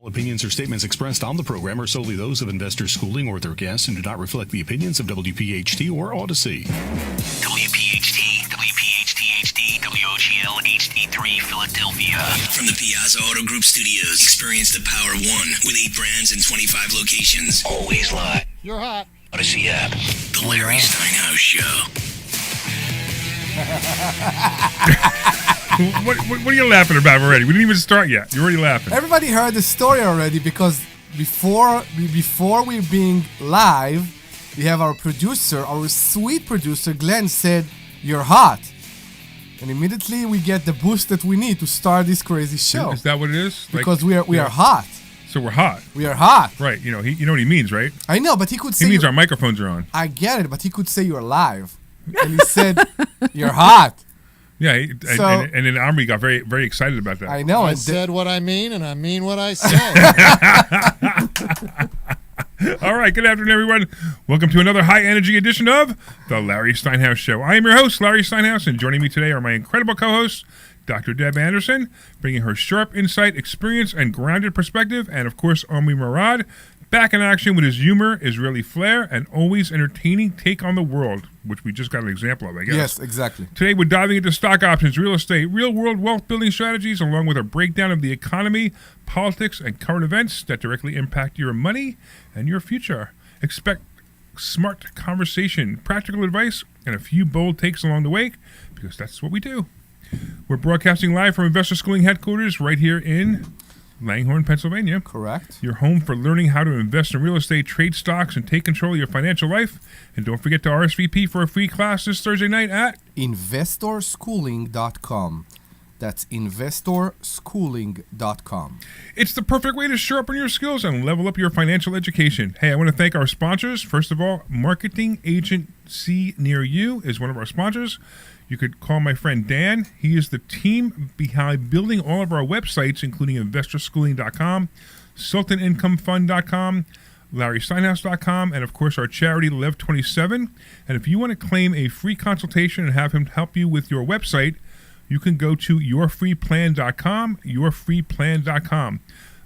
Opinions or statements expressed on the program are solely those of Investor Schooling or their guests and do not reflect the opinions of WPHT or Odyssey. WPHT, WPHT-HD, WOGL HD3 Philadelphia. From the Piazza Auto Group Studios, experience the power of one with 8 brands and 25 locations. Always live. You're hot. Odyssey app. The Larry Steinhouse Show. What are you laughing about already? We didn't even start yet. You're already laughing. Everybody heard the story already because before we being live, we have our producer, our sweet producer, Glenn, said, "You're hot." And immediately we get the boost that we need to start this crazy show. Is that what it is? Because we are hot. So we're hot. We are hot. Right. You know what he means, right? I know, but he could say... He means our microphones are on. I get it, but he could say you're live. And he said, "You're hot." Yeah, and then Omri got very, very excited about that. I know. I said what I mean, and I mean what I say. All right, good afternoon, everyone. Welcome to another high-energy edition of The Larry Steinhouse Show. I am your host, Larry Steinhouse, and joining me today are my incredible co-hosts, Dr. Deb Anderson, bringing her sharp insight, experience, and grounded perspective, and, of course, Omri Morad, back in action with his humor, Israeli flair, and always entertaining take on the world, which we just got an example of, I guess. Yes, exactly. Today, we're diving into stock options, real estate, real-world wealth-building strategies, along with a breakdown of the economy, politics, and current events that directly impact your money and your future. Expect smart conversation, practical advice, and a few bold takes along the way, because that's what we do. We're broadcasting live from Investor Schooling headquarters right here in Langhorne, Pennsylvania. Correct. Your home for learning how to invest in real estate, trade stocks, and take control of your financial life. And don't forget to RSVP for a free class this Thursday night at investorschooling.com. That's investorschooling.com. It's the perfect way to sharpen your skills and level up your financial education. Hey, I want to thank our sponsors. First of all, Marketing Agency Near You is one of our sponsors. You could call my friend Dan. He is the team behind building all of our websites, including investorschooling.com, sultanincomefund.com, larrysteinhouse.com, and, of course, our charity, Lev27. And if you want to claim a free consultation and have him help you with your website, you can go to yourfreeplan.com, yourfreeplan.com.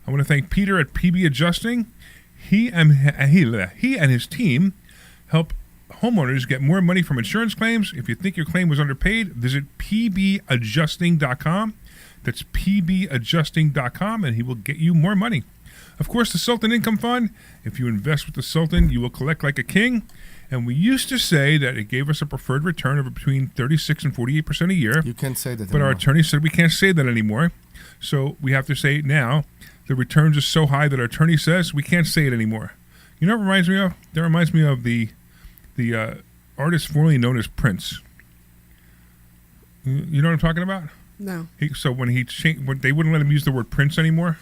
I want to thank Peter at PB Adjusting. He and his team help homeowners get more money from insurance claims. If you think your claim was underpaid, visit pbadjusting.com. That's pbadjusting.com, and he will get you more money. Of course, the Sultan Income Fund. If you invest with the Sultan, you will collect like a king. And we used to say that it gave us a preferred return of between 36 and 48% a year. You can't say that But anymore. our attorney said we can't say that anymore. So we have to say it now. The returns are so high that our attorney says we can't say it anymore. You know what it reminds me of? That reminds me of the artist formerly known as Prince. You know what I'm talking about? No. So when they wouldn't let him use the word Prince anymore,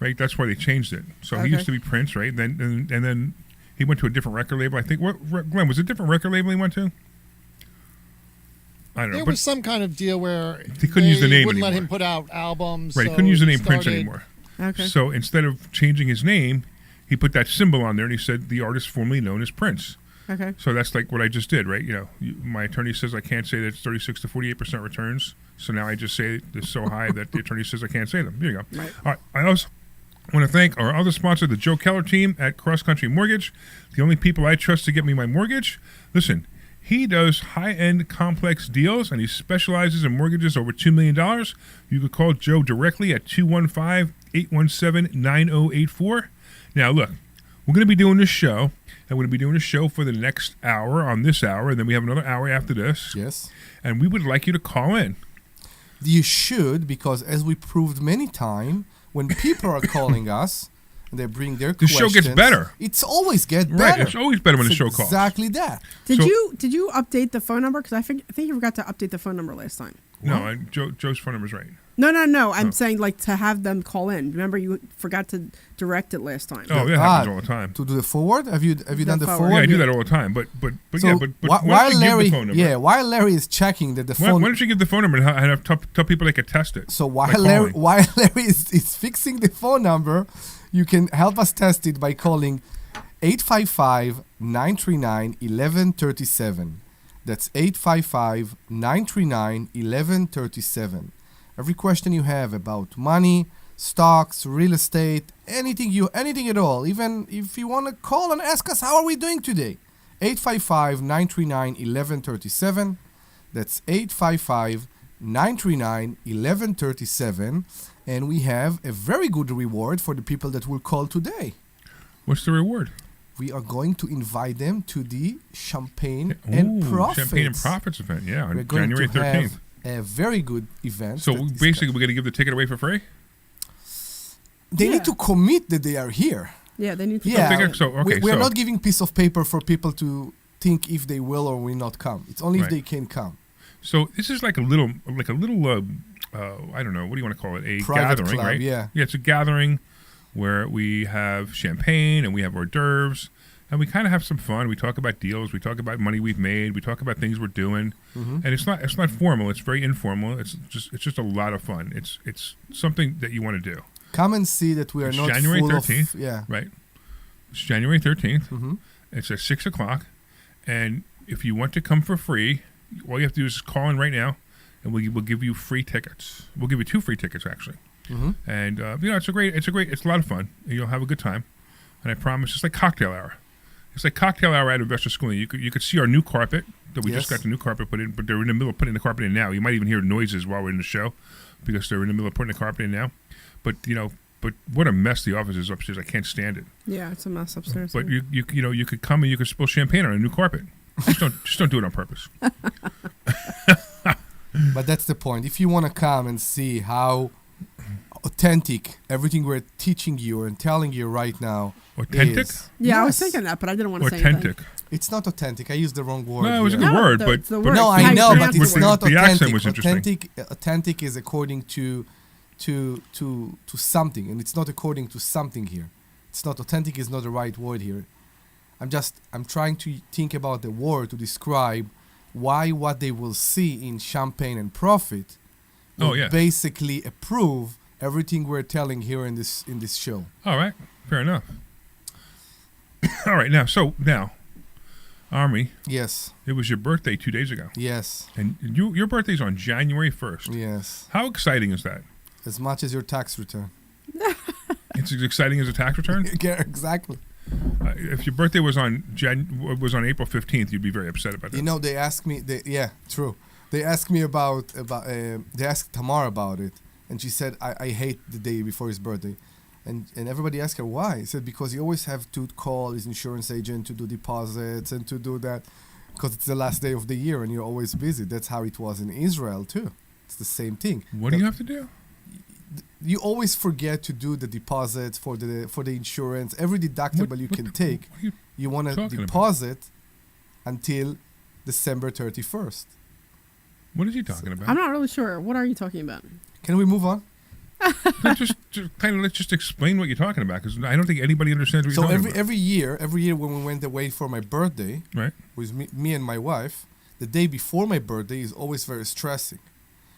right? That's why they changed it. So he used to be Prince, right? And then he went to a different record label. I think, Glenn, was it a different record label he went to? I don't know. There was some kind of deal where he couldn't use the name wouldn't anymore. let him put out albums. Right, he so couldn't use the name started- Prince anymore. Okay. So instead of changing his name, he put that symbol on there, and he said the artist formerly known as Prince. Okay. So that's like what I just did, right? My attorney says I can't say that it's 36 to 48% returns. So now I just say it's so high that the attorney says I can't say them. There you go. Right. All right. I also want to thank our other sponsor, the Joe Keller team at Cross Country Mortgage, the only people I trust to get me my mortgage. Listen, he does high-end complex deals, and he specializes in mortgages over $2 million. You could call Joe directly at 215-817-9084. Now, look, we're going to be doing this show. And we're going to be doing a show for the next hour on this hour, and then we have another hour after this. Yes. And we would like you to call in. You should, because as we proved many times, when people are calling us and they bring their The questions, show gets better. It's always get better. Right, it's always better when It's the show calls. Exactly that. Did So- you update the phone number? Because I think you forgot to update the phone number last time. No, Joe's phone number's right. No. I'm saying like to have them call in. Remember you forgot to direct it last time. Oh, that happens all the time. To do the forward? Have you done the forward? Yeah, I do that all the time. But So why don't while you Larry, give the phone number? while Larry is checking that the Why phone. don't you give the phone number and tell people they can test it? So by while calling? Larry is fixing the phone number, you can help us test it by calling 855-939-1137. That's 855-939-1137. Every question you have about money, stocks, real estate, anything at all. Even if you want to call and ask us, how are we doing today? 855-939-1137. That's 855-939-1137. And we have a very good reward for the people that will call today. What's the reward? We are going to invite them to the Champagne and Profits. Champagne and Profits event, yeah, We're on going January to 13th. have a very good event. So that is basically, we're going to give the ticket away for free? they Yeah. need to commit that they are here. Yeah, they need to. Yeah, figure- so, okay, we're so- not giving piece of paper for people to think if they will or will not come. It's only if Right. they can come. So this is like a little, I don't know, what do you want to call it? A Private gathering, club, right? yeah. Yeah, it's a gathering where we have champagne and we have hors d'oeuvres and we kind of have some fun. We talk about deals, we talk about money we've made, we talk about things we're doing, and it's not formal. It's very informal. It's just a lot of fun. It's something that you want to do. Come and see that we are It's not January full 13th, of... Yeah. right? It's January 13th. Mm-hmm. It's at 6 o'clock. And if you want to come for free, all you have to do is call in right now, and we'll give you free tickets. We'll give you 2 free tickets, actually. Mm-hmm. And, it's a lot of fun. And you'll have a good time. And I promise, it's like cocktail hour. It's like cocktail hour at Investor Schooling. You could see our new carpet that we just Yes. got the new carpet put in, but they're in the middle of putting the carpet in now. You might even hear noises while we're in the show because they're in the middle of putting the carpet in now. But what a mess the office is upstairs. I can't stand it. Yeah, it's a mess upstairs. But you could come and you could spill champagne on a new carpet. Just don't do it on purpose. But that's the point. If you want to come and see how authentic everything we're teaching you and telling you right now Authentic? is. Yeah, I was Yes. thinking that, but I didn't want to say anything. Authentic. It's not authentic. I used the wrong word. No, it was a here. good word, it's but the word. No, It's how I you know, but pronounce it's the word. not The authentic. accent was interesting. Authentic is according to something, and it's not according to something here. It's not authentic is not the right word here. I'm trying to think about the word to describe why what they will see in Champagne and Profit will basically approve everything we're telling here in this show. All right, fair enough. All right, now, Omri, Yes, it was your birthday 2 days ago, yes, and your birthday's on January 1st. yes. How exciting is that? As much as your tax return. It's as exciting as a tax return. Yeah, exactly. If your birthday was on April 15th, you'd be very upset about that. You know, they asked me. True. They asked me about. They asked Tamar about it, and she said, "I hate the day before his birthday," and everybody asked her why. He said because you always have to call his insurance agent to do deposits and to do that, because it's the last day of the year and you're always busy. That's how it was in Israel too. It's the same thing. What do you have to do? You always forget to do the deposits for the insurance. Every deductible you can take, What are you you want to talking about? deposit until December 31st. What is he talking about? I'm not really sure. What are you talking about? Can we move on? Let's just explain what you're talking about, because I don't think anybody understands what So you're talking every year when we went away for my birthday about. Right? with me and my wife, the day before my birthday is always very stressing,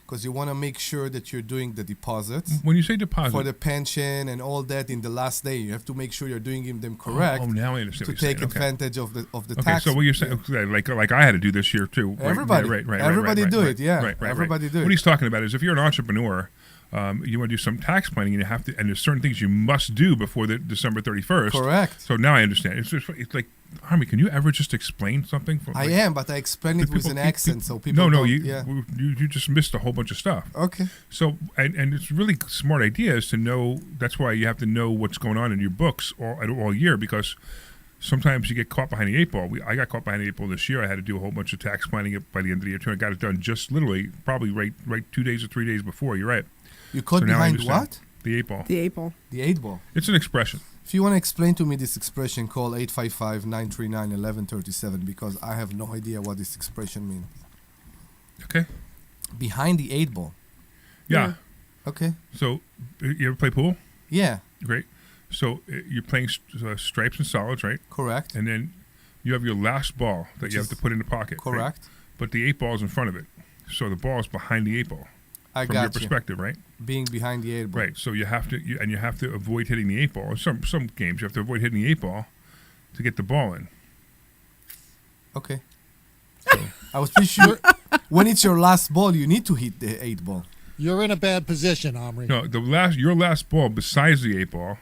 because you want to make sure that you're doing the deposits When you say deposit, for the pension and all that in the last day. You have to make sure you're doing them correct Oh, now I understand to what you're take saying. Okay. advantage of the Okay, tax. so what you're saying, like I had to do this year too. Right, Everybody. right, Everybody right, do right, it, yeah. right, Everybody do What it. he's talking about is if you're an entrepreneur, you want to do some tax planning, and you have to, and there's certain things you must do before the December 31st. Correct. So now I understand. It's like, Army, can you ever just explain something? I am, but I explain it with an accent, so people No, don't, you just missed a whole bunch of stuff. Okay. So, and it's really smart ideas to know. That's why you have to know what's going on in your books all year, because sometimes you get caught behind the 8 ball. I got caught behind the 8 ball this year. I had to do a whole bunch of tax planning by the end of the year too. I got it done just literally probably right 2 days or 3 days before. You're right. You caught So now I behind understand. what? The 8 ball. The April. The 8 ball. It's an expression. If you want to explain to me this expression, call 855-939-1137, because I have no idea what this expression means. Okay. Behind the 8 ball. Yeah. Okay. So you ever play pool? Yeah. Great. So you're playing stripes and solids, right? Correct. And then you have your last ball that Which you have is to put in the pocket. right? Correct. But the 8 ball is in front of it. So the ball is behind the 8 ball. I From your got you. perspective, right? Being behind the 8 ball. Right. So you have to avoid hitting the 8 ball. Some games you have to avoid hitting the 8 ball to get the ball in. Okay. So I was pretty sure when it's your last ball, you need to hit the 8 ball. You're in a bad position, Omri. No, your last ball besides the 8 ball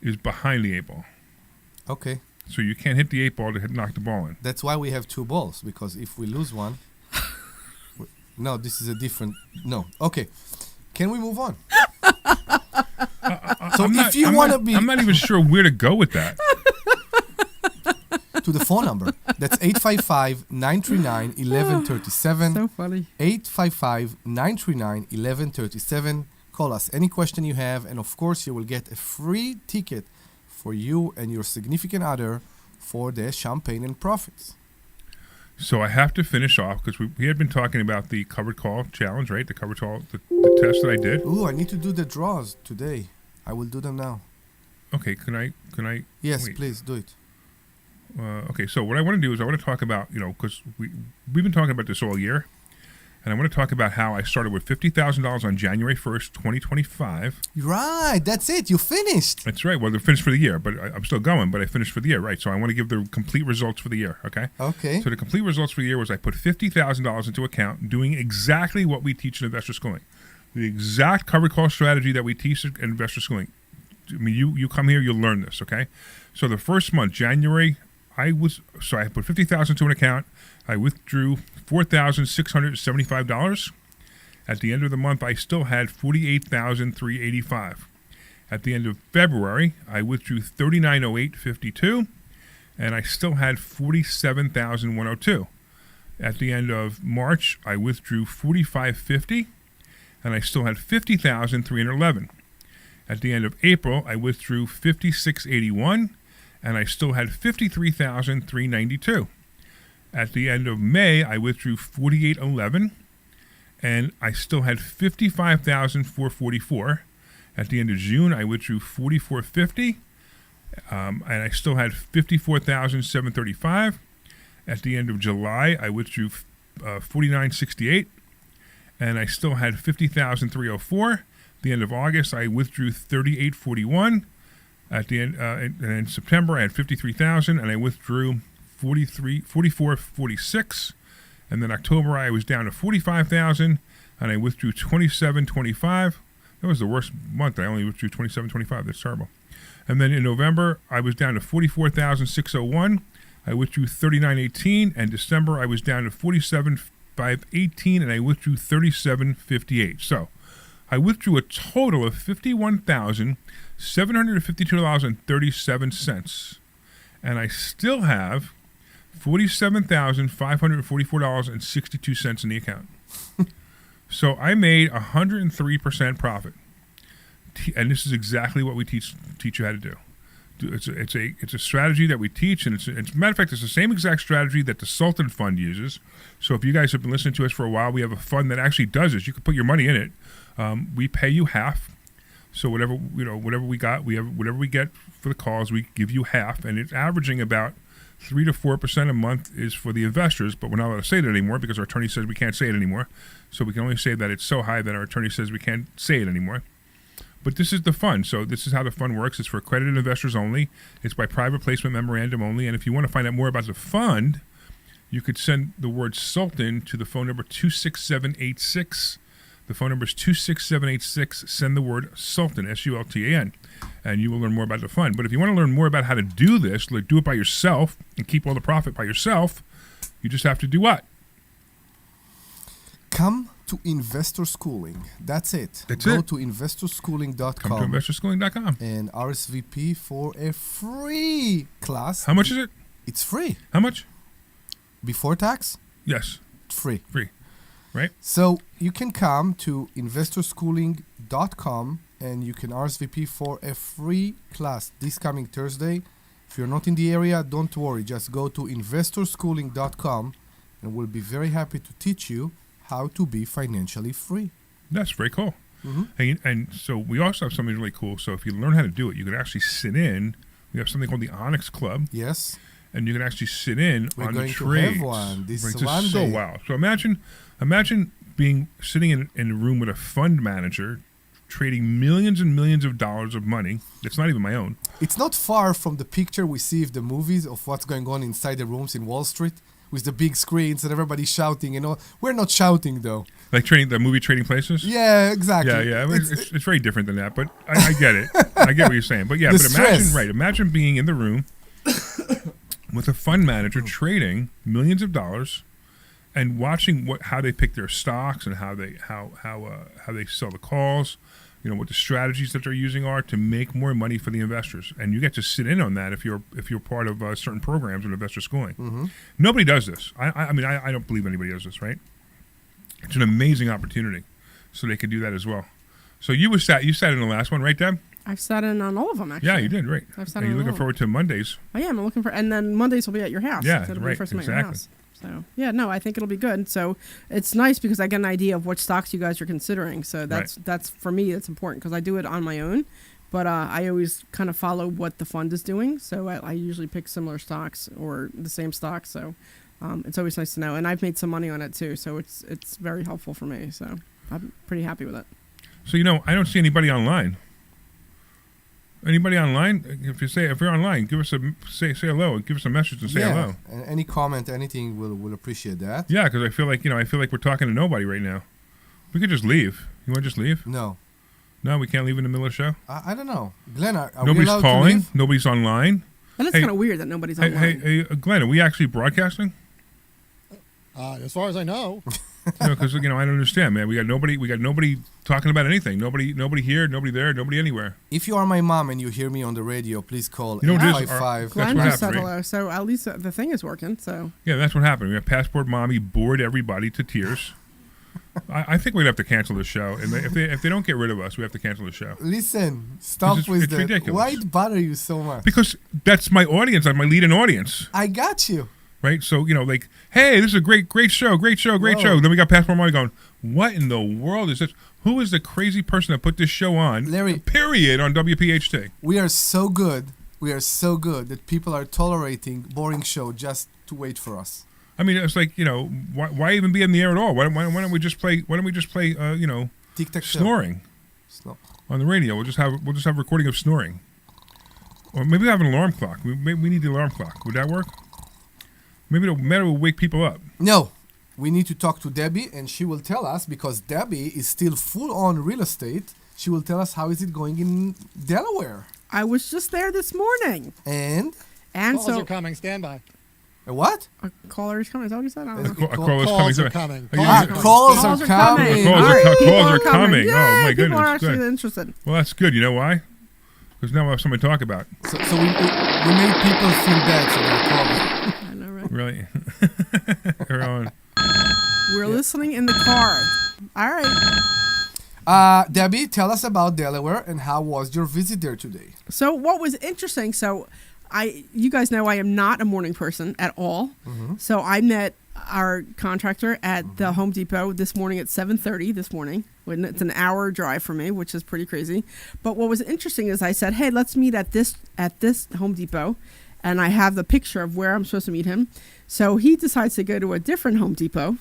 is behind the 8 ball. Okay. So you can't hit the 8 ball to knock the ball in. That's why we have 2 balls, because if we lose one... No, this is a different... No. Okay. Can we move on? So if you want to be... I'm not even sure where to go with that. To the phone number. That's 855-939-1137. So funny. 855-939-1137. Call us. Any question you have, and of course you will get a free ticket for you and your significant other for the Champagne and Profits. So I have to finish off because we had been talking about the covered call challenge, right? The covered call, the test that I did. Ooh, I need to do the draws today. I will do them now. Okay, can I? Yes, wait. please do it. Okay, so what I want to do is I want to talk about, because we've been talking about this all year, and I want to talk about how I started with $50,000 on January 1st, 2025. Right, that's it. You finished. That's right. Well, they're finished for the year, but I'm still going, but I finished for the year, right? So I want to give the complete results for the year, okay? Okay. So the complete results for the year was I put $50,000 into account doing exactly what we teach in investor schooling. The exact covered call strategy that we teach in investor schooling. I mean, you come here, you'll learn this, okay? So the first month, January, I put $50,000 to an account. I withdrew $4,675. At the end of the month, I still had $48,385. At the end of February, I withdrew $39,0852, and I still had $47,102. At the end of March, I withdrew $45,50, and I still had $50,311. At the end of April, I withdrew $56,081, and I still had $53,392. At the end of May, I withdrew $48,011, and I still had $55,444. At the end of June, I withdrew $44,50, and I still had $54,735. At the end of July, I withdrew $49,068, and I still had $50,304. At the end of August, I withdrew $38,041. At the end, and in September, I had $53,000, and I withdrew $44,46. And then October, I was down to $45,000, and I withdrew $27,025. That was the worst month. I only withdrew $27,025. That's terrible. And then in November, I was down to $44,601. I withdrew $39,018, and December, I was down to $47,518, and I withdrew $37,058. So I withdrew a total of $51,752.37, and I still have $47,544.62 in the account. So I made 103% profit, and this is exactly what we teach you how to do. It's a strategy that we teach, and it's matter of fact, it's the same exact strategy that the Sultan Fund uses. So if you guys have been listening to us for a while, we have a fund that actually does this. You can put your money in it. We pay you half. So whatever we got, whatever we get for the calls, we give you half, and it's averaging about 3 to 4% a month is for the investors, but we're not allowed to say that anymore because our attorney says we can't say it anymore. So we can only say that it's so high that our attorney says we can't say it anymore. But this is the fund. So this is how the fund works. It's for accredited investors only. It's by private placement memorandum only. And if you want to find out more about the fund, you could send the word Sultan to the phone number 26786. The phone number is 26786. Send the word Sultan, S-U-L-T-A-N, and you will learn more about the fund. But if you want to learn more about how to do this, like do it by yourself and keep all the profit by yourself, you just have to do what? Come to Investor Schooling. That's it. That's Go it. to investorschooling.com. Come to investorschooling.com. And RSVP for a free class. How much is it? It's free. How much? Before tax? Yes. Free. Free. Right? So you can come to investorschooling.com and you can RSVP for a free class this coming Thursday. If you're not in the area, don't worry. Just go to investorschooling.com and we'll be very happy to teach you how to be financially free. That's very cool. Mm-hmm. And so we also have something really cool. So if you learn how to do it, you can actually sit in. We have something called the Onyx Club. Yes. And you can actually sit in We're on the going trades. to have one this Right, one is so day. wow. So imagine sitting in a room with a fund manager trading millions and millions of dollars of money. It's not even my own. It's not far from the picture we see of the movies of what's going on inside the rooms in Wall Street, with the big screens and everybody shouting. We're not shouting though. Like the movie Trading Places? Yeah, exactly. Yeah. It's very different than that, but I get it. I get what you're saying. But yeah, The stress. imagine being in the room with a fund manager trading millions of dollars and watching how they pick their stocks and how they sell the calls, what the strategies that they're using are to make more money for the investors. And you get to sit in on that if you're part of certain programs with investor schooling. Mm-hmm. Nobody does this. I mean, I don't believe anybody does this, right? It's an amazing opportunity, so they could do that as well. So you sat in the last one, right, Deb? I've sat in on all of them, actually. Yeah, you did, right. I've sat And in you're on looking all forward to Mondays. I am. I'm looking for, and then Mondays will be at your house. Yeah, So it'll be right, the first time at your exactly. house. So yeah, no, I think it'll be good. So it's nice because I get an idea of what stocks you guys are considering. So that's for me, it's important because I do it on my own, but I always kind of follow what the fund is doing. So I usually pick similar stocks or the same stocks. So it's always nice to know, and I've made some money on it too. So it's very helpful for me. So I'm pretty happy with it. So I don't see anybody online. Anybody online? If you're online, give us say hello and give us a message and say hello. And any comment, anything, we'll appreciate that. Yeah, because I feel like we're talking to nobody right now. We could just leave. You want to just leave? No, No, we can't leave in the middle of the show. I don't know, Glenn. Are we Nobody's allowed calling. to leave? Nobody's online. And it's Hey, kind of weird that nobody's Hey, online. hey, Glenn, are we actually broadcasting? As far as I know. Because I don't understand, man. We got nobody talking about anything. Nobody here. Nobody there. Nobody anywhere. If you are my mom and you hear me on the radio, please call You know what it is? 855. Glenn what just said happened, right? hello. So at least the thing is working. So Yeah, that's what happened. We have Passport Mommy bored everybody to tears. I think we're gonna have to cancel the show, and if they don't get rid of us, we have to cancel the show Listen, stop It's with that. ridiculous. Why it bother you so much? because that's my audience. I'm my lead-in audience, I got you. right? So like, hey, this is a great show. Whoa. Then we got Passport Mommy going, what in the world is this? Who is the crazy person that put this show on? Larry. Period on WPHT. We are so good. We are so good that people are tolerating boring show just to wait for us. I mean, it's like why even be in the air at all? Why don't we just play? Tic tac snoring Snow. on the radio? We'll just have recording of snoring, or maybe we have an alarm clock. We need the alarm clock. Would that work? Maybe it'll wake people up. No, we need to talk to Debbie, and she will tell us because Debbie is still full on real estate. She will tell us how is it going in Delaware. I was just there this morning, And and Calls are coming. Stand by. a what? a caller is coming. Is that what you said? I don't know. A call is Calls are coming. coming. Are you- Calls Calls are are coming. coming. All right, Calls people are coming. Yay, Oh, my people goodness, are actually good. interested. Well, that's good. You know why? Because now we'll have something to talk about. So we made people feel bad, so they're calling. I know, right? Really? We're on. We're listening in the car. All right. Debbie, tell us about Delaware and how was your visit there today? So what was interesting? So you guys know I am not a morning person at all. Mm-hmm. So I met our contractor at the Home Depot this morning at 7:30 this morning. When it's an hour drive for me, which is pretty crazy. But what was interesting is I said, "Hey, let's meet at this Home Depot," and I have the picture of where I'm supposed to meet him. So he decides to go to a different Home Depot.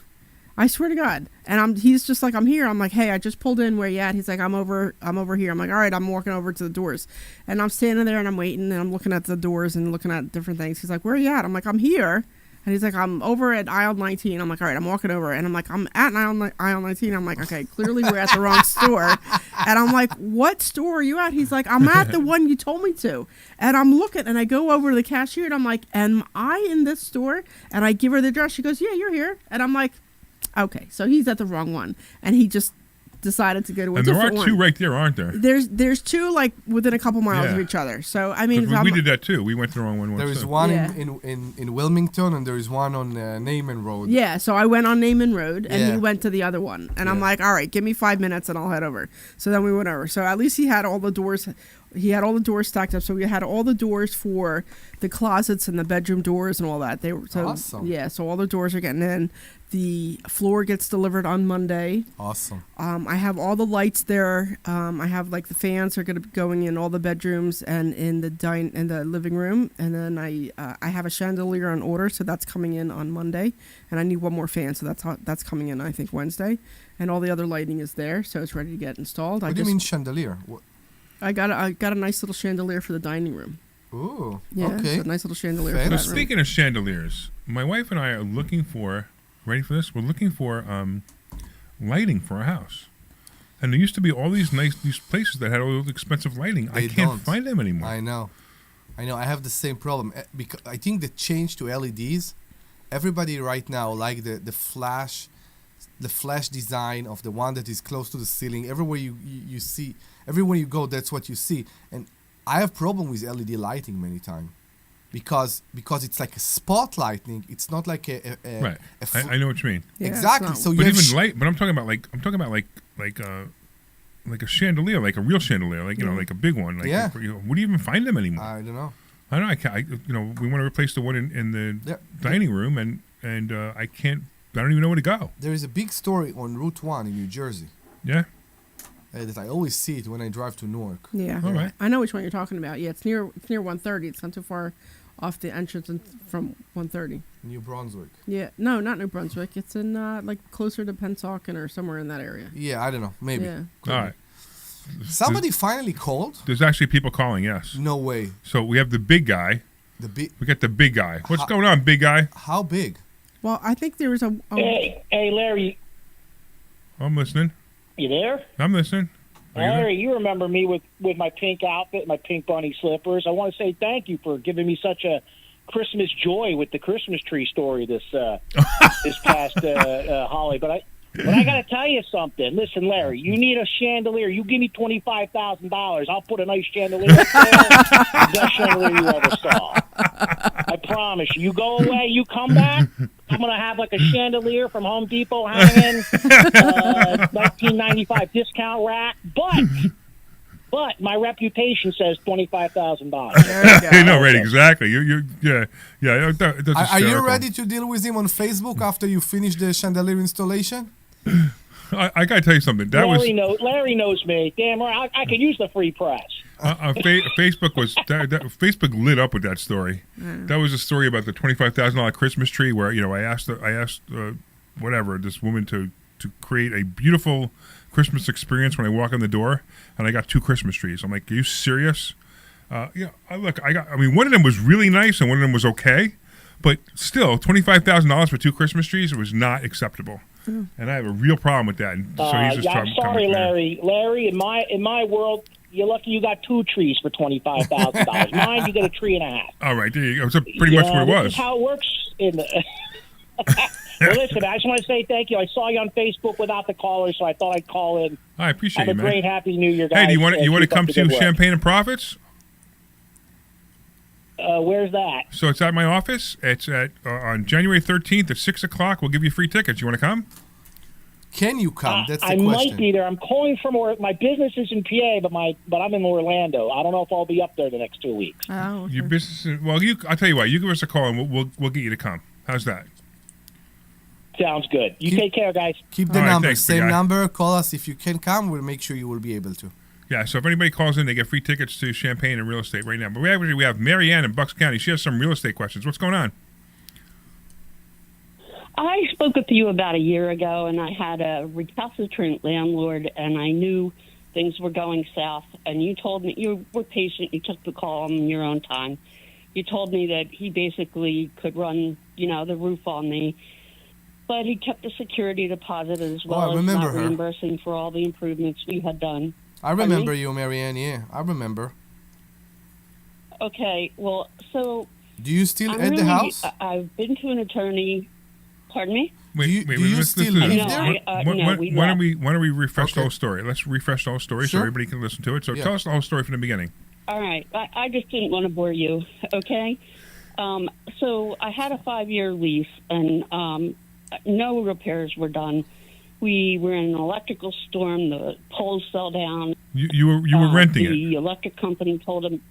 I swear to God. And he's just like, I'm here. I'm like, hey, I just pulled in. Where you at? He's like, I'm over here. I'm like, all right, I'm walking over to the doors. And I'm standing there and I'm waiting and I'm looking at the doors and looking at different things. He's like, where are you at? I'm like, I'm here. And he's like, I'm over at aisle 19. I'm like, all right, I'm walking over. And I'm like, I'm at aisle 19. I'm like, okay, clearly we're at the wrong store. And I'm like, what store are you at? He's like, I'm at the one you told me to. And I'm looking and I go over to the cashier and I'm like, am I in this store? And I give her the address. She goes, yeah, you're here. And I'm like, okay, so he's at the wrong one, and he just decided to go to a And there different are one. two right there, aren't there? There's two like within a couple miles Yeah. of each other. So I mean, 'Cause we did that too. We went to the wrong one once. There is too. one Yeah. in Wilmington and there is one on Naaman Road. yeah. So I went on Naaman Road, and Yeah. he went to the other one, and I'm Yeah. like, all right, give me 5 minutes, and I'll head over. So then we went over. So at least he had all the doors. He had all the doors stacked up. So we had all the doors for the closets and the bedroom doors and all that. They were so Awesome. yeah. So all the doors are getting in. The floor gets delivered on Monday. Awesome. I have all the lights there. I have like the fans are going to be going in all the bedrooms and in the living room. And then I have a chandelier on order, so that's coming in on Monday. And I need one more fan, so that's coming in I think Wednesday. And all the other lighting is there, so it's ready to get installed. What do you mean chandelier? I got a nice little chandelier for the dining room. Ooh. Yeah, Okay. it's a nice little chandelier Fair. for So that room. speaking of chandeliers, my wife and I are looking for, ready for this? We're looking for lighting for our house. And there used to be all these places that had all those expensive lighting. I They can't don't. find them anymore. I know. I have the same problem. Because I think the change to LEDs, everybody right now like the flash design of the one that is close to the ceiling. Everywhere you see, everywhere you go, that's what you see. And I have problem with LED lighting many times. Because it's like a spotlighting. It's not like a Right. I know what you mean. Yeah, it's exactly. not- So you But have even light. But I'm talking about like a chandelier, like a real chandelier, like like a big one. Like, Yeah. Would you even find them anymore? I don't know. I don't know. I can't. We want to replace the one in the Yeah. dining room, and I can't. I don't even know where to go. There is a big story on Route 1 in New Jersey Yeah. that I always see it when I drive to Newark. Yeah. All right. I know which one you're talking about. Yeah, it's near 130. It's not too far off the entrance from 130. New Brunswick. Yeah. No, not New Brunswick. It's in like closer to Pensauken or somewhere in that area. Yeah, I don't know. Maybe. Yeah. All right. Somebody finally called? There's actually people calling. Yes. No way. So we have the big guy. The big. We got the big guy. What's going on, big guy? How big? Well, I think there was a Hey, Larry, I'm listening. you there? I'm listening. Are you there? Larry, you remember me with my pink outfit, my pink bunny slippers. I want to say thank you for giving me such a Christmas joy with the Christmas tree story this past holiday. But I got to tell you something. Listen, Larry, you need a chandelier. You give me $25,000. I'll put a nice chandelier up there. The best chandelier you ever saw. I promise you. You go away, you come back, I'm going to have like a chandelier from Home Depot hanging, 1995 discount rack. But my reputation says $25,000. Hey, no, right, exactly. Yeah. Are you ready to deal with him on Facebook after you finish the chandelier installation? I gotta tell you something. Larry knows me. Damn right, I could use the free press. Facebook was Facebook lit up with that story. That was a story about the $25,000 Christmas tree where I asked this woman to create a beautiful Christmas experience when I walk in the door, and I got 2 Christmas trees. I'm like, are you serious? One of them was really nice and one of them was okay, but still $25,000 for 2 Christmas trees was not acceptable. And I have a real problem with that. And so he's just I'm sorry, Larry. Larry, in my world, you're lucky you got 2 trees for $25,000. Mine, you got a tree and a half. All right, there you go. So pretty much what it was. This is how it works in the. Well, listen, I just want to say thank you. I saw you on Facebook without the caller, so I thought I'd call in. I appreciate Have you, a man. great Happy New Year, guys. Hey, do you want to come Keep up the to good work. Champagne and Profits? Where's that? So it's at my office. It's at on January 13th at 6 o'clock. We'll give you free tickets. You want to come? Can you come? That's the I question. might be there. I'm calling from my business is in PA, but I'm in Orlando. I don't know if I'll be up there the next 2 weeks. Oh, okay. Your business. Well, I'll tell you what. You give us a call and we'll get you to come. How's that? Sounds good. You take care, guys. Keep the All right, number. thanks, big Same guy. number. Call us if you can come. We'll make sure you will be able to. Yeah. So if anybody calls in, they get free tickets to Champagne and real estate right now. But we have Mary Ann in Bucks County. She has some real estate questions. What's going on? I spoke with you about a year ago, and I had a recalcitrant landlord, and I knew things were going south. And you told me you were patient. You took the call in your own time. You told me that he basically could run, the roof on me, but he kept the security deposit as well as not reimbursing for all the improvements we had done. I remember you, Marianne. Yeah, I remember. Okay, well, so do you still I'm at the house? I've been to an attorney. Pardon me? Do you still live there? Why don't we refresh the whole story? Let's refresh the whole story so Sure. everybody can listen to it. So Yeah. tell us the whole story from the beginning. All right. I just didn't want to bore you, okay? So I had a 5-year lease, and no repairs were done. We were in an electrical storm. The poles fell down. You were renting it. The electric company told him,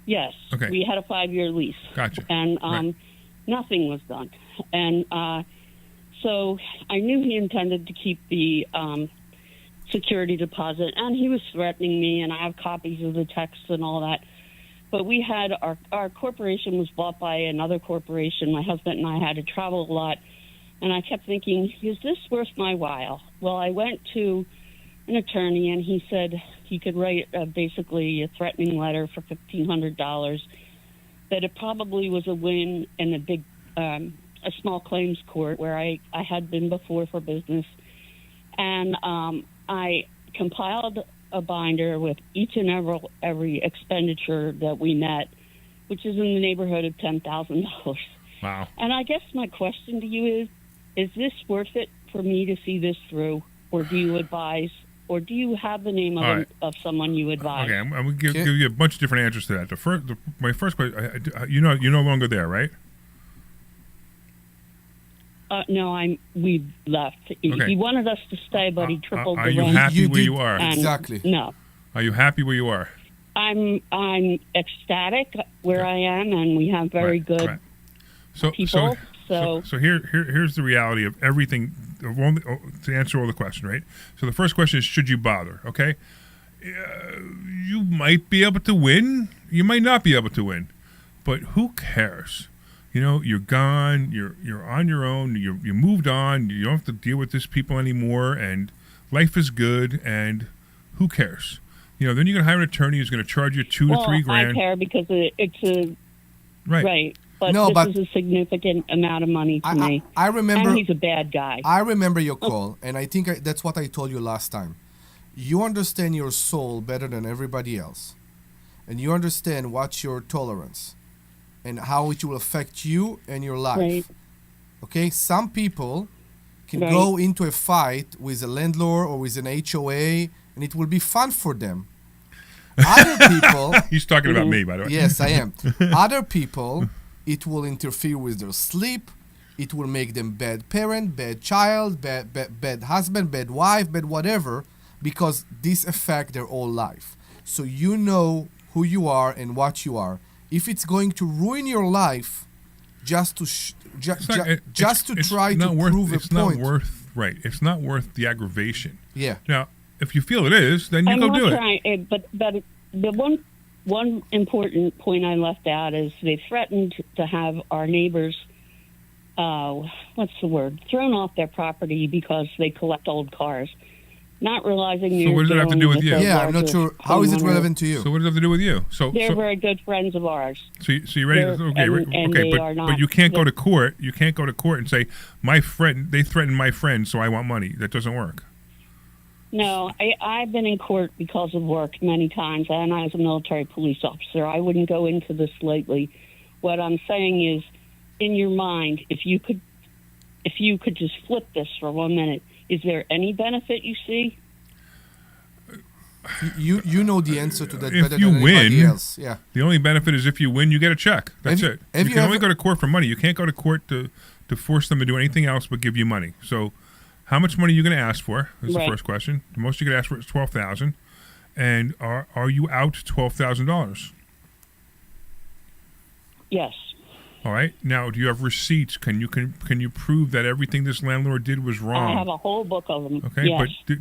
yes, Okay. we had a 5-year lease. Gotcha. And Right. nothing was done. And so I knew he intended to keep the security deposit, and he was threatening me, and I have copies of the texts and all that. But we had our corporation was bought by another corporation. My husband and I had to travel a lot, and I kept thinking, is this worth my while? Well, I went to an attorney, and he said he could write basically a threatening letter for $1,500. That it probably was a win in a small claims court where I had been before for business, and I compiled a binder with each and every expenditure that we met, which is in the neighborhood of $10,000. Wow. And I guess my question to you is this worth it for me to see this through, or do you advise, or do you have the name of someone you advise? Okay, I'm going to give you a bunch of different answers to that. My first question, you're no longer there, right? No, we've left. Okay. He wanted us to stay, but he tripled the Are rent. you happy where you are? Exactly. No. Are you happy where you are? I'm ecstatic where I am, and we have very good people. So here's the reality of everything. To answer all the question, right? So the first question is, should you bother? Okay, you might be able to win. You might not be able to win, but who cares? You know, you're gone. You're on your own. You moved on. You don't have to deal with these people anymore, and life is good. And who cares? You know, then you're going to hire an attorney who's going to charge you $2 to $3 grand. I care because it's a right. But this is a significant amount of money to me. I remember. And he's a bad guy. I remember your call, and I think that's what I told you last time. You understand your soul better than everybody else, and you understand what's your tolerance and how it will affect you and your life. Right. Okay? Some people can go into a fight with a landlord or with an HOA, and it will be fun for them. Other people... He's talking about me, by the way. Yes, I am. Other people, it will interfere with their sleep. It will make them bad parent, bad child, bad husband, bad wife, bad whatever, because this affects their whole life. So you know who you are and what you are. If it's going to ruin your life, just to try to prove a point. It's not worth, right. It's not worth the aggravation. Yeah. Now, if you feel it is, then you go do it. But the one important point I left out is they threatened to have our neighbors, thrown off their property because they collect old cars. Not realizing So what does it have to do with you? Yeah, I'm not sure. How is it relevant to you? So what does it have to do with you? They're very good friends of ours. So you're ready? But you can't go to court. You can't go to court and say they threatened my friend, so I want money. That doesn't work. No, I've been in court because of work many times, and I was a military police officer. I wouldn't go into this lightly. What I'm saying is, in your mind, if you could just flip this for 1 minute, is there any benefit you see? You know the answer to that if better you than win, anybody else. Yeah. The only benefit is if you win, you get a check. That's it. You can only go to court for money. You can't go to court to force them to do anything else but give you money. So, how much money are you going to ask for? Is the first question. The most you could ask for is $12,000, and are you out $12,000? Yes. All right. Now, do you have receipts? Can you prove that everything this landlord did was wrong? I have a whole book of them. Okay. Yes. But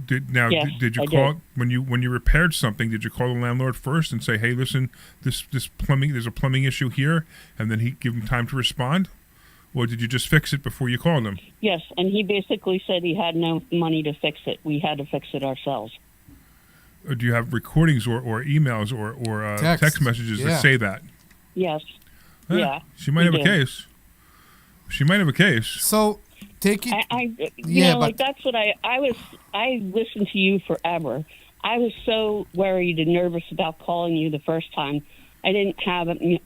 did you call when you repaired something? Did you call the landlord first and say, "Hey, listen, this plumbing, there's a plumbing issue here," and then give him time to respond, or did you just fix it before you called him? Yes, and he basically said he had no money to fix it. We had to fix it ourselves. Or do you have recordings or emails or text messages that say that? Yes. Yeah, she might have a case. She might have a case. So take it. That's what I listened to you forever. I was so worried and nervous about calling you the first time. I didn't have the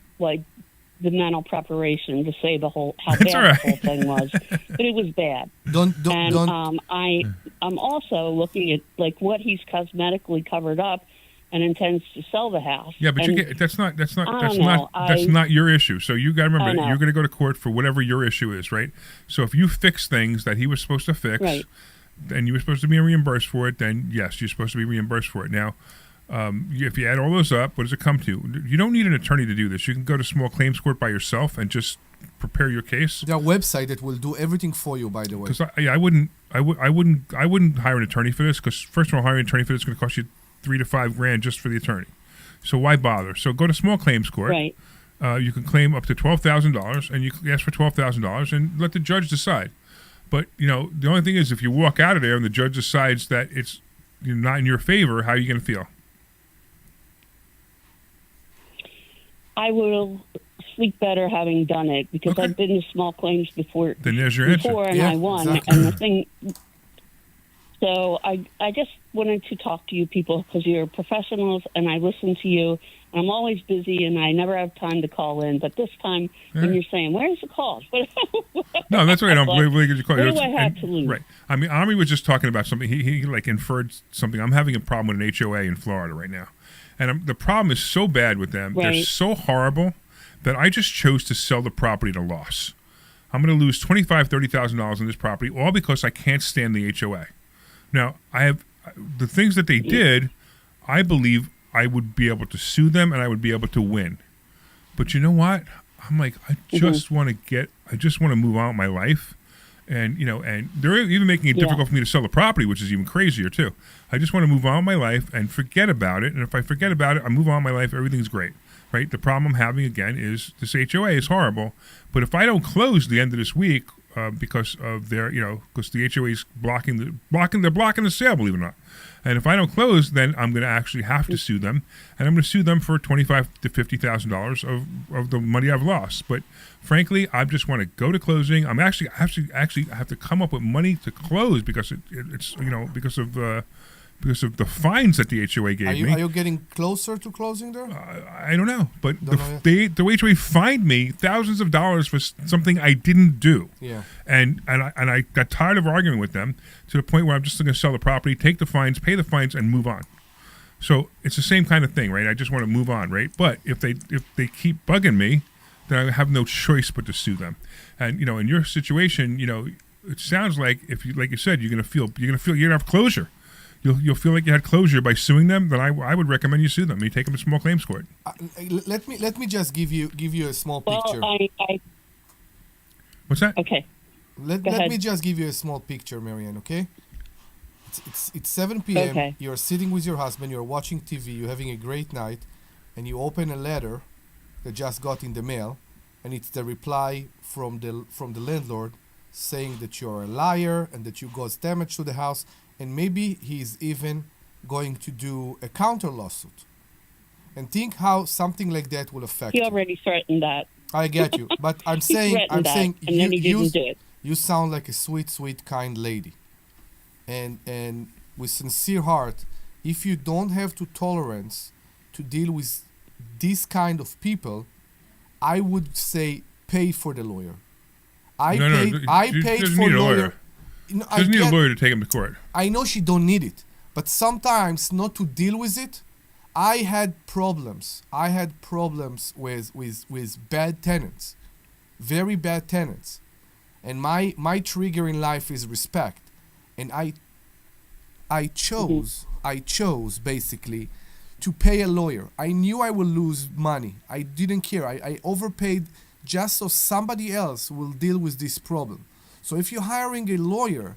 mental preparation to say how bad the whole thing was, but it was bad. I'm also looking at what he's cosmetically covered up and intends to sell the house. Yeah, but that's not your issue. So you got to remember, you're going to go to court for whatever your issue is, right? So if you fix things that he was supposed to fix, and you were supposed to be reimbursed for it, then yes, you're supposed to be reimbursed for it. Now, if you add all those up, what does it come to? You don't need an attorney to do this. You can go to small claims court by yourself and just prepare your case. There's a website that will do everything for you, by the way. Because I wouldn't hire an attorney for this. Because first of all, hiring an attorney for this is going to cost you $3 to $5 grand just for the attorney. So why bother? So go to small claims court. Right. You can claim up to $12,000, and you can ask for $12,000, and let the judge decide. But the only thing is, if you walk out of there and the judge decides that not in your favor, how are you going to feel? I will sleep better having done it because Okay. I've been to small claims before. Then there's your answer. Before and Yeah, I won. exactly. And the thing. So I just wanted to talk to you people because you're professionals and I listen to you. I'm always busy and I never have time to call in. But this time when you're saying, where's the calls? No, that's all right. I'm What really good to call you. do I have to lose? Right. I mean, Omri was just talking about something. He like inferred something. I'm having a problem with an HOA in Florida right now. And the problem is so bad with them. They're Right. so horrible that I just chose to sell the property at a loss. I'm going to lose $25,000, $30,000 on this property, all because I can't stand the HOA. Now, I have the things that they did, I believe I would be able to sue them and I would be able to win. But you know what? I'm like, I just want to move on with my life. And, and they're even making it difficult for me to sell the property, which is even crazier too. I just want to move on with my life and forget about it. And if I forget about it, I move on with my life, everything's great. Right? The problem I'm having again is this HOA is horrible. But if I don't close the end of this week, because of their, because the HOA is blocking the sale, believe it or not. And if I don't close, then I'm going to actually have to sue them, and I'm going to sue them for $25,000 to $50,000 of the money I've lost. But frankly, I just want to go to closing. I'm actually have to come up with money to close because it's because of the fines that the HOA gave me. Are you getting closer to closing there? I don't know, but Don't know yet. the HOA fined me thousands of dollars for something I didn't do. Yeah. And I got tired of arguing with them to the point where I'm just going to sell the property, take the fines, pay the fines, and move on. So it's the same kind of thing, right? I just want to move on, right? But if they keep bugging me, then I have no choice but to sue them. And in your situation, it sounds like if you, like you said, you're going to have closure. You'll feel like you had closure by suing them. Then I would recommend you sue them. You take them to small claims court. Let me just give you a small picture. Well, I What's that? okay. Let ahead. me just give you a small picture, Marianne, okay? It's 7 p.m. Okay. You're sitting with your husband, you're watching TV, you're having a great night, and you open a letter that just got in the mail, and it's the reply from the landlord saying that you're a liar and that you caused damage to the house, and maybe he's even going to do a counter lawsuit. And think how something like that will affect He you. already threatened that. I get you, but I'm He saying threatened that, and then he didn't do it. you sound like a sweet, kind lady. And with sincere heart, if you don't have to tolerance to deal with this kind of people, I would say pay for the lawyer. I paid doesn't for need a lawyer. No, She doesn't need a lawyer to take him to court. I know she don't need it, but sometimes not to deal with it. I had problems. With bad tenants, very bad tenants, and my trigger in life is respect, and I chose basically to pay a lawyer. I knew I would lose money. I didn't care. I overpaid just so somebody else will deal with this problem. So if you're hiring a lawyer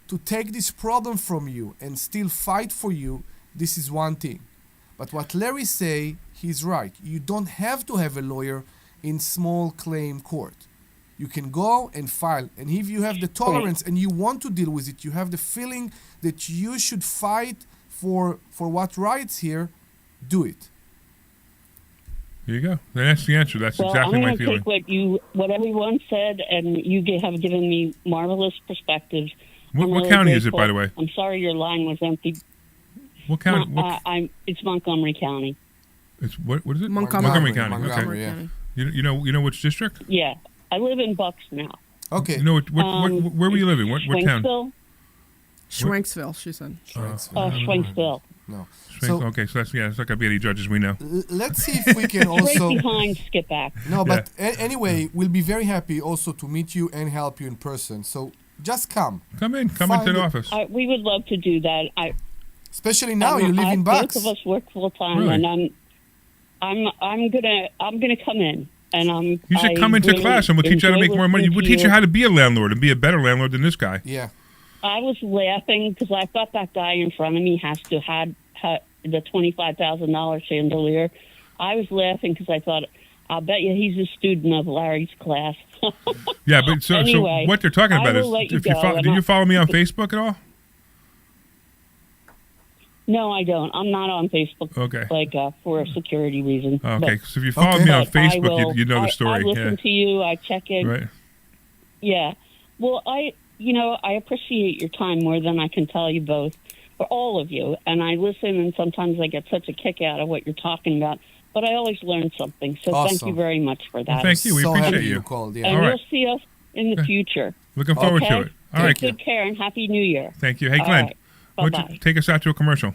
to take this problem from you and still fight for you, this is one thing. But what Larry say, he's right. You don't have to have a lawyer in small claim court. You can go and file. And if you have the tolerance and you want to deal with it, you have the feeling that you should fight for what rights here, do it. There you go. That's the answer. That's Well, exactly I'm my going to feeling. take what everyone said, and you have given me marvelous perspectives. What I'm really county is it, grateful. by the way? I'm sorry your line was empty. What county? It's Montgomery County. It's what is it? Montgomery County. Montgomery, Okay. yeah. You know which district? Yeah, I live in Bucks now. Okay. You know where were you living? What town? Schwenksville. Schwenksville, she said. Schwenksville. No. Okay, so that's not gonna be any judges we know. Let's see if we can also. Right behind Skipback. No, but anyway, we'll be very happy also to meet you and help you in person. So just come. Come into Find the it. office. We would love to do that. Especially now you live in Bucks. Both of us work full time, Really? and I'm gonna come in, and You should come into class and we'll teach you how to make more money. We'll teach you how to be a landlord and be a better landlord than this guy. Yeah. I was laughing because I thought that guy in front of me has to had the $25,000 chandelier. I was laughing because I thought, I'll bet you he's a student of Larry's class. Yeah, but so what they're talking about I is will let you if you go, do you follow me on Facebook at all? No, I don't. I'm not on Facebook. Okay. For a security reason. Okay, But- so if you follow me on but I Facebook, will- you know the I story. listen to you. I check in. Right. Yeah. Well, I appreciate your time more than I can tell you both, or all of you. And I listen, and sometimes I get such a kick out of what you're talking about. But I always learn something. So thank Awesome. you very much for that. Thank you. We so appreciate happy you. called. Yeah. And All right. you'll see us in the future. Looking forward Okay? to it. All right. Take good care and Happy New Year. Thank you. Hey, All Glenn, right. why don't you Bye-bye. take us out to a commercial?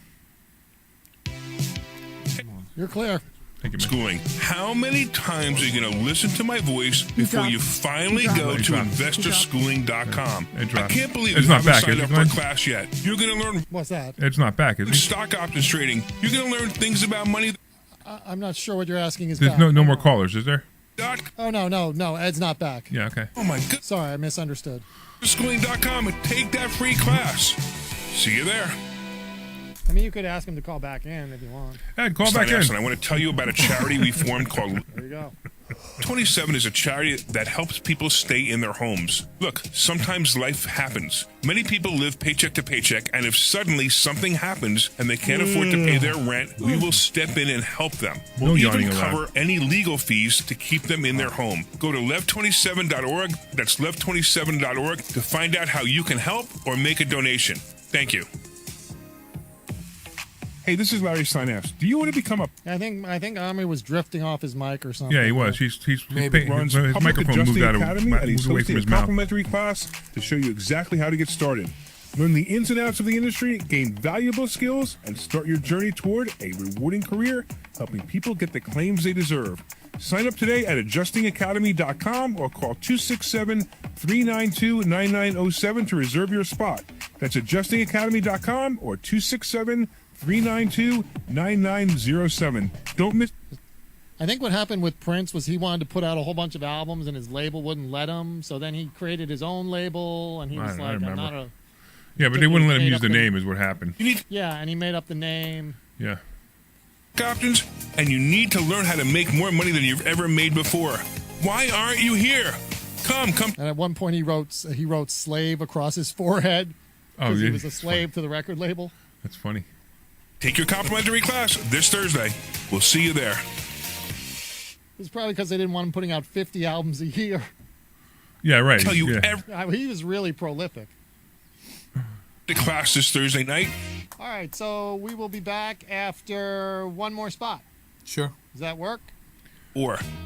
You're clear. Thank you, man. Schooling. How many times are you going to listen to my voice before you finally go to investorschooling.com? It I dropped. can't believe It's you not haven't back, signed is up it, for a Glenn? class yet. You're going to learn What's that? It's not back, is it? stock options trading. You're going to learn things about money. I'm not sure what you're asking is There's back. no more callers, is there? Oh, no. Ed's not back. Yeah, okay. Oh my God. Sorry, I misunderstood. Schooling.com and take that free class. See you there. I mean, you could ask him to call back in if you want. Ed, call back in. And I want to tell you about a charity we formed called There you go. 27 is a charity that helps people stay in their homes. Look, sometimes life happens. Many people live paycheck to paycheck, and if suddenly something happens and they can't afford to pay their rent, we will step in and help them. No We'll yawning even around. cover any legal fees to keep them in their home. Go to lev27.org, that's lev27.org, to find out how you can help or make a donation. Thank you. Hey, this is Larry Steinhouse. Do you want to become a... I think Omri was drifting off his mic or something. Yeah, he was. He's Maybe. his microphone moved Academy, and he's away from hosting a his mouth. complimentary class to show you exactly how to get started. Learn the ins and outs of the industry, gain valuable skills, and start your journey toward a rewarding career, helping people get the claims they deserve. Sign up today at adjustingacademy.com or call 267-392-9907 to reserve your spot. That's adjustingacademy.com or 267-392-9907. Don't miss... I think what happened with Prince was he wanted to put out a whole bunch of albums and his label wouldn't let him. So then he created his own label and he was I like, I'm remember. not a... Yeah, but they wouldn't let him Made use up the the- name is what happened. Yeah, and he made up the name. Yeah. Options, and you need to learn how to make more money than you've ever made before. Why aren't you here? Come. And at one point he wrote slave across his forehead Oh, because yeah. he was a slave to the record label. That's funny. Take your complimentary class this Thursday. We'll see you there. It's probably because they didn't want him putting out 50 albums a year. Yeah, right. Tell you every He was really prolific. the class this Thursday night. All right, so we will be back after one more spot. Sure. Does that work?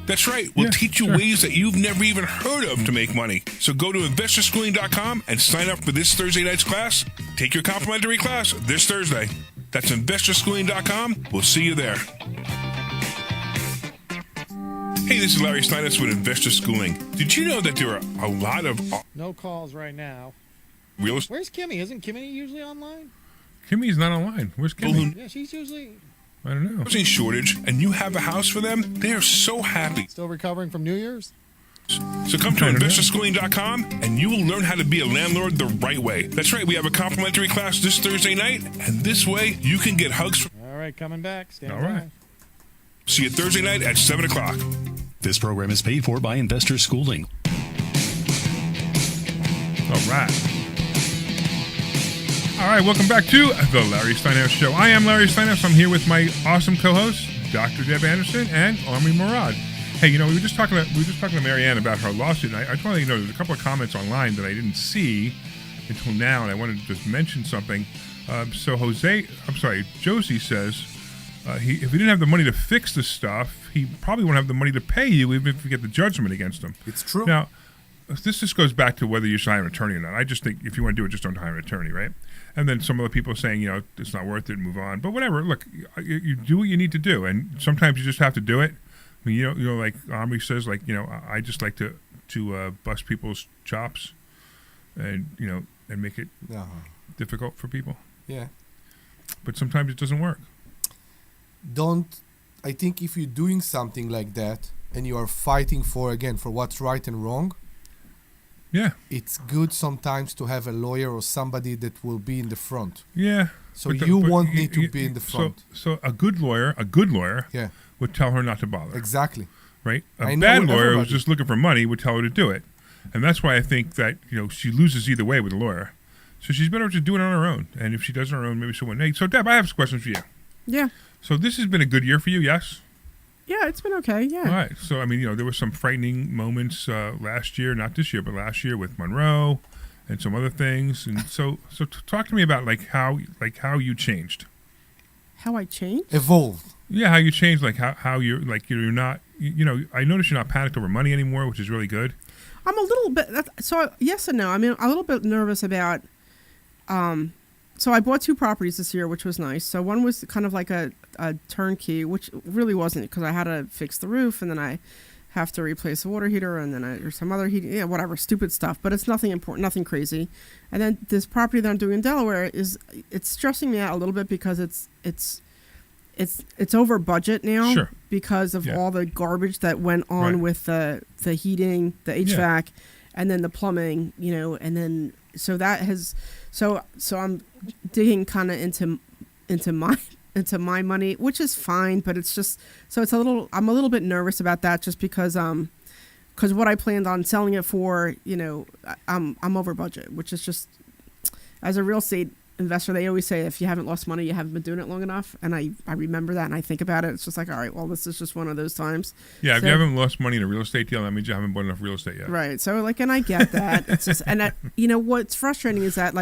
That's right. We'll teach you ways that you've never even heard of to make money. So go to investorschooling.com and sign up for this Thursday night's class. Take your complimentary class this Thursday. That's investorschooling.com. We'll see you there. Hey, this is Larry Steinhouse with Investor Schooling. Did you know that there are a lot of No calls right now. real estate Where's Kimmy? Isn't Kimmy usually online? Kimmy's not online. Where's Kimmy? Yeah, she's usually I don't know. housing shortage and you have a house for them? They are so happy. still recovering from New Year's. So come to investorschooling.com and you will learn how to be a landlord the right way. That's right. We have a complimentary class this Thursday night, and this way you can get hugs from. All right, coming back. Stand All by. right. See you Thursday night at 7 o'clock. This program is paid for by Investor Schooling. All right. All right, welcome back to the Larry Steinhouse Show. I am Larry Steinhouse. I'm here with my awesome co-hosts, Dr. Deb Anderson and Omri Morad. Hey, you know, we were just talking to Marianne about her lawsuit. And I just want to let you know there's a couple of comments online that I didn't see until now, and I wanted to just mention something. Josie says if he didn't have the money to fix the stuff, he probably won't have the money to pay you, even if you get the judgment against him. It's true. Now, this just goes back to whether you should hire an attorney or not. I just think if you want to do it, just don't hire an attorney, right? And then some other people are saying, you know, it's not worth it, move on. But whatever, look, you do what you need to do, and sometimes you just have to do it. I mean, you know, like Omri says, like, you know, I just like to bust people's chops, and you know, and make it difficult for people. Yeah. But sometimes it doesn't work. I think if you're doing something like that and you are fighting for what's right and wrong, yeah, it's good sometimes to have a lawyer or somebody that will be in the front. Yeah. So you won't need to be in the front. So a good lawyer, yeah, would tell her not to bother. Exactly. Right? I A know bad lawyer everybody. who's just looking for money would tell her to do it. And that's why I think that, you know, she loses either way with a lawyer. So she's better to do it on her own. And if she does it on her own, maybe someone. Hey, so Deb, I have some questions for you. Yeah. So this has been a good year for you, yes? Yeah, it's been okay. Yeah. All right. So I mean, there were some frightening moments last year, not this year, but last year with Monroe and some other things. And so talk to me about how you changed. How I changed? Evolved. Yeah, how you changed, how you're you're not. I notice you're not panicked over money anymore, which is really good. I'm a little bit. So yes and no. I mean, I'm a little bit nervous about. So I bought 2 properties this year, which was nice. So one was kind of like a turnkey, which really wasn't, because I had to fix the roof, and then I have to replace the water heater, and then there's some other heating, whatever, stupid stuff. But it's nothing important, nothing crazy. And then this property that I'm doing in Delaware it's stressing me out a little bit because it's over budget now. Sure. Because of all the garbage that went on with the heating, the HVAC, and then the plumbing, and then so that has so I'm digging kind of into my money, which is fine, but it's just I'm a little bit nervous about that, just because what I planned on selling it for, I'm over budget, which is just, as a real estate investor, they always say if you haven't lost money, you haven't been doing it long enough. And I remember that, and I think about it. It's just like, all right, well, this is just one of those times. Yeah, if you haven't lost money in a real estate deal, that means you haven't bought enough real estate yet. Right. So and I get that. It's just, and what's frustrating is that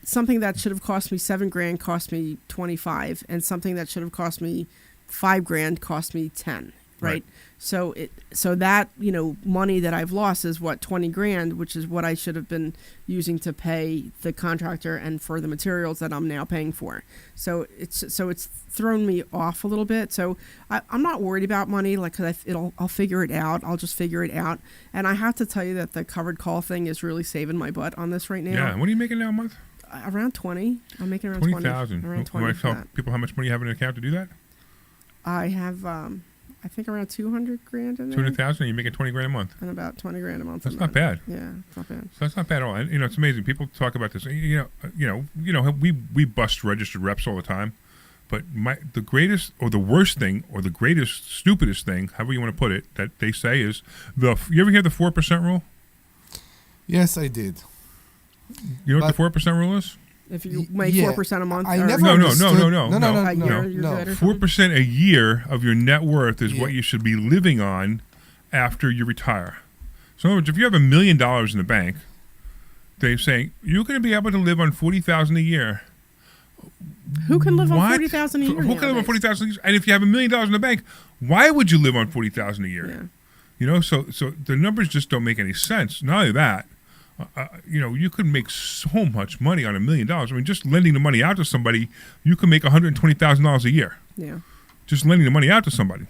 something that should have cost me $7,000 cost me 25, and something that should have cost me $5,000 cost me 10. Right. So that, money that I've lost is what, $20,000, which is what I should have been using to pay the contractor and for the materials that I'm now paying for. So it's thrown me off a little bit. So I'm not worried about money, I'll figure it out. I'll just figure it out. And I have to tell you that the covered call thing is really saving my butt on this right now. Yeah. What are you making now a month? Around 20. I'm making around 20,000. Around 20. Want to tell people how much money you have in an account to do that? I have, I think around $200,000 in there. 200,000, and you're making $20,000 a month. And about $20,000 a month. That's not bad. Yeah, it's not bad. So that's not bad at all. And it's amazing. People talk about this. We bust registered reps all the time, but the greatest or the worst thing or the greatest stupidest thing, however you want to put it, that they say is you ever hear the 4% rule? Yes, I did. You know what the 4% rule is? If you make 4% a month, I never no. understood. No. 4% a year of your net worth is what you should be living on after you retire. So in other words, if you have $1 million in the bank, they're saying you're going to be able to live on $40,000 a year. Who can live on $40,000 a year? Who can live on $40,000 a year? And if you have $1 million in the bank, why would you live on $40,000 a year? Yeah. So the numbers just don't make any sense. Not only that. You could make so much money on $1 million. I mean, just lending the money out to somebody, you can make $120,000 a year. Yeah. Just lending the money out to somebody.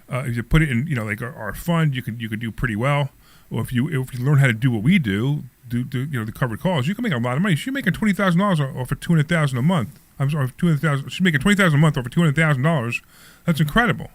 If you put it in, like our fund, you could do pretty well. Or if you learn how to do what we do the covered calls, you can make a lot of money. She's making $20,000 off of $200,000 a month. I'm sorry, $200,000. She's making $20,000 a month over $200,000. That's incredible,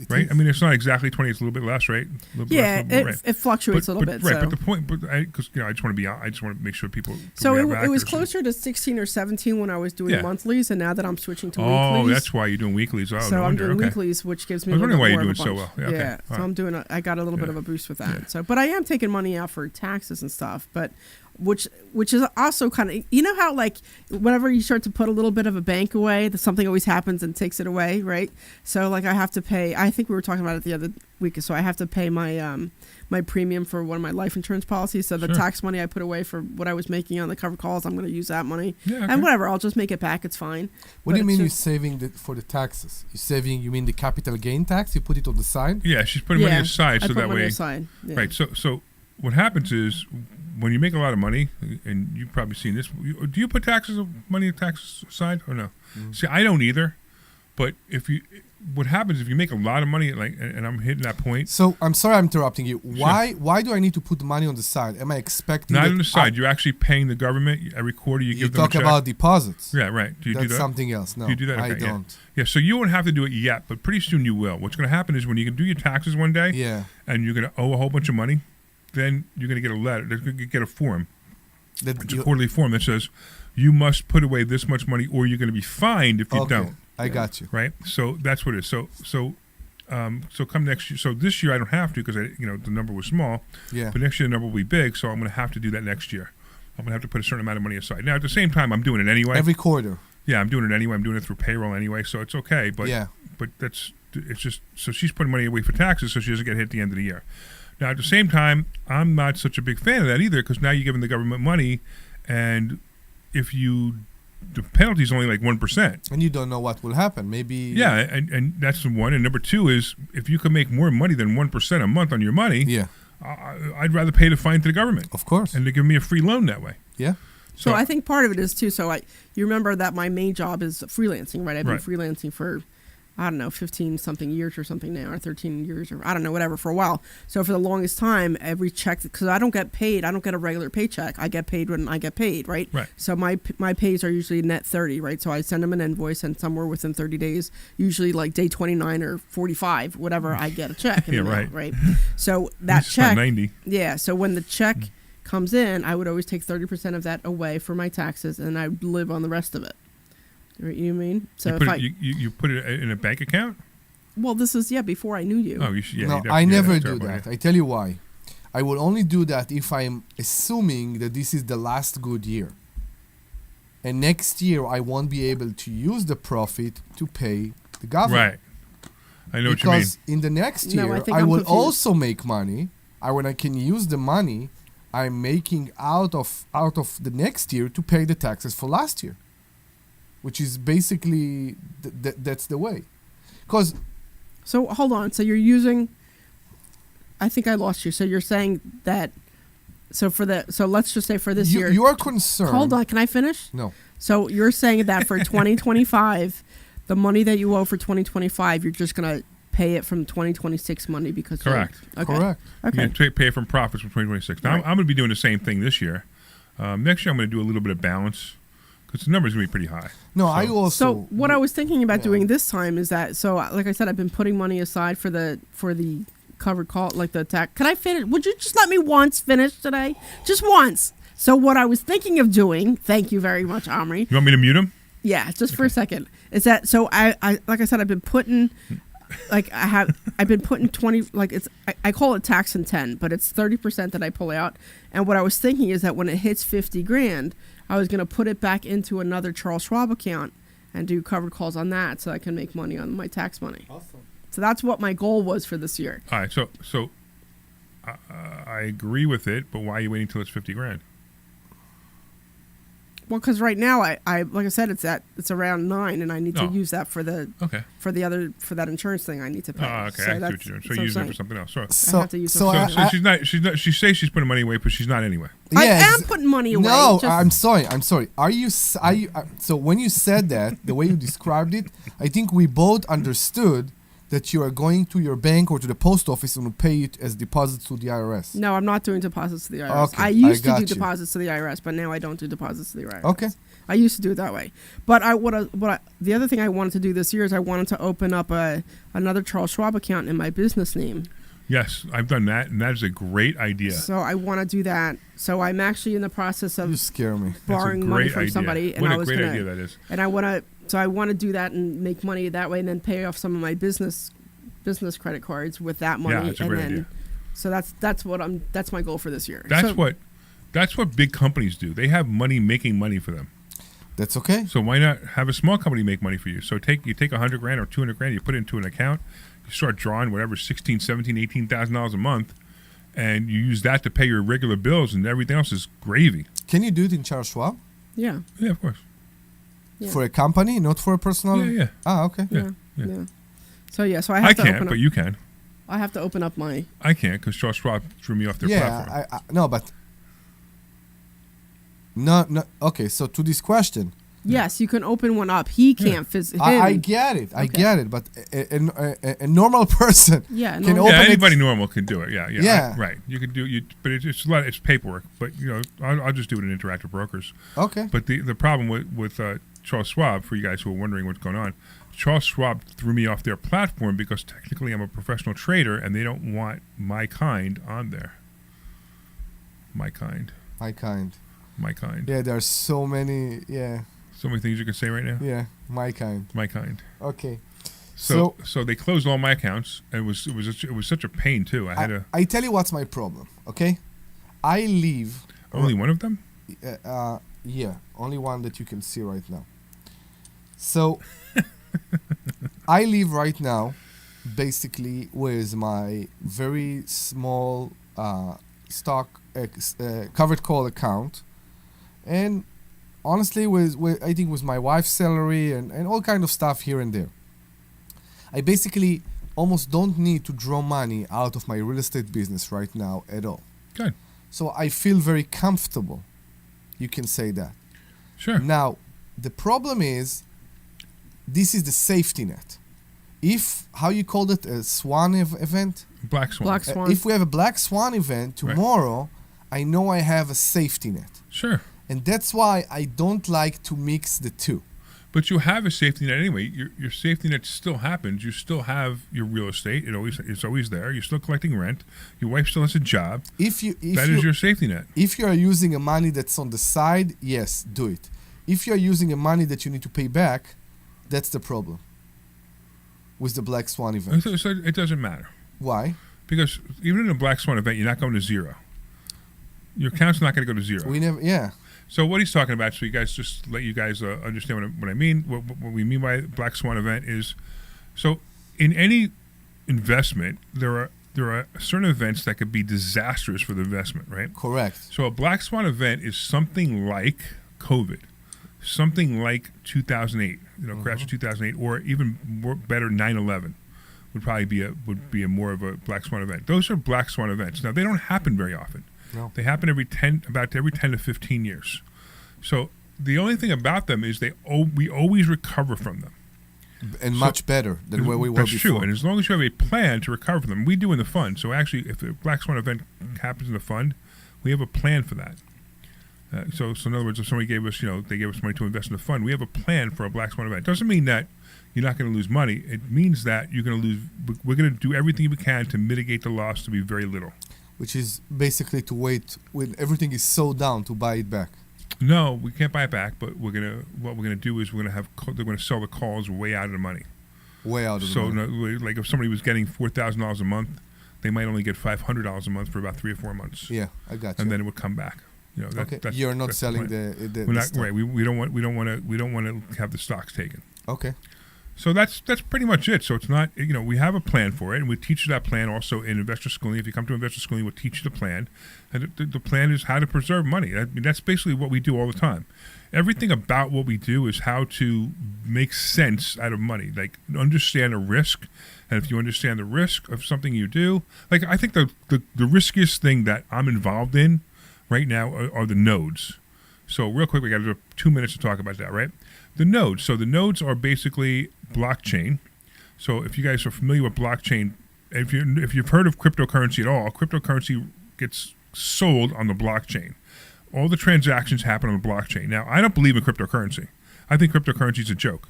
right? I mean, it's not exactly 20; it's a little bit less, right? It fluctuates a little bit. Right, but the point, because I just want to make sure people. So it was closer to 16 or 17 when I was doing monthlies, and now that I'm switching to weeklies. Oh, that's why you're doing weeklies. Oh, so I'm doing weeklies, which gives me. I was wondering why you're doing so well. Yeah, so I'm doing. I got a little bit of a boost with that. So, but I am taking money out for taxes and stuff, but. Which is also kind of, how whenever you start to put a little bit of a bank away, something always happens and takes it away, right? So I have to pay. I think we were talking about it the other week. So I have to pay my my premium for one of my life insurance policies. So the tax money I put away for what I was making on the covered calls, I'm going to use that money. Yeah, okay. And whatever, I'll just make it back. It's fine. What do you mean you're saving for the taxes? You mean the capital gain tax? You put it on the side? Yeah, she's putting money aside so that way. Aside. Yeah. Right. So what happens is, when you make a lot of money, and you've probably seen this, do you put money aside or no? Mm-hmm. See, I don't either. But what happens if you make a lot of money, and I'm hitting that point. So I'm sorry I'm interrupting you. Why do I need to put the money on the side? Am I expecting? Not on the side. You're actually paying the government every quarter. You give them a check. You talk about deposits. Yeah, right. Do you do that? Something else. No, do you do that? Okay, I don't. Yeah, so you won't have to do it yet, but pretty soon you will. What's going to happen is when you can do your taxes one day, and you're going to owe a whole bunch of money, then you're going to get a letter. They're going to get a form. It's a quarterly form that says you must put away this much money, or you're going to be fined if you don't. I got you. Right. So that's what it is. So come next year. So this year I don't have to because the number was small. Yeah. But next year the number will be big, so I'm going to have to do that next year. I'm gonna have to put a certain amount of money aside. Now, at the same time, I'm doing it anyway. Every quarter. Yeah, I'm doing it anyway. I'm doing it through payroll anyway, so it's okay. But Yeah. but it's just so she's putting money away for taxes, so she doesn't get hit at the end of the year. Now, at the same time, I'm not such a big fan of that either, because now you're giving the government money, and if the penalty is only like 1%. And you don't know what will happen. Maybe. Yeah, and that's the one. And number two is, if you can make more money than 1% a month on your money, Yeah. I'd rather pay the fine to the government. Of course. And they give me a free loan that way. Yeah. So I think part of it is too. So you remember that my main job is freelancing, right? I've been Right. freelancing for, I don't know, 15 something years or something now, or 13 years, or I don't know, whatever, for a while. So for the longest time, every check, because I don't get paid, I don't get a regular paycheck. I get paid when I get paid, right? Right. So my pays are usually net 30, right? So I send them an invoice, and somewhere within 30 days, usually like day 29 or 45, whatever, I get a check. In Yeah, the mail, right. right. So that This is not check, 90. yeah. So when the check comes in, I would always take 30% of that away for my taxes, and I would live on the rest of it. Right, you know what I mean? So You put it in a bank account? well, this is before I knew you. Oh, you should. Yeah, No, you I definitely- never that's do terrible, that. yeah. I tell you why. I will only do that if I'm assuming that this is the last good year. And next year, I won't be able to use the profit to pay the government. Right. I know what you mean. Because in the next No, year, I think I I'm will confused. also make money. When I can use the money I'm making out of the next year to pay the taxes for last year, which is basically that's the way. Because So hold on. So you're using. I think I lost you. So you're saying that. So let's just say for this year. you are concerned. Hold on. Can I finish? No. So you're saying that for 2025, the money that you owe for 2025, you're just gonna pay it from 2026 money because. Correct. Okay. Correct. Okay. You can pay from profits from 2026. Now, Right. I'm going to be doing the same thing this year. Next year, I'm going to do a little bit of balance because the numbers are going to be pretty high. No, I also. So what I was thinking about Yeah. doing this time is that, so like I said, I've been putting money aside for the covered call, like the tax. Can I finish? Would you just let me once finish today? Just once. So what I was thinking of doing, thank you very much, Omri. You want me to mute him? Yeah, just for a second. Is that so? I like I said, I've been putting, I've been putting 20, like I call it tax and 10, but it's 30% that I pull out. And what I was thinking is that when it hits 50 grand, I was going to put it back into another Charles Schwab account and do covered calls on that, so I can make money on my tax money. Awesome. So that's what my goal was for this year. All right. So I agree with it, but why are you waiting till it's 50 grand? Well, because right now I like I said, it's around 9, and I need to Oh. use that for that insurance thing I need to pay. Oh, okay. I see what you're doing. So you're using it for something else. So, So, have to use so, some- I, she's not. She says she's putting money away, but she's not anyway. I yeah, am putting money away. No, just- I'm sorry. Are you? So when you said that, the way you described it, I think we both understood that you are going to your bank or to the post office and will pay it as deposits to the IRS. No, I'm not doing deposits to the IRS. Okay, I used I to do got you. deposits to the IRS, but now I don't do deposits to the IRS. Okay. I used to do it that way. But the other thing I wanted to do this year is I wanted to open up another Charles Schwab account in my business name. Yes, I've done that, and that is a great idea. So I want to do that. So I'm actually in the process You of scare me. borrowing money from idea. somebody, and What I a was great gonna, idea that is. And I want to. So I want to do that and make money that way, and then pay off some of my business credit cards with that money. Yeah, that's a and great then, idea. So that's my goal for this year. That's So- what big companies do. They have money making money for them. That's okay. So why not have a small company make money for you? So you take 100 grand or 200 grand, you put it into an account, you start drawing whatever, $16,000, $17,000, $18,000 a month, and you use that to pay your regular bills, and everything else is gravy. Can you do it in Charles Schwab? Yeah. Yeah, of course. Yeah. For a company, not for a personal? Yeah. Ah, okay. Yeah. So yeah, so I have I to open can't, up. but you can. I have to open up my. I can't because Charles Schwab threw me off their platform. Yeah, no, but no. Okay, so to this question, Yes, you can open one up. He can't physically. I get it. I get it. But a normal person Yeah, can normal- open Yeah, it. anybody normal can do it. Yeah. Yeah. Right. You can do but it's a lot. It's paperwork. But I'll just do it in Interactive Brokers. Okay. But the problem with Charles Schwab, for you guys who are wondering what's going on, Charles Schwab threw me off their platform because technically I'm a professional trader and they don't want my kind on there. My kind. My kind. My kind. Yeah, there are so many. Yeah. So many things you can say right now. Yeah, my kind. My kind. Okay. So they closed all my accounts, and it was such a pain too. I had to. I tell you what's my problem. Okay, I leave. Only one of them? Yeah, only one that you can see right now. So, I live right now, basically, with my very small stock covered call account, and honestly, with I think with my wife's salary and all kind of stuff here and there, I basically almost don't need to draw money out of my real estate business right now at all. Good. So I feel very comfortable. You can say that. Sure. Now, the problem is, this is the safety net. If, how you called it, a swan event? Black swan. Black swan. If we have a black swan event tomorrow, I know I have a safety net. Sure. And that's why I don't like to mix the two. But you have a safety net anyway. Your safety net still happens. You still have your real estate. It's always there. You're still collecting rent. Your wife still has a job. That is your safety net. If you are using a money that's on the side, yes, do it. If you are using a money that you need to pay back, that's the problem with the black swan event. So it doesn't matter. Why? Because even in a black swan event, you're not going to zero. Your account's not going to go to zero. We never, yeah. So what he's talking about, so you guys just let you guys understand what I mean. What we mean by black swan event is, so in any investment, there are certain events that could be disastrous for the investment, right? Correct. So a black swan event is something like COVID, something like 2008, crash of 2008, or even more better, 9/11 would probably be a more of a black swan event. Those are black swan events. Now they don't happen very often. No. They happen every 10 to 15 years. So the only thing about them is we always recover from them. And much better than where we were before. That's true. And as long as you have a plan to recover from them, we do in the fund. So actually, if the black swan event happens in the fund, we have a plan for that. So in other words, if somebody gave us, they gave us money to invest in the fund, we have a plan for a black swan event. It doesn't mean that you're not going to lose money. It means that you're going to lose. We're going to do everything we can to mitigate the loss to be very little. Which is basically to wait when everything is sold down to buy it back. No, we can't buy it back. But what we're gonna do is they're going to sell the calls way out of the money. Way out of the money. So like if somebody was getting $4,000 a month, they might only get $500 a month for about 3 or 4 months. Yeah, I got you. And then it would come back. Okay. You're not selling the we're not, stock. right. We don't want to have the stocks taken. Okay. So that's pretty much it. So it's not, we have a plan for it, and we teach you that plan also in investor schooling. If you come to investor schooling, we'll teach you the plan. And the plan is how to preserve money. That's basically what we do all the time. Everything about what we do is how to make sense out of money, like understand a risk. And if you understand the risk of something you do, like I think the riskiest thing that I'm involved in right now are the nodes. So real quick, we got 2 minutes to talk about that, right? The nodes. So the nodes are basically blockchain. So if you guys are familiar with blockchain, if you've heard of cryptocurrency at all, cryptocurrency gets sold on the blockchain. All the transactions happen on the blockchain. Now, I don't believe in cryptocurrency. I think cryptocurrency is a joke.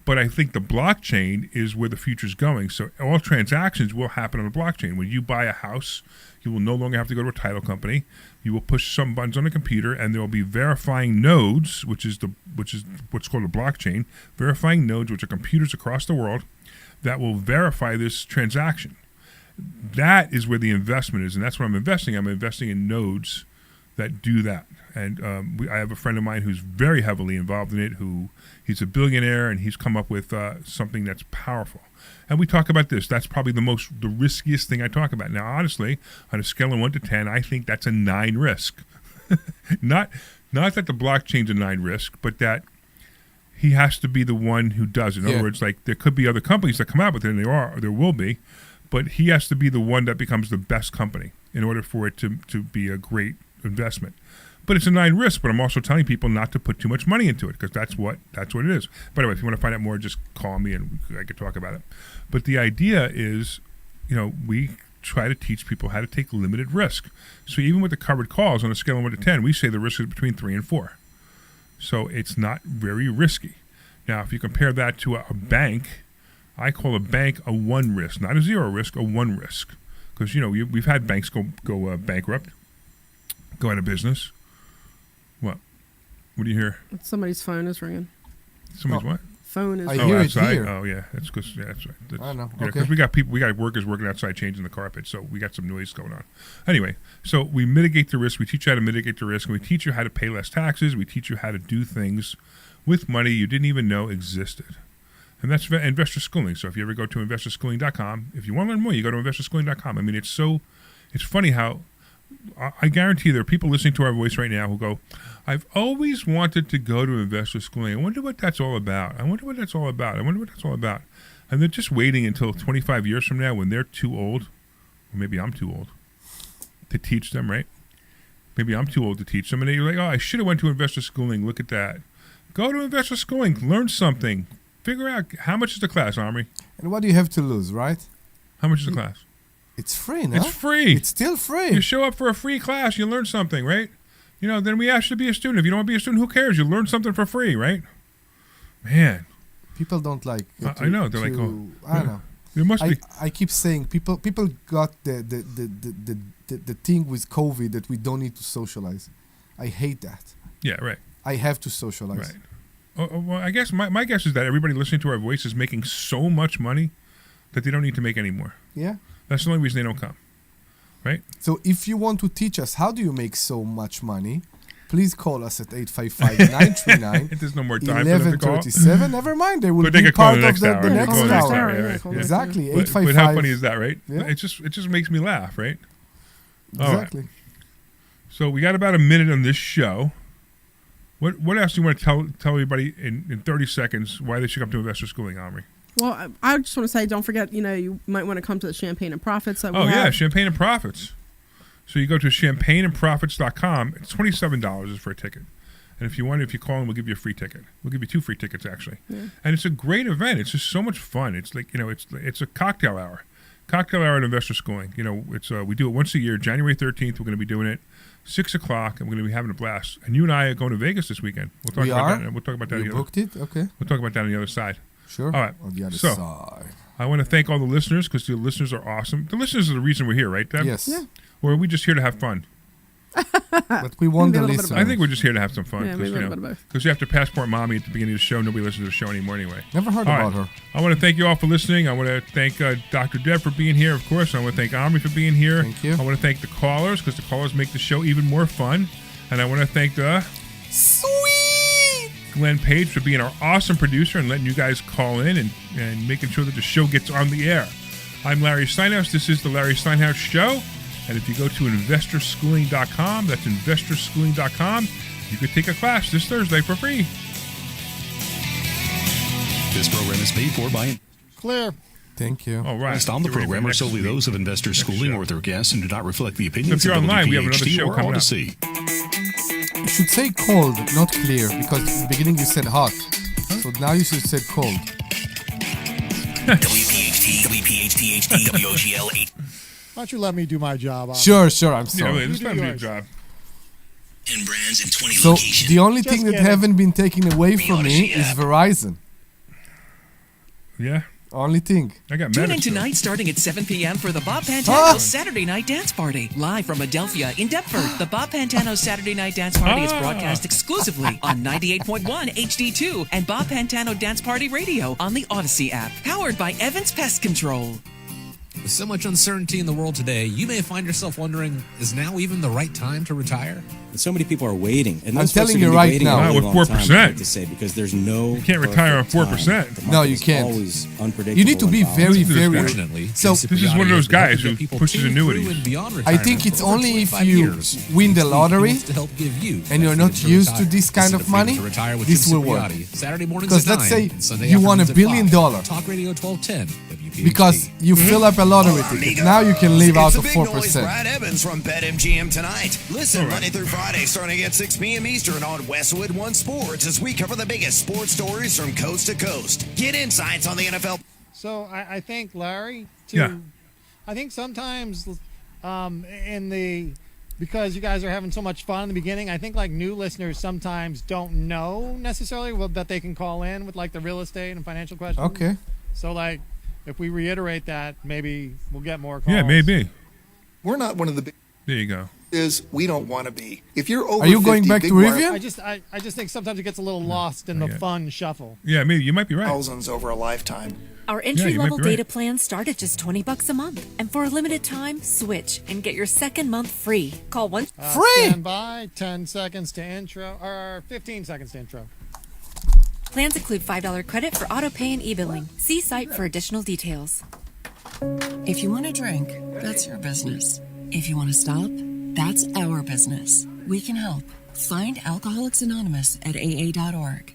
But I think the blockchain is where the future is going. So all transactions will happen on the blockchain. When you buy a house, you will no longer have to go to a title company. You will push some buttons on the computer, and there will be verifying nodes, which is what's called a blockchain, verifying nodes, which are computers across the world that will verify this transaction. That is where the investment is, and that's what I'm investing. I'm investing in nodes that do that. And I have a friend of mine who's very heavily involved in it, he's a billionaire, and he's come up with something that's powerful. And we talk about this. That's probably the riskiest thing I talk about. Now, honestly, on a scale of 1 to 10, I think that's a 9 risk. Not that the blockchain's a 9 risk, but that he has to be the one who does it. In other words, like there could be other companies that come out with it, and there will be, but he has to be the one that becomes the best company in order for it to be a great investment. But it's a 9 risk, but I'm also telling people not to put too much money into it because that's what it is. By the way, if you want to find out more, just call me and I could talk about it. But the idea is, we try to teach people how to take limited risk. So even with the covered calls on a scale of 1 to 10, we say the risk is between 3 and 4. So it's not very risky. Now, if you compare that to a bank, I call a bank a 1 risk, not a 0 risk, a 1 risk. Because, we've had banks go bankrupt, go out of business. What do you hear? Somebody's phone is ringing. Somebody's what? phone is. I hear it outside. here. Oh yeah, that's because that's right. That's, I know. Yeah, Okay. because we got workers working outside changing the carpet, so we got some noise going on. Anyway, so we mitigate the risk. We teach you how to mitigate the risk, and we teach you how to pay less taxes. We teach you how to do things with money you didn't even know existed. And that's investor schooling. So if you ever go to investorschooling.com, if you want to learn more, you go to investorschooling.com. I mean, it's funny how I guarantee there are people listening to our voice right now who go, I've always wanted to go to investor schooling. I wonder what that's all about. I wonder what that's all about. I wonder what that's all about. And they're just waiting until 25 years from now when they're too old, or maybe I'm too old, to teach them, right? Maybe I'm too old to teach them. And they're like, oh, I should have went to investor schooling. Look at that. Go to investor schooling. Learn something. Figure out how much is the class, Omri? And what do you have to lose, right? How much is the class? It's free, no? It's free. It's still free. You show up for a free class, you learn something, right? You know, then we ask you to be a student. If you don't want to be a student, who cares? You learn something for free, right? Man. People don't like. I know. They're like, oh, I don't know. There must be. I keep saying people got the thing with COVID that we don't need to socialize. I hate that. Yeah, right. I have to socialize. Right. Well, I guess my guess is that everybody listening to our voice is making so much money that they don't need to make any more. Yeah. That's the only reason they don't come. Right? So if you want to teach us how do you make so much money, please call us at 855-939. There's no more time for them to call. 1137. Never mind. They will But they be could call part the of next the hour. They next call the next hour. hour, yeah, right, yeah. Exactly. But 855. how funny is that, right? Yeah. It just makes me laugh, right? Exactly. All right. So we got about a minute on this show. What else do you want to tell everybody in 30 seconds why they should come to investor schooling, Omri? Well, I just want to say, don't forget, you might want to come to the Champagne and Profits. That yeah, Champagne and Profits. So you go to champagneandprofits.com. It's $27 for a ticket. And if you call in, we'll give you a free ticket. We'll give you 2 free tickets, actually. Yeah. And it's a great event. It's just so much fun. It's like, it's a cocktail hour. Cocktail hour at investor schooling. We do it once a year. January 13th, we're going to be doing it. 6 o'clock, and we're going to be having a blast. And you and I are going to Vegas this weekend. We'll talk about that. We'll talk about that. You booked it? Okay. We'll talk about that on the other side. Sure. All right. On the other side. I want to thank all the listeners because the listeners are awesome. The listeners are the reason we're here, right, Deb? Yes. Yeah. Or are we just here to have fun? But we want the listeners. I think we're just here to have some fun. Yeah, maybe a little bit of both. Because you have to passport mommy at the beginning of the show. Nobody listens to the show anymore anyway. Never heard about her. I want to thank you all for listening. I want to thank Dr. Deb for being here, of course. I want to thank Omri for being here. Thank you. I want to thank the callers because the callers make the show even more fun. And I want to thank the sweet Glenn Page for being our awesome producer and letting you guys call in and making sure that the show gets on the air. I'm Larry Steinhouse. This is the Larry Steinhouse Show. And if you go to investorschooling.com, that's investorschooling.com, you could take a class this Thursday for free. This program is paid for by... Clear. Thank you. All right. Guests on the program are solely those of Investor Schooling or their guests and do not reflect the opinions if you're of online, we have another WPHT show or coming up. Odyssey. You should say cold, not clear, because in the beginning you said hot. So now you should say cold. WPHT, WPHT, WOGL 8. Why don't you let me do my job? Sure, I'm sorry. Yeah, it's not your job. 10 brands in 20 So locations. the only thing that haven't been taken away from me is Verizon. Yeah. Only thing. I got Tune in medicine. tonight starting at 7 p.m. for the Bob Pantano Saturday Night Dance Party. Live from Adelphia in Deptford, the Bob Pantano Saturday Night Dance Party is broadcast exclusively on 98.1 HD2 and Bob Pantano Dance Party Radio on the Odyssey app. Powered by Evans Pest Control. With so much uncertainty in the world today, you may find yourself wondering, is now even the right time to retire? And so many people are waiting. And I'm those folks telling are you gonna be right waiting now. a really With long 4%. time, I have to say, because there's no. You can't retire on perfect 4%. time. The No, market you is can't. always unpredictable. You need to be and volatile. very, very... Fortunately, So This is one of those guys who pushes annuities. I think it's only if you win the lottery and you're not used to this kind of money, this will work. Saturday mornings Because at let's 9 say and Sunday you won $1 afternoons at billion 5. Talk Radio 1210. WPHT. because you fill up a lottery ticket. Now you can live out of It's the Big Noise, 4%. Brad Evans from BetMGM tonight. Listen Monday through Friday starting at 6 p.m. Eastern on Westwood One Sports as we cover the biggest sports stories from coast to coast. Get insights on the NFL. So I think, Larry, I think sometimes because you guys are having so much fun in the beginning, I think like new listeners sometimes don't know necessarily that they can call in with like the real estate and financial questions. Okay. So like if we reiterate that, maybe we'll get more calls. Yeah, maybe. We're not one of the big... There you go. is we don't want to be. If you're over Are you 50, going back big to wire- Rivian? I just think sometimes it gets a little lost in the fun shuffle. Yeah, maybe you might be right. Thousands over a lifetime. Our Yeah, you might entry-level be right. data plans start at just $20 a month. And for a limited time, switch and get your second month free. Call one... Stand by. 10 seconds to intro, or 15 seconds to intro. Plans include $5 credit for auto pay and e-billing. See site for additional details. If you want to drink, that's your business. If you want to stop, that's our business. We can help. Find Alcoholics Anonymous at AA.org.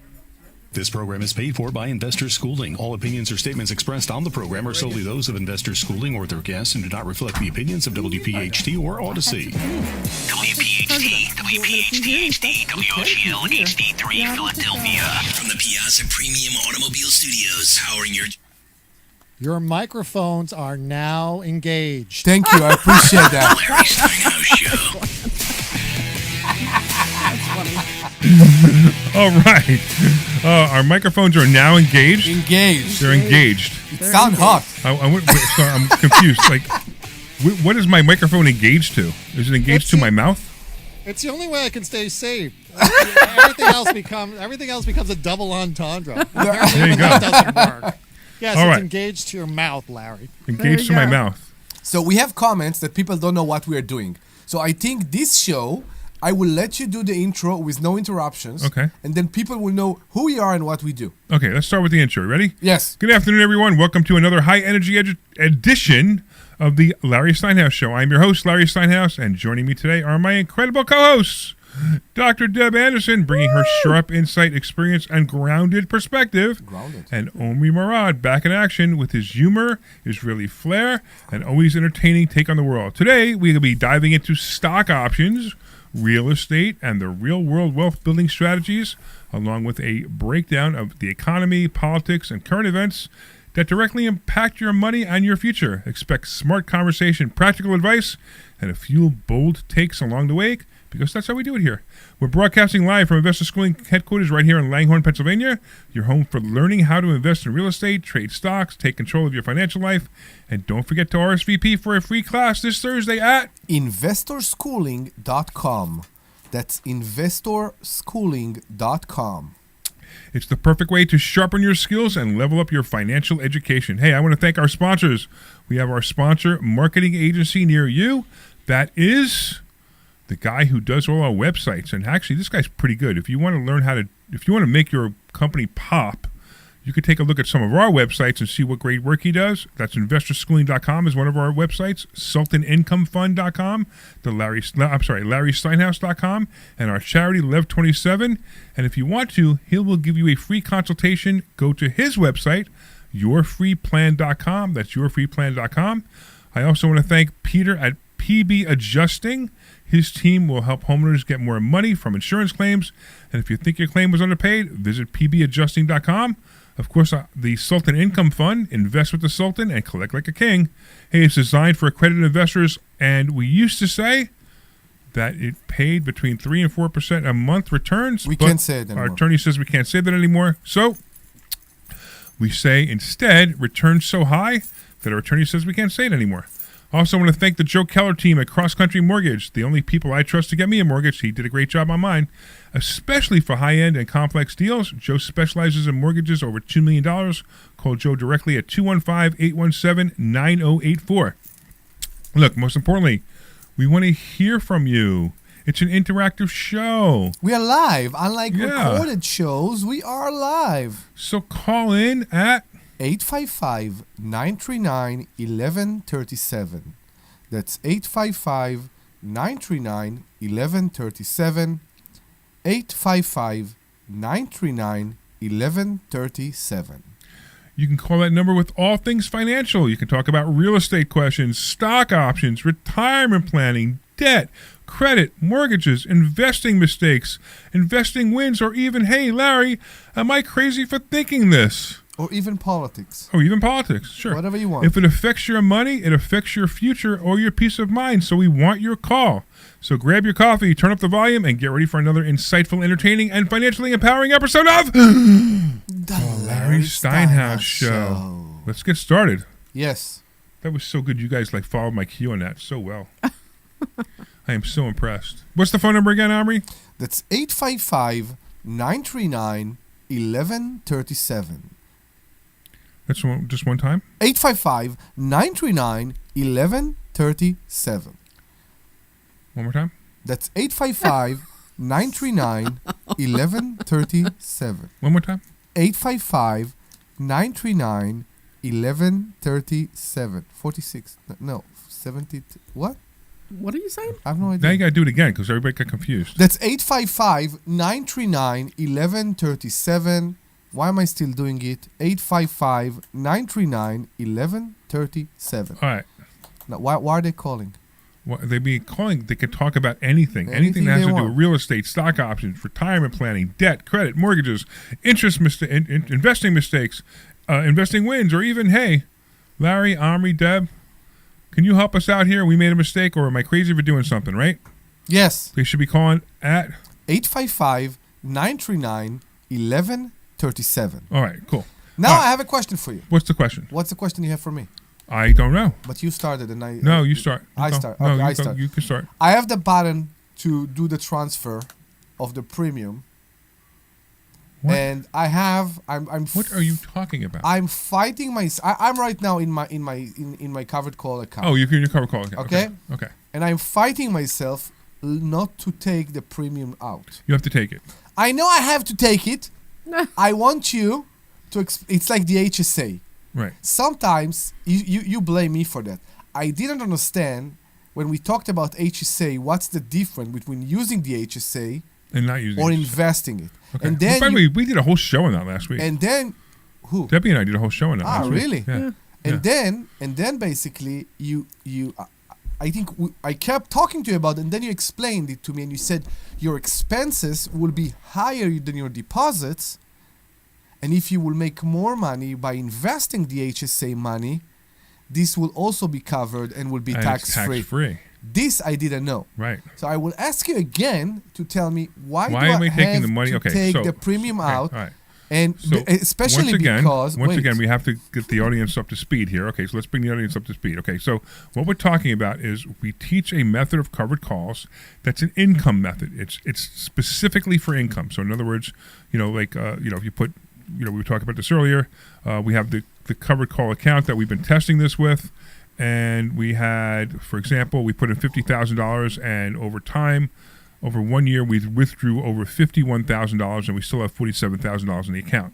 This program is paid for by Investor Schooling. All opinions or statements expressed on the program are solely those of Investor Schooling or their guests and do not reflect the opinions of WPHT or Odyssey. WPHT, WPHT, WOGL, HD3, Philadelphia. From the Piazza Premium Automobile Studios, powering Your microphones are now engaged. Thank you. I appreciate that. Larry Steinhouse Show. All right. Our microphones are now engaged. Engaged. They're engaged. It sounds hot. Sorry, I'm confused. Like, what is my microphone engaged to? Is it engaged to my mouth? It's the only way I can stay safe. Everything else becomes a double entendre. Apparently, There you go. That doesn't work. Yes, All it's right. engaged to your mouth, Larry. Engaged to my mouth. So we have comments that people don't know what we are doing. So I think this show, I will let you do the intro with no interruptions. Okay. And then people will know who we are and what we do. Okay, let's start with the intro. Ready? Yes. Good afternoon, everyone. Welcome to another high-energy edition of the Larry Steinhouse Show. I'm your host, Larry Steinhouse, and joining me today are my incredible co-hosts, Dr. Deb Anderson, bringing her sharp insight, experience, and grounded perspective. And Omri Morad, back in action with his humor, Israeli flair, and always entertaining take on the world. Today, we will be diving into stock options, real estate, and the real-world wealth-building strategies, along with a breakdown of the economy, politics, and current events that directly impact your money and your future. Expect smart conversation, practical advice, and a few bold takes along the way, because that's how we do it here. We're broadcasting live from Investor Schooling headquarters right here in Langhorne, Pennsylvania, your home for learning how to invest in real estate, trade stocks, take control of your financial life, and don't forget to RSVP for a free class this Thursday at investorschooling.com. That's investorschooling.com. It's the perfect way to sharpen your skills and level up your financial education. Hey, I want to thank our sponsors. We have our sponsor, marketing agency near you. That is the guy who does all our websites. And actually, this guy's pretty good. If you want to learn if you want to make your company pop, you could take a look at some of our websites and see what great work he does. That's investorschooling.com is one of our websites, sultanincomefund.com, LarrySteinhouse.com, and our charity, Lev27. And if you want to, he will give you a free consultation. Go to his website, yourfreeplan.com. That's yourfreeplan.com. I also want to thank Peter at PB Adjusting. His team will help homeowners get more money from insurance claims. And if you think your claim was underpaid, visit pbadjusting.com. Of course, the Sultan Income Fund, invest with the Sultan and collect like a king. Hey, it's designed for accredited investors, and we used to say that it paid between 3 and 4% a month returns. We can't say it anymore. Our attorney says we can't say that anymore. So we say instead, returns so high that our attorney says we can't say it anymore. Also, I want to thank the Joe Keller team at Cross Country Mortgage, the only people I trust to get me a mortgage. He did a great job on mine, especially for high-end and complex deals. Joe specializes in mortgages over $2 million. Call Joe directly at 215-817-9084. Look, most importantly, we want to hear from you. It's an interactive show. We are live. Unlike recorded shows, we are live. So call in at 855-939-1137. That's 855-939-1137. 855-939-1137. You can call that number with all things financial. You can talk about real estate questions, stock options, retirement planning, debt, credit, mortgages, investing mistakes, investing wins, or even, hey, Larry, am I crazy for thinking this? Or even politics. Oh, even politics, sure. Whatever you want. If it affects your money, it affects your future or your peace of mind. So we want your call. So grab your coffee, turn up the volume, and get ready for another insightful, entertaining, and financially empowering episode of The Larry Steinhouse Show. Let's get started. Yes. That was so good. You guys followed my cue on that so well. I am so impressed. What's the phone number again, Omri? That's 855-939-1137. That's just one time? 855-939-1137. One more time? That's 855-939-1137. One more time? 855-939-1137. 46. No, 70. What? What are you saying? I have no Now idea. you got to do it again because everybody got confused. That's 855-939-1137. Why am I still doing it? 855-939-1137. All right. Now, why are they calling? Well, they be calling. They can talk about anything. Anything that has they to do want. with real estate, stock options, retirement planning, debt, credit, mortgages, interest, investing mistakes, investing wins, or even, hey, Larry, Omri, Deb, can you help us out here? We made a mistake, or am I crazy for doing something, right? Yes. They should be calling at 855-939-1137. All right, cool. Now All right. I have a question for you. What's the question? What's the question you have for me? I don't know. But you started and I... No, you start. I Go. start. No, Okay, you I go. start. You can start. I have the button to do the transfer of the premium. What? And I have... I'm What are you talking about? I'm fighting my... I'm right now in my covered call account. Oh, you're in your cover call account. Okay? Okay. And I'm fighting myself not to take the premium out. You have to take it. I know I have to take it. I want you to... It's like the HSA. Right. Sometimes you blame me for that. I didn't understand when we talked about HSA, what's the difference between using the HSA And not using or it. investing it. Okay. And then By the way, we did a whole show on that last week. and then who? Debbie and I did a whole show on that last week. Really? Yeah. And then basically you I think I kept talking to you about it, and then you explained it to me, and you said your expenses will be higher than your deposits, and if you will make more money by investing the HSA money, this will also be covered and will be And it's tax-free. tax-free. This I didn't know. Right. So I will ask you again to tell me why Why do am I taking have the money? to Okay, take so- the premium okay, out, all right. and So especially because once wait. again, we have to get the audience up to speed here. Okay, so let's bring the audience up to speed. Okay, so what we're talking about is we teach a method of covered calls that's an income method. It's specifically for income. So in other words, like if you put, we were talking about this earlier. We have the covered call account that we've been testing this with, and we had, for example, we put in $50,000, and over time. Over 1 year, we withdrew over $51,000, and we still have $47,000 in the account.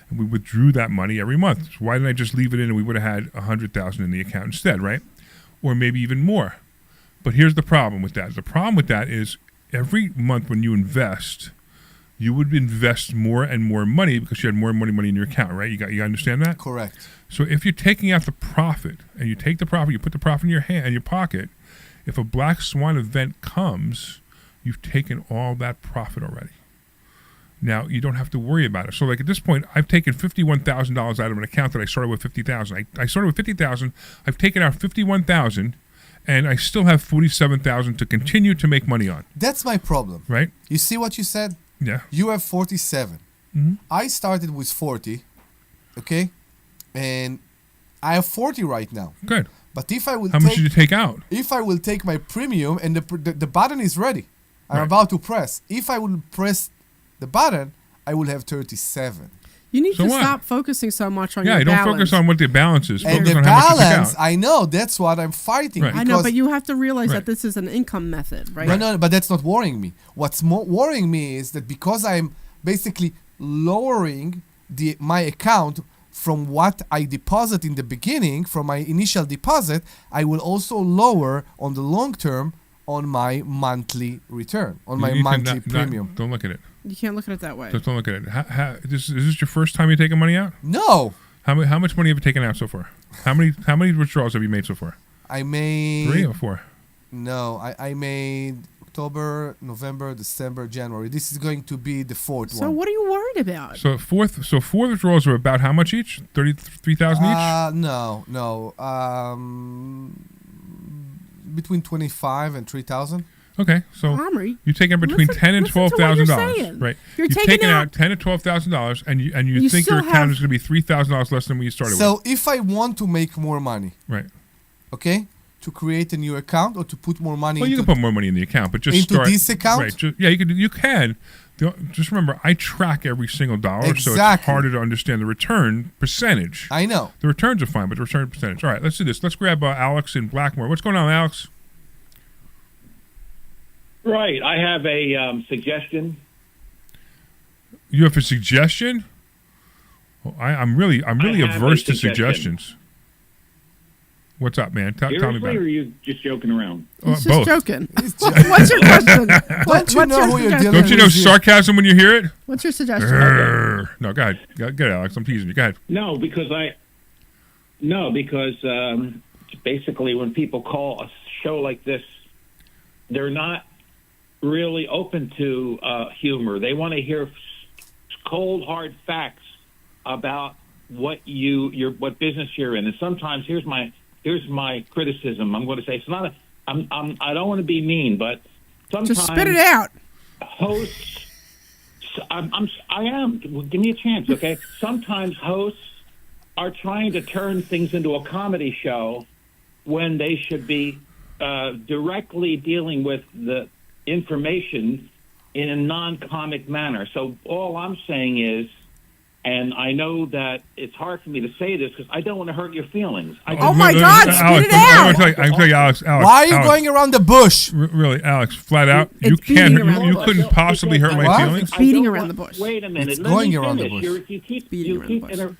And we withdrew that money every month. So why didn't I just leave it in, and we would have had $100,000 in the account instead, right? Or maybe even more. But here's the problem with that. The problem with that is every month when you invest, you would invest more and more money because you had more money in your account, right? You understand that? Correct. So if you're taking out the profit, and you take the profit, you put the profit in your hand, in your pocket, if a black swan event comes, you've taken all that profit already. Now you don't have to worry about it. So, like at this point, I've taken $51,000 out of an account that I started with $50,000. I started with $50,000. I've taken out $51,000, and I still have $47,000 to continue to make money on. That's my problem. Right? You see what you said? Yeah. You have 47. Mm-hmm. I started with 40. Okay? And I have 40 right now. Good. But if I will How much did you take out? If I will take my premium and the button is ready, I'm Right. about to press. If I will press the button, I will have 37. You need So to what? stop focusing so much on Yeah, your don't balance. focus on what the balance is. And Focus the on how much you took balance, out. I know, that's what I'm fighting. Right. I know, because- but you have to realize Right. that this is an income method, right? No, but that's not worrying me. What's more worrying me is that because I'm basically lowering my account from what I deposit in the beginning, from my initial deposit, I will also lower on the long term on my monthly return, on my You need to monthly not- premium. Don't look at it. You can't look at it that way. Just don't look at it. Is this your first time you're taking money out? No, How much money have you taken out so far? How many withdrawals have you made so far? I made 3 or 4? No, I made October, November, December, January. This is going to be the fourth So one. what are you worried about? So 4 withdrawals are about how much each? 33,000 each? No. Between 25 and 3,000. Okay, so Omri, you're taking between listen- $10,000 and listen to what you're $12,000, saying. right? You're You've taking taken out out- $10,000 to $12,000, and you You think your still account have- is going to be $3,000 less than when you started So if I want to make more money, with. Right. okay, to create a new account or to put more money Well, you into can put more money in the account, but just into start this account? Right? Yeah, you can. Just remember, I track every single dollar, so it's Exactly. harder to understand the return percentage. I know. The returns are fine, but the return percentage. All right, let's do this. Let's grab Alex in Blackmore. What's going on, Alex? Right. I have a suggestion. You have a suggestion? Well, I'm really I have averse a to suggestion. suggestions. What's up, man? Tell me Seriously, about or are it. you just joking around? He's just both. joking. What's your question? What's your suggestion? Don't you know sarcasm when you hear it? What's your suggestion? No, go ahead. Go ahead, Alex. I'm teasing you. Go ahead. No, because basically when people call a show like this, they're not really open to humor. They want to hear cold, hard facts about what business you're in. And sometimes here's my criticism. I'm going to say it's not. I don't want to be mean, but sometimes Just spit it out. Hosts. I am. Give me a chance, okay? Sometimes hosts are trying to turn things into a comedy show when they should be directly dealing with the information in a non-comic manner. So all I'm saying is, and I know that it's hard for me to say this because I don't want to hurt your feelings. Oh my God, spit it out. I can tell you, Alex. Why are you going around the bush? Really, Alex, flat out, It's you can't. beating around You the couldn't possibly hurt my feelings. It's beating around the bush. Wait a minute. It's Let going me around the finish. bush. You keep Beating around the bush.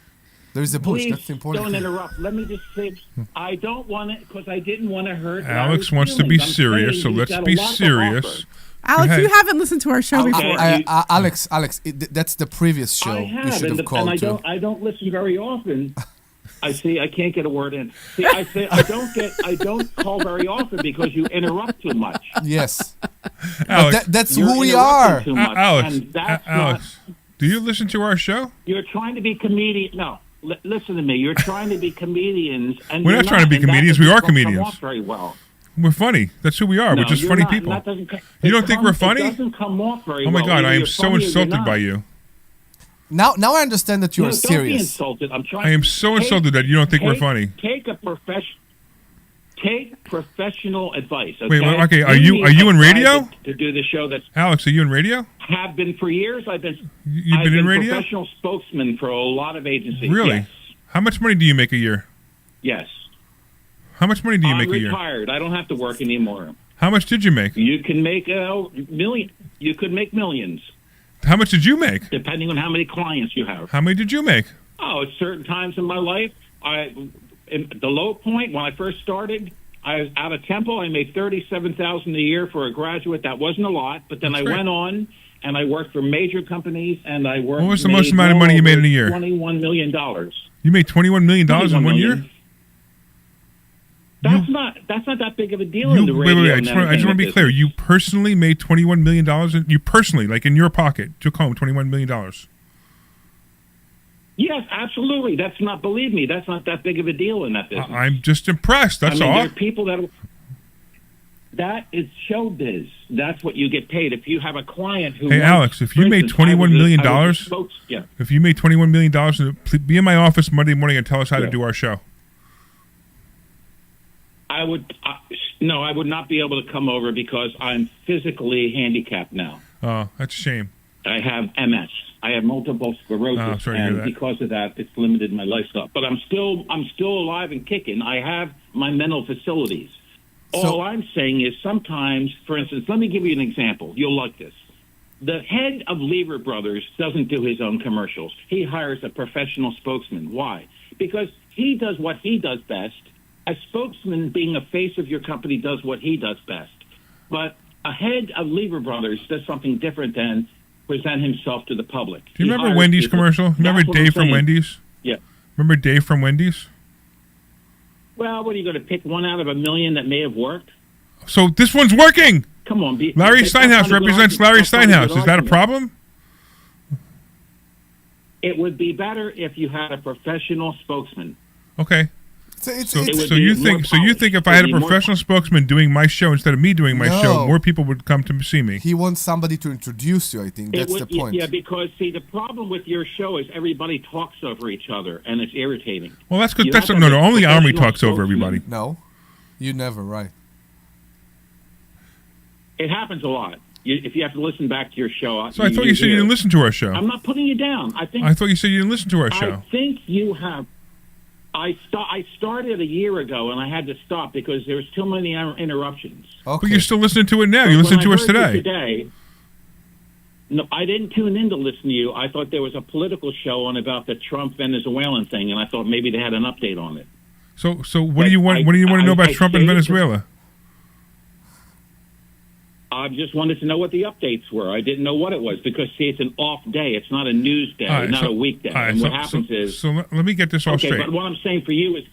There's a bush. Please That's important. don't interrupt. Let me just say, I don't want it because I didn't want to hurt. Alex Larry's wants to be feelings. I'm serious, saying so he's let's got a be lot to serious. offer. Alex, you haven't listened to our show Okay. before. Alex, that's the previous show. I You have, should have and called too. I don't listen very often. I can't get a word in. See, I don't call very often because you interrupt too much. Yes, Alex, that's You're who we interrupting are. too much, Alex, and that's Alex, do you listen to our show? You're trying to be comedian. No, listen to me. You're trying to be comedians, and We're you're not trying to be and that comedians. We doesn't are come comedians. off very well. We're funny. That's who we are. No, We're just you're funny not, and people. that doesn't co- You it don't think we're comes- funny? It doesn't come off very Oh my well. God, Either I am you're so funny or you're insulted not. by you. Now I understand that you No, are don't be serious. insulted. I'm trying. I am so insulted that you don't think we're funny. Take professional advice. Okay? Wait, okay. Are Give you me in a radio? guy to do the show that's Alex, are you in radio? have been for years. I've been in radio? Professional spokesman for a lot of agencies. Really? Yes. How much money do you make a year? Yes. How much money do you I'm make a year? retired. I don't have to work anymore. How much did you make? You can make million. You could make millions, How much did you make? depending on how many clients you have. How many did you make? Oh, at certain times in my life, in the low point when I first started, I was out of Temple. I made $37,000 a year for a graduate. That wasn't a lot, but then That's I great. went on and I worked for major companies, and I worked. What was the most amount of money you made in a year? $21 million. You made $21 million in 1 year? That's not that big of a deal in the Wait, radio. wait, I and just want to entertainment be clear. business. You personally made $21 million. You personally, like in your pocket, took home $21 million. Yes, absolutely. That's not. Believe me, that's not that big of a deal in that business. I'm just impressed. That's I mean, all. there are people that is showbiz. That's what you get paid. If you have a client who. Hey, wants- Alex, if you for made instance, I $21 was a- million, I was a spokes- yeah. if you made $21 million, be in my office Monday morning and tell us how to do our show. I would. No, I would not be able to come over because I'm physically handicapped now. Oh, that's a shame. I have MS. I have multiple sclerosis, Oh, sorry to hear and that. because of that, it's limited my lifestyle. But I'm still alive and kicking. I have my mental facilities. All I'm saying is sometimes, for instance, let me give you an example. You'll like this. The head of Lever Brothers doesn't do his own commercials. He hires a professional spokesman. Why? Because he does what he does best. A spokesman, being a face of your company, does what he does best. But a head of Lever Brothers does something different than present himself to the public. Do you He remember hires Wendy's people. commercial? Remember That's what I'm Dave from saying. Wendy's? Yeah. Remember Dave from Wendy's? Well, what are you going to pick one out of a million that may have worked? So this one's working. Come on, Larry that's not Steinhouse a good represents argument. Larry That's not a good Steinhouse. Is that a argument. problem? It would be better if you had a professional spokesman. Okay. It would So be you more think polished. if I It had would a be more professional spokesman doing my show instead of me doing my show, No. more people would come to see me. He wants somebody to introduce you. I think It that's would- the point. Yeah, because see, the problem with your show is everybody talks over each other, and it's irritating. Well, that's good. You That's have no, to no. have a Only Omri professional talks over spokesman. everybody. No. You never, right? It happens a lot. If you have to listen back to your show. So I thought you said you didn't listen to our show. I'm not putting you down. I thought you said you didn't listen to our show. I think you have. I started a year ago, and I had to stop because there was too many interruptions. But you're still listening to it now. You listened to us today. No, I didn't tune in to listen to you. I thought there was a political show on about the Trump Venezuelan thing, and I thought maybe they had an update on it. So what do you want? What do you want to know about Trump and Venezuela? I just wanted to know what the updates were. I didn't know what it was because, see, it's an off day. It's not a news day, not a weekday. And what happens is... So let me get this all straight. But what I'm saying for you is,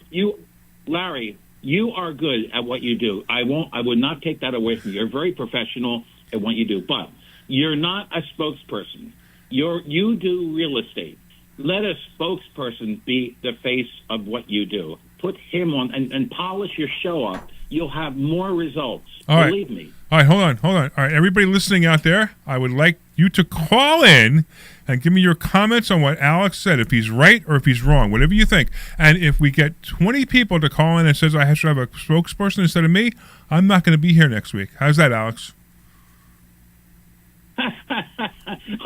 Larry, you are good at what you do. I would not take that away from you. You're very professional at what you do. But you're not a spokesperson. You do real estate. Let a spokesperson be the face of what you do. Put him on and polish your show up. You'll have more results. Believe me. All right, hold on. All right, everybody listening out there, I would like you to call in and give me your comments on what Alex said, if he's right or if he's wrong, whatever you think. And if we get 20 people to call in and says I should have a spokesperson instead of me, I'm not going to be here next week. How's that, Alex?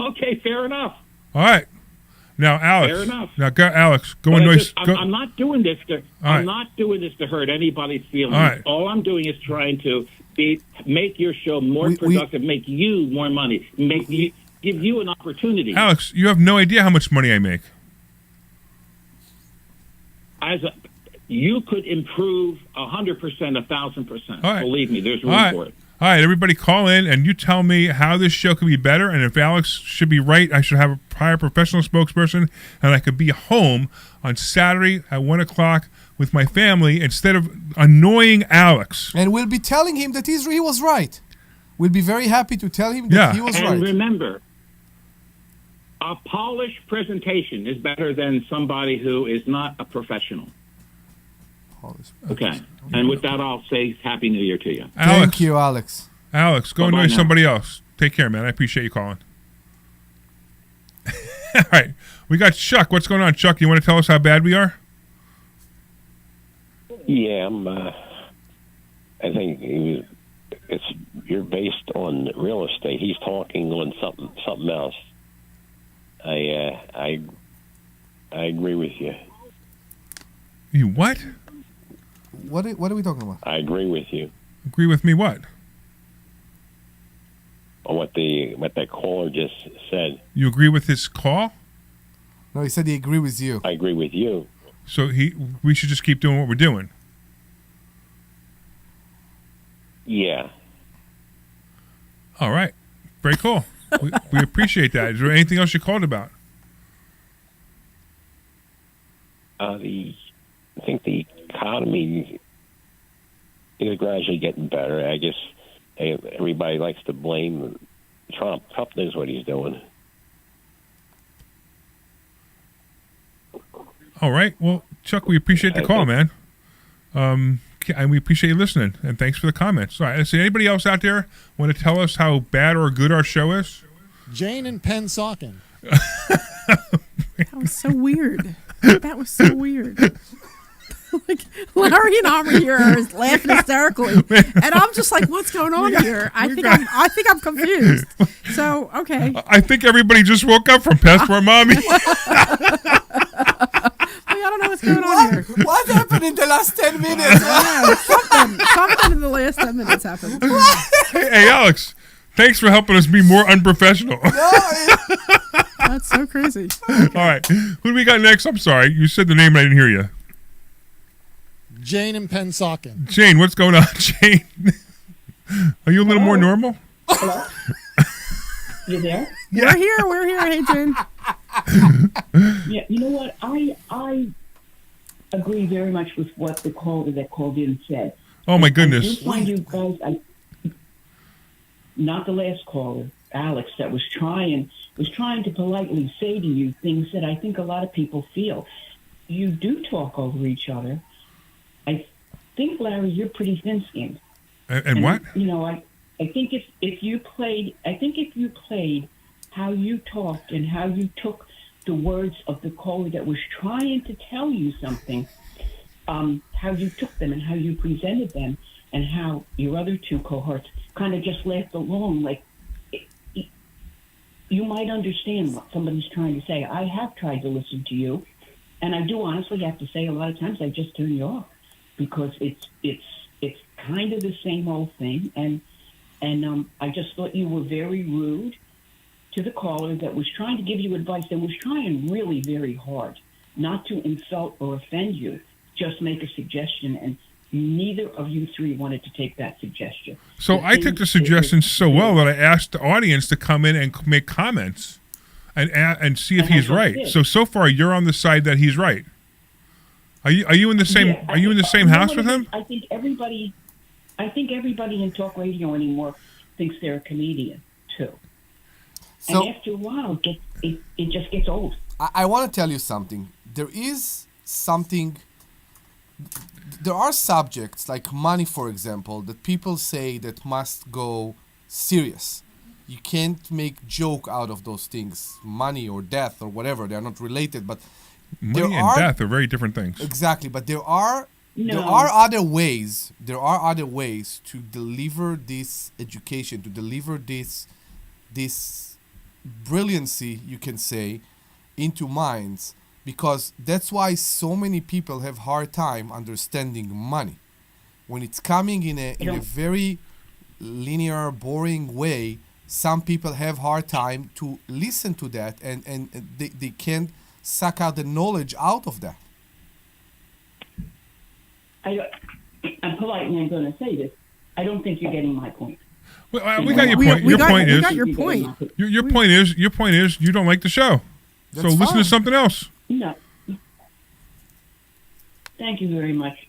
Okay, fair enough. All right. Now, Alex. Fair enough. Now, Alex, go But and I'm not doing this to. I'm not doing this to hurt anybody's feelings. All right. All I'm doing is trying to make your show more productive, make you more money, give you an opportunity. Alex, you have no idea how much money I make. You could improve 100%, 1,000%. All right. Believe me, there's room for it. All right, everybody call in and you tell me how this show could be better. And if Alex should be right, I should have a prior professional spokesperson and I could be home on Saturday at 1 o'clock with my family instead of annoying Alex. And we'll be telling him that he was right. We'll be very happy to tell him that he was right. And remember, a polished presentation is better than somebody who is not a professional. Okay. And with that, I'll say Happy New Year to you. Thank you, Alex. Alex, go Bye-bye annoy now. somebody else. Take care, man. I appreciate you calling. All right. We got Chuck. What's going on, Chuck? You want to tell us how bad we are? Yeah, I think you're based on real estate. He's talking on something else. I agree with you. You what? What are we talking about? I agree with you. Agree with me what? On what that caller just said. You agree with his call? No, he said he agreed with you. I agree with you. So we should just keep doing what we're doing. Yeah. All right. Very cool. we appreciate that. Is there anything else you called about? I think the economy is gradually getting better. I guess everybody likes to blame Trump. Trump knows what he's doing. All right. Well, Chuck, we appreciate the call, man. And we appreciate you listening. And thanks for the comments. All right. Is there anybody else out there want to tell us how bad or good our show is? Jane and Pennsauken. That was so weird. That was so weird. Like Larry and Omri here are laughing hysterically, and I'm just like, "What's going on here?" I think I'm confused. So okay. I think everybody just woke up from Passport Mommy. I don't know what's going on here. What happened in the last 10 minutes? Something in the last 10 minutes happened. Hey, Alex, thanks for helping us be more unprofessional. That's so crazy. All right. Who do we got next? I'm sorry. You said the name and I didn't hear you. Jane and Pennsauken. Jane, what's going on, Jane? Are you a little more normal? Hello? You there? We're here. Hey, Jane. Yeah, you know what? I agree very much with what the caller that called in said. Oh, my I goodness. do find you guys, not the last caller, Alex, that was trying to politely say to you things that I think a lot of people feel. You do talk over each other. I think, Larry, you're pretty thin-skinned. And what? You know, I think if you played how you talked and how you took the words of the caller that was trying to tell you something, how you took them and how you presented them, and how your other two cohorts kind of just laughed along. Like, you might understand what somebody's trying to say. I have tried to listen to you, and I do honestly have to say a lot of times I just turn you off because it's kind of the same old thing. And I just thought you were very rude to the caller that was trying to give you advice and was trying really very hard not to insult or offend you, just make a suggestion, and neither of you three wanted to take that suggestion. So I took the suggestion so well that I asked the audience to come in and make comments and see if he's right. So far you're on the side that he's right. Are you in the same house with him? I think everybody in talk radio anymore thinks they're a comedian too. So, and after a while, it just gets old. I want to tell you something. There are subjects like money, for example, that people say that must go serious. You can't make joke out of those things, money or death or whatever. They are not related, but money and death are very different things. Exactly, but there are other ways. There are other ways to deliver this education, to deliver this brilliancy, you can say, into minds, because that's why so many people have hard time understanding money. When it's coming in a very linear, boring way, some people have hard time to listen to that, and they can't suck out the knowledge out of that. I'm polite and I'm going to say this. I don't think you're getting my point. Well, we got your point. Your point is your point is you don't like the show. That's so listen fine. to something else. No. Thank you very much.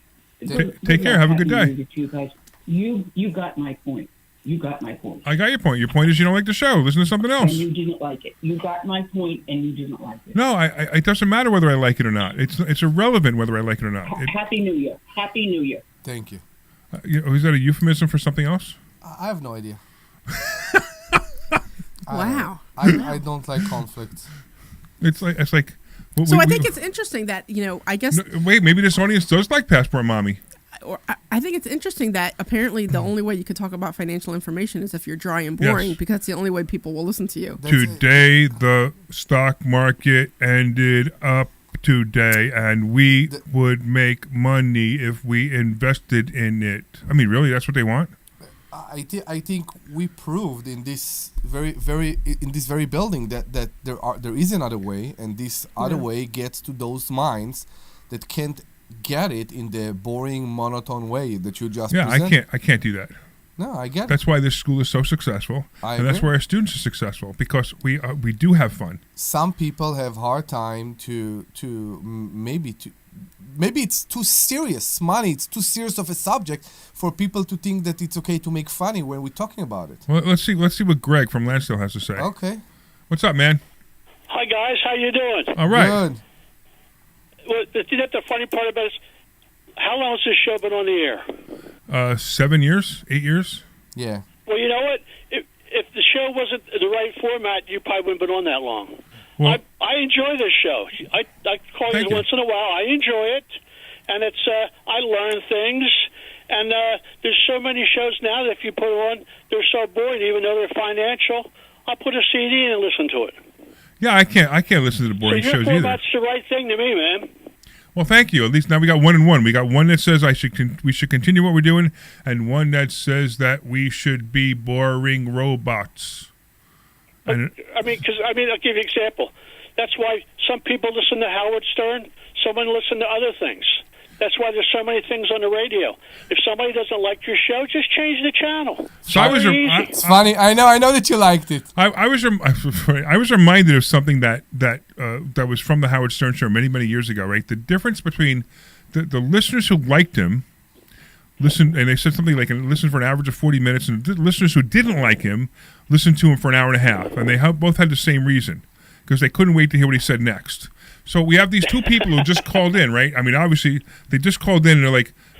Take care. Have a good day. To you guys. You got my point. You got my point. I got your point. Your point is you don't like the show. Listen to something else. And you didn't like it. You got my point, and you didn't like it. No, it doesn't matter whether I like it or not. It's irrelevant whether I like it or not. Happy New Year. Happy New Year. Thank you. Is that a euphemism for something else? I have no idea. Wow. I don't like conflict. It's like. So I think it's interesting that, I guess. No, wait, maybe this audience does like Passport Mommy. Or I think it's interesting that apparently the only way you could talk about financial information is if you're dry and boring, Yes. because it's the only way people will listen to you. Today, the stock market ended up today, and we would make money if we invested in it. I mean, really, that's what they want? I think we proved in this very building that there is another way, and this other way gets to those minds that can't get it in the boring, monotone way that you just presented. I can't do that. No, I get it. That's why this school is so successful, and that's agree. why our students are successful, because we do have fun. Some people have hard time maybe it's too serious. Money, it's too serious of a subject for people to think that it's okay to make funny when we're talking about it. Well, let's see what Greg from Lansdale has to say. Okay. What's up, man? Hi, guys. How you doing? All right. Good. Well, you know the funny part about it is, how long has this show been on the air? 7 years, 8 years. Yeah. Well, you know what? If the show wasn't the right format, you probably wouldn't have been on that long. Well, I enjoy this show. I call you once in a while. I enjoy it, and it's I learn things. And there's so many shows now that if you put on, they're so boring, even though they're financial. I'll put a CD in and listen to it. Yeah, I can't listen to the boring so shows either. That's the right thing to me, man. Well, thank you. At least now we got 1 and 1. We got one that says we should continue what we're doing, and one that says that we should be boring robots. I'll give you an example. That's why some people listen to Howard Stern. Someone listen to other things. That's why there's so many things on the radio. If somebody doesn't like your show, just change the channel. So it's funny. I know that you liked it. I was reminded of something that was from the Howard Stern show many years ago. Right, the difference between the listeners who liked him listened, and they said something like listened for an average of 40 minutes, and the listeners who didn't like him listened to him for an hour and a half, and they both had the same reason, because they couldn't wait to hear what he said next. So we have these two people who just called in, right? I mean, obviously they just called in, and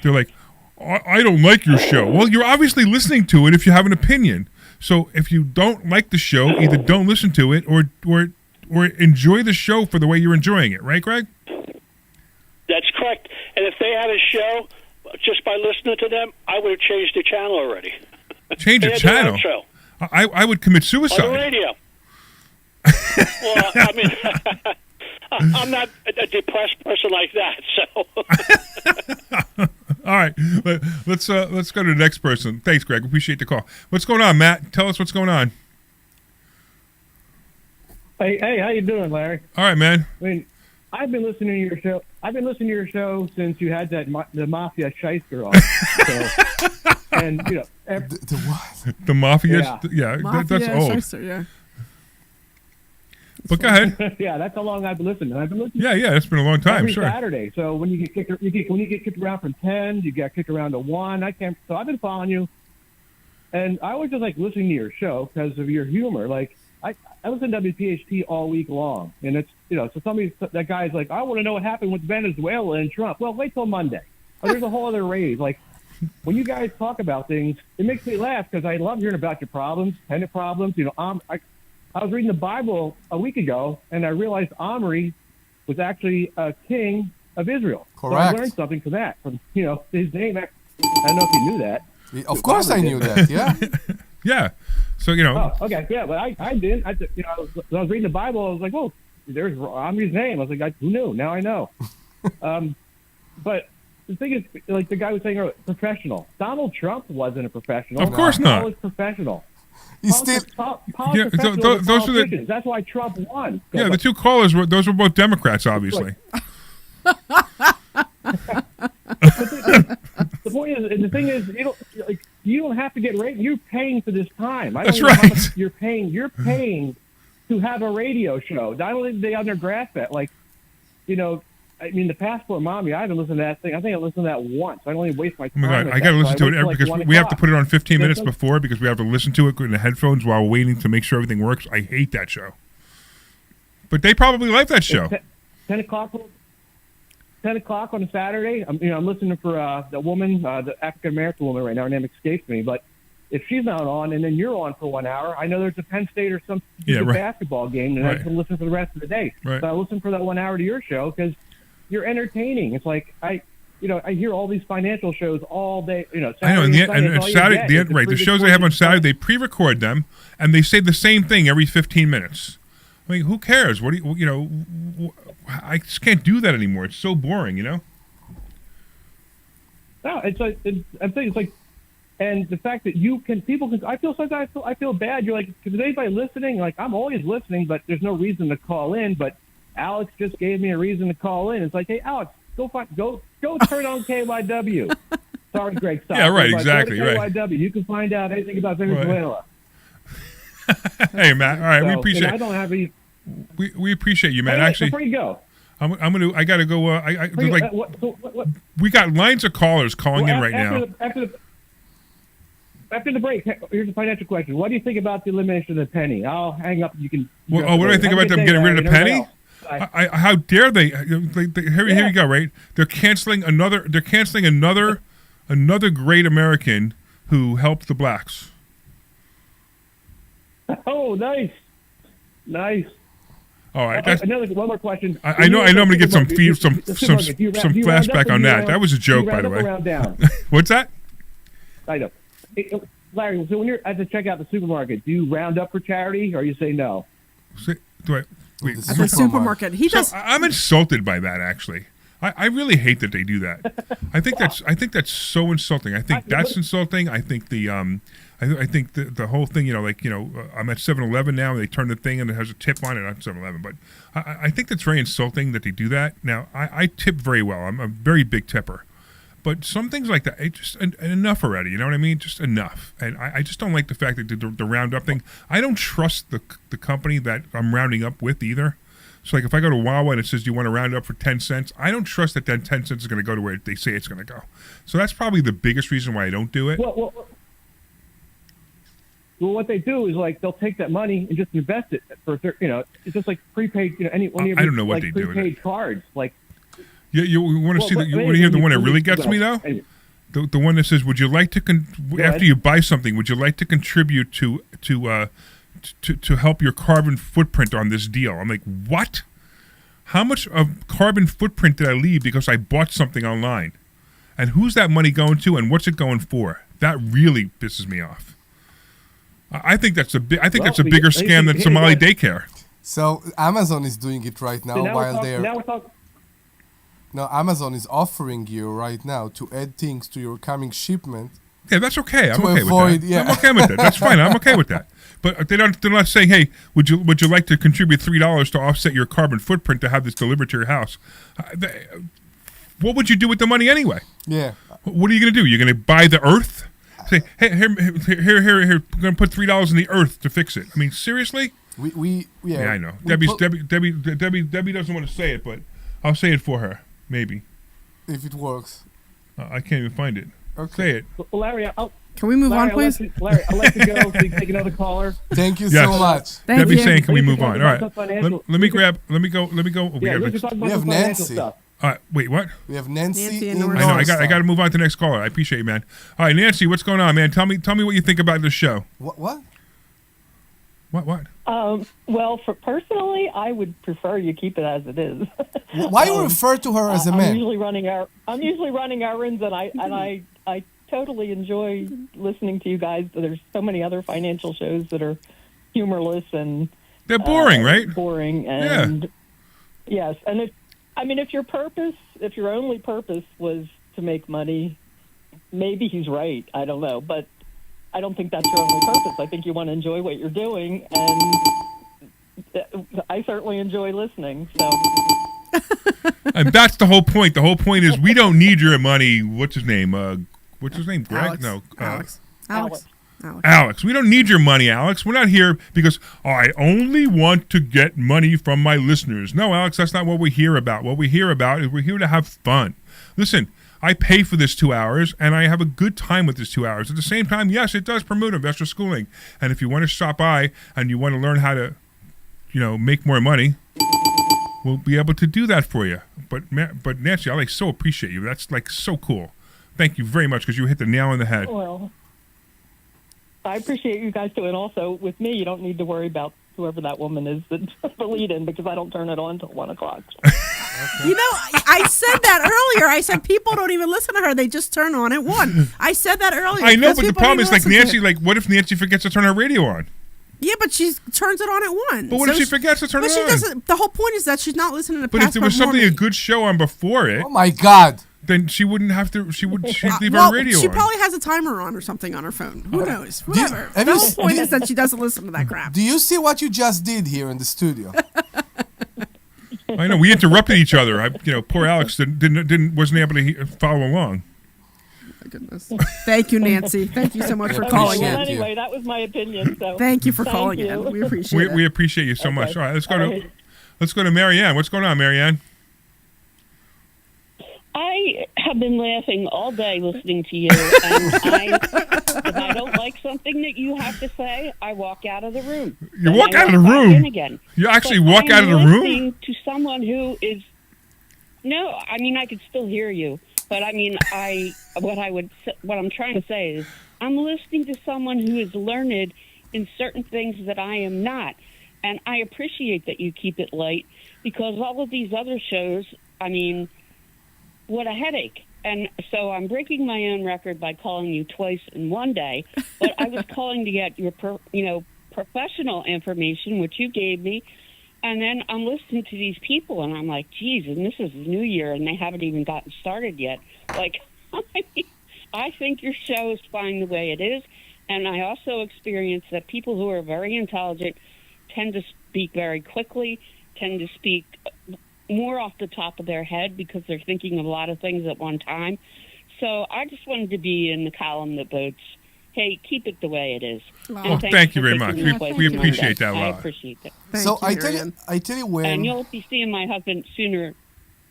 they're like, I don't like your show. Well, you're obviously listening to it if you have an opinion. So if you don't like the show, either don't listen to it or enjoy the show for the way you're enjoying it, right, Greg? That's correct. And And if they had a show, just by listening to them, I would have changed the channel already. Change They the had their own channel. show. I would commit On suicide. the radio. Well, I mean, I'm not a depressed person like that, so. All right, let's go to the next person. Thanks, Greg. Appreciate the call. What's going on, Matt? Tell us what's going on. Hey, how you doing, Larry? All right, man. I mean, I've been listening to your show. I've been listening to your show since you had the Mafia Shyster on. So, and you know, the what? The Mafia. Yeah. That's old. Shyster, yeah. But go ahead. Yeah, that's how long I've been listening. I've been listening. Yeah, it's been a long time. Every Sure. Saturday. So when you get kicked, when you get kicked around from 10, you get kicked around to 1. I can't. So I've been following you, and I was just like listening to your show because of your humor. Like I listen to WPHT all week long, and it's so that guy's like, I want to know what happened with Venezuela and Trump. Well, wait till Monday. Oh, there's a whole other raise. Like when you guys talk about things, it makes me laugh because I love hearing about your problems, tenant problems. I was reading the Bible a week ago, and I realized Omri was actually a king of Israel. Correct. So I learned something from that. From his name. I don't know if you knew that. Of course, I knew that. Yeah. Yeah. So Oh, okay. Yeah, but I didn't. When I was reading the Bible, I was like, "Oh, there's Omri's name." I was like, "Who knew?" Now I know. But the thing is, like the guy was saying earlier, professional. Donald Trump wasn't a professional. Of course not. He was professional. Yeah, those are the. That's why Trump won. Yeah, the two callers were both Democrats, obviously. The point is, and the thing is, you don't have to get rated. You're paying for this time. That's right. You're paying to have a radio show. Not only do they undergrasp that, I mean, the Passport Mommy. I haven't listened to that thing. I think I listened to that once. I don't even waste my Oh time. my God, with I got to that. listen So to I it wait till, because like, we have to 1 put it on 15 minutes o'clock. before because we have to listen to it in the headphones while waiting to make sure everything works. I hate that show. But they probably like that show. 10 o'clock. 10 o'clock on a Saturday. I'm listening for the woman, the African American woman right now. Her name escapes me, but if she's not on, and then you're on for 1 hour, I know there's a Penn State or some basketball game, and I can listen for the rest of the day. Right. So I listen for that 1 hour to your show because you're entertaining. It's like I hear all these financial shows all day. Saturday I know, and Sunday, it's all you Saturday, get. It's a the shows they have on Saturday, they pre-record them, and they say the same thing every 15 minutes. I mean, who cares? What do I just can't do that anymore. It's so boring, No, it's like I'm saying it's like, and the fact that people can. I feel sometimes I feel bad. You're like, because anybody listening, like I'm always listening, but there's no reason to call in. But Alex just gave me a reason to call in. It's like, hey, Alex, go turn on KYW. Sorry, Greg. Stop. Yeah, right, But exactly, go to right. KYW. You can find out anything about Venezuela. Hey, Matt. All right, we So, appreciate. I don't have any. We appreciate you, man. Hey, Actually, before you go, I gotta go. what? We got lines of callers calling in right now. After the break, here's a financial question. What do you think about the elimination of the penny? I'll hang up. You can. What do I think about them getting rid of the penny? How dare they? Here you go. Right? They're canceling another great American who helped the blacks. Oh, nice. All right. One more question. I know. I'm going to get some flashback on that. That was a joke, by the way. What's that? I know. Hey, Larry, so when you're at the checkout the supermarket, do you round up for charity, or you say no? At the supermarket, he does. I'm insulted by that. Actually, I really hate that they do that. I think that's so insulting. I think that's insulting. I think I think the whole thing, I'm at 7-Eleven now, and they turn the thing and it has a tip on it, not 7-Eleven, but I think that's very insulting that they do that. Now, I tip very well. I'm a very big tipper. But some things like that, just enough already, you know what I mean? Just enough. And I just don't like the fact that the roundup thing. I don't trust the company that I'm rounding up with either. So, like, if I go to Wawa and it says, do you want to round up for 10 cents? I don't trust that 10 cents is going to go to where they say it's going to go. So that's probably the biggest reason why I don't do it. Well, what they do is, like, they'll take that money and just invest it for, it's just like prepaid, I don't know what they do with prepaid cards, like. You want to hear the one that really gets me though? The one that says, "Would you like to after you buy something, would you like to contribute to help your carbon footprint on this deal?" I'm like, "What? how much of carbon footprint did I leave because I bought something online? And who's that money going to, and what's it going for? That really pisses me off. I think that's a bigger scam than Somali daycare. So Amazon is doing it right now while they're. Now we're talking. No, Amazon is offering you right now to add things to your coming shipment. Yeah, that's okay. I'm To okay avoid- with that. yeah. I'm okay with that. That's fine. I'm okay with that. But they're not saying, hey, would you like to contribute $3 to offset your carbon footprint to have this delivered to your house? What would you do with the money anyway? Yeah. What are you going to do? You're going to buy the earth? Say, hey, here, we're going to put $3 in the earth to fix it. I mean, seriously? Yeah, I know. we Debbie doesn't want to say it, but I'll say it for her. Maybe. If it works. I can't even find it. Okay. Say it. Well, Larry, Can we move on, please? Larry, I'll let you go so you can take another caller. Thank you Yes. so much. Debbie's saying, can we move can on? talk All about right. some Let me go. Oh, Yeah, we can talk about We have some financial Nancy. stuff. wait, what? We have Nancy in I know. I got to move on to the next caller. I appreciate you, man. All right, Nancy, what's going on, man? Tell me what you think about this show. What? What? Well, personally, I would prefer you keep it as it is. Why you refer to her as a I'm man? usually running errands, and I totally enjoy listening to you guys. There's so many other financial shows that are humorless and they're boring, right? Boring, and yes, and if your only purpose was to make money, maybe he's right. I don't know, but I don't think that's your only purpose. I think you want to enjoy what you're doing, and I certainly enjoy listening. So, And that's the whole point. The whole point is we don't need your money. What's his name? Greg? Alex. No. Alex. We don't need your money, Alex. We're not here because I only want to get money from my listeners. No, Alex, that's not what we hear about. What we hear about is we're here to have fun. Listen, I pay for this 2 hours, and I have a good time with this 2 hours. At the same time, yes, it does promote investor schooling. And if you want to stop by and you want to learn how to, make more money, we'll be able to do that for you. But Nancy, I so appreciate you. That's so cool. Thank you very much because you hit the nail on the head. well, I appreciate you guys too. And also, with me, you don't need to worry about whoever that woman is that's the lead-in because I don't turn it on until 1 o'clock. I said that earlier. I said people don't even listen to her. They just turn on at 1. I said that earlier. I know, because but the people problem don't is even listen to Nancy, it. what if Nancy forgets to turn her radio on? Yeah, but she turns it on at 1. But what if she forgets to turn but it she on? doesn't. The whole point is that she's not listening to But if there was Passport a Mormon. good show on before it, Oh my God! then she wouldn't have to. She'd leave well, her radio she on. probably has a timer on or something on her phone. Who knows? Do you- Whatever. have The you whole s- point do- is that she doesn't listen to that crap. Do you see what you just did here in the studio? I know we interrupted each other. Poor Alex wasn't able to follow along. My goodness. Thank you, Nancy. Thank you so much for calling well, in. anyway, that was my opinion. So Thank you for thank calling you. in. We appreciate it. We appreciate you so much. All right, let's go to Marianne. What's going on, Marianne? I have been laughing all day listening to you, and if I don't like something that you have to say, I walk out of the room. You And walk I out of the walk back room? in again. You actually But walk I'm out of the room? listening to someone who is I could still hear you, but what I'm trying to say is I'm listening to someone who is learned in certain things that I am not, and I appreciate that you keep it light because all of these other shows, what a headache. And so I'm breaking my own record by calling you twice in one day, but I was calling to get your professional information, which you gave me, and then I'm listening to these people, and I'm like, geez, and this is New Year, and they haven't even gotten started yet. I think your show is fine the way it is, and I also experience that people who are very intelligent tend to speak very quickly, tend to speak more off the top of their head because they're thinking of a lot of things at one time. So I just wanted to be in the column that votes, hey, keep it the way it is. Well, thank you very much. We appreciate that a lot. I appreciate that. I tell you when. And you'll be seeing my husband sooner.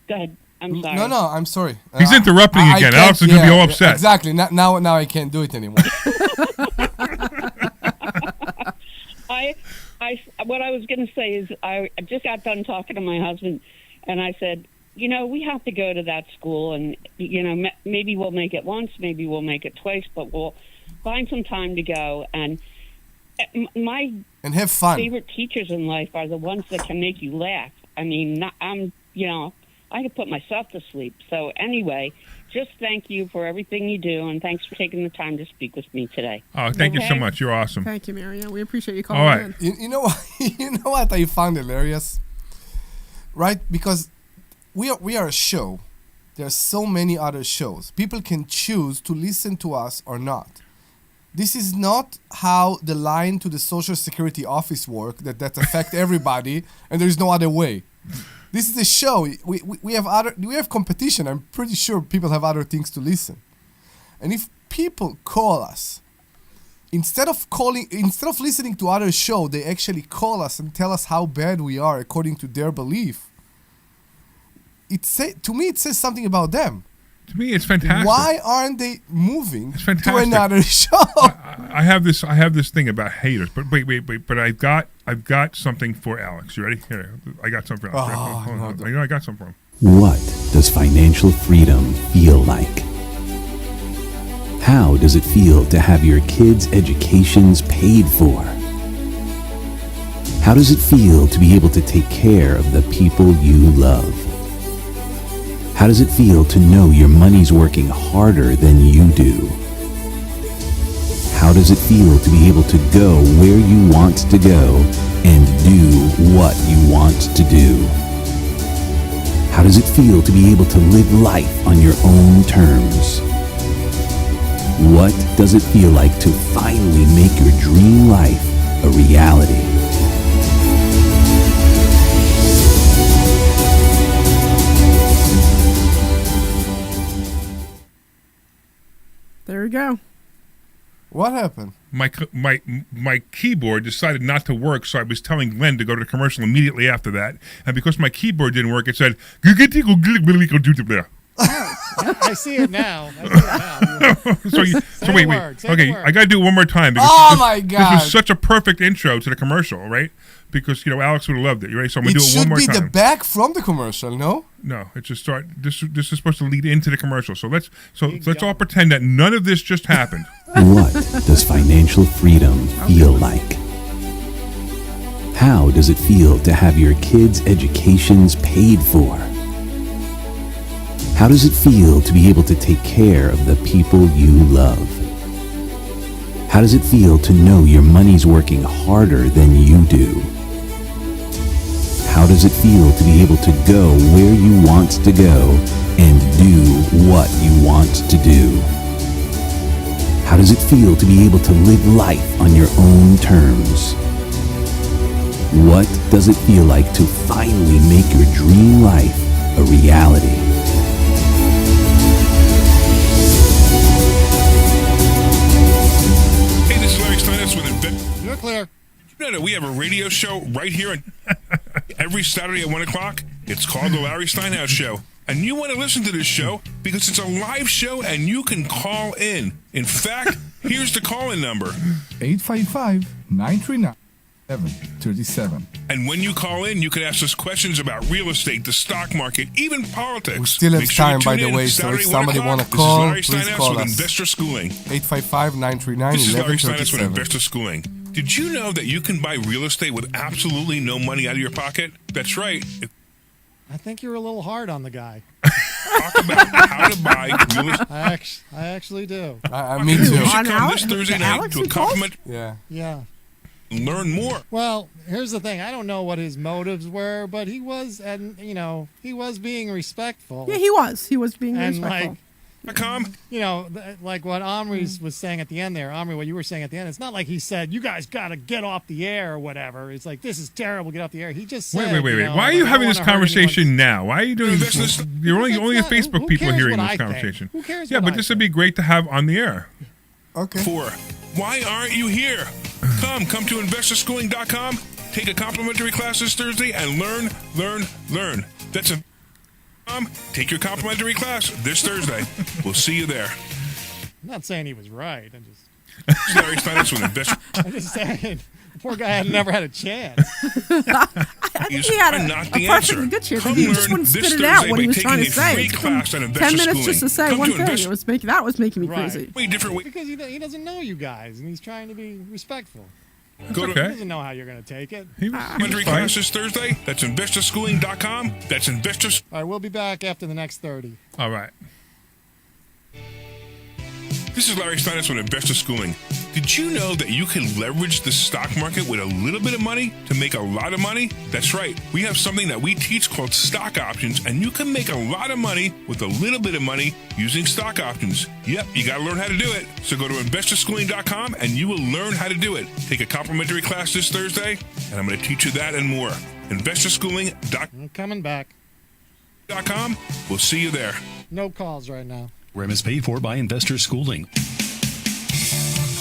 Go ahead. I'm sorry. No, I'm sorry. He's interrupting I again. can't- Alex is going to be all upset. Exactly. Now I can't do it anymore. What I was going to say is I just got done talking to my husband, and I said, we have to go to that school, and, maybe we'll make it once, maybe we'll make it twice, but we'll find some time to go. And my and have fun. favorite teachers in life are the ones that can make you laugh. I mean, I could put myself to sleep. So anyway, just thank you for everything you do, and thanks for taking the time to speak with me today. Oh, thank you so much. You're awesome. Thank you, Marianne. We appreciate you calling All right. in. You know what? You know what I found hilarious, right? Because we are a show. There are so many other shows. People can choose to listen to us or not. This is not how the line to the Social Security office work that affect everybody, and there is no other way. This is a show. We have competition. I'm pretty sure people have other things to listen. And if people call us, instead of listening to other show, they actually call us and tell us how bad we are according to their belief. To me, it says something about them. To me, it's fantastic. Why aren't they moving to fantastic. another show? I have this thing about haters, but wait. But I've got something for Alex. You ready? Here, I got something for Alex. Hold on. I got something for him. What does financial freedom feel like? How does it feel to have your kids' educations paid for? How does it feel to be able to take care of the people you love? How does it feel to know your money's working harder than you do? How does it feel to be able to go where you want to go and do what you want to do? How does it feel to be able to live life on your own terms? What does it feel like to finally make your dream life a reality? There we go. What happened? My keyboard decided not to work, so I was telling Glenn to go to the commercial immediately after that. And because my keyboard didn't work, it said, I see it now. So wait. Okay, I got to do it one more time. Oh, my God. This was such a perfect intro to the commercial, right? Because, Alex would have loved it. You ready? So I'm going to do it one more time. It should be the back from the commercial, no? No, it should start. This is supposed to lead into the commercial. So let's all pretend that none of this just happened. What does financial freedom feel like? How does it feel to have your kids' educations paid for? How does it feel to be able to take care of the people you love? How does it feel to know your money's working harder than you do? How does it feel to be able to go where you want to go and do what you want to do? How does it feel to be able to live life on your own terms? What does it feel like to finally make your dream life a reality? Hey, this is Larry Steinhouse with You're clear. You know that we have a radio show right here every Saturday at 1 o'clock? It's called The Larry Steinhouse Show. And you want to listen to this show because it's a live show and you can call in. In fact, here's the call-in number. 855-939-1137. And when you call in, you can ask us questions about real estate, the stock market, even politics. We still have Make sure time, to by tune the in way, so if Saturday, somebody 1 want to o'clock. call, This is please Larry Steinhouse call with us. Investor Schooling. 855-939-1137. This is Larry Steinhouse with Investor Schooling. Did you know that you can buy real estate with absolutely no money out of your pocket? That's right. I think you're a little hard on the guy. Talk about how to buy real estate. I actually do. Me too. You should come this Thursday night to a compliment. Yeah. Learn more. Well, here's the thing. I don't know what his motives were, but he was, he was being respectful. Yeah, he was. He was being And respectful. like what Omri was saying at the end there. Omri, what you were saying at the end, it's not like he said, you guys got to get off the air or whatever. It's like, this is terrible, get off the air. He just said, Wait. Why are you having this conversation now? Why are you doing this? You're only the Facebook people are hearing this conversation. Who cares Yeah, what but I this would be great to have on the air. Okay. 4. Why aren't you here? Come to investorschooling.com. Take a complimentary class this Thursday and learn. That's a take your complimentary class this Thursday. We'll see you there. I'm not saying he was right. I'm just Larry Steinhouse with Investor. I'm just saying the poor guy had never had a chance. He had a perfectly good chance. He just wouldn't spit it out what he was trying to say. It took him 10 minutes just to say one thing. That was making me crazy. Because he doesn't know you guys, and he's trying to be respectful. Go He to doesn't know how you're going to take it. Complimentary classes Thursday. That's investorschooling.com. That's investors. All right, we'll be back after the next 30. All right. This is Larry Steinhouse with Investor Schooling. Did you know that you can leverage the stock market with a little bit of money to make a lot of money? That's right. We have something that we teach called stock options, and you can make a lot of money with a little bit of money using stock options. Yep, you got to learn how to do it. So go to investorschooling.com and you will learn how to do it. Take a complimentary class this Thursday, and I'm going to teach you that and more. Investorschooling.com. I'm coming back. We'll see you there. No calls right now. Program is paid for by Investor Schooling.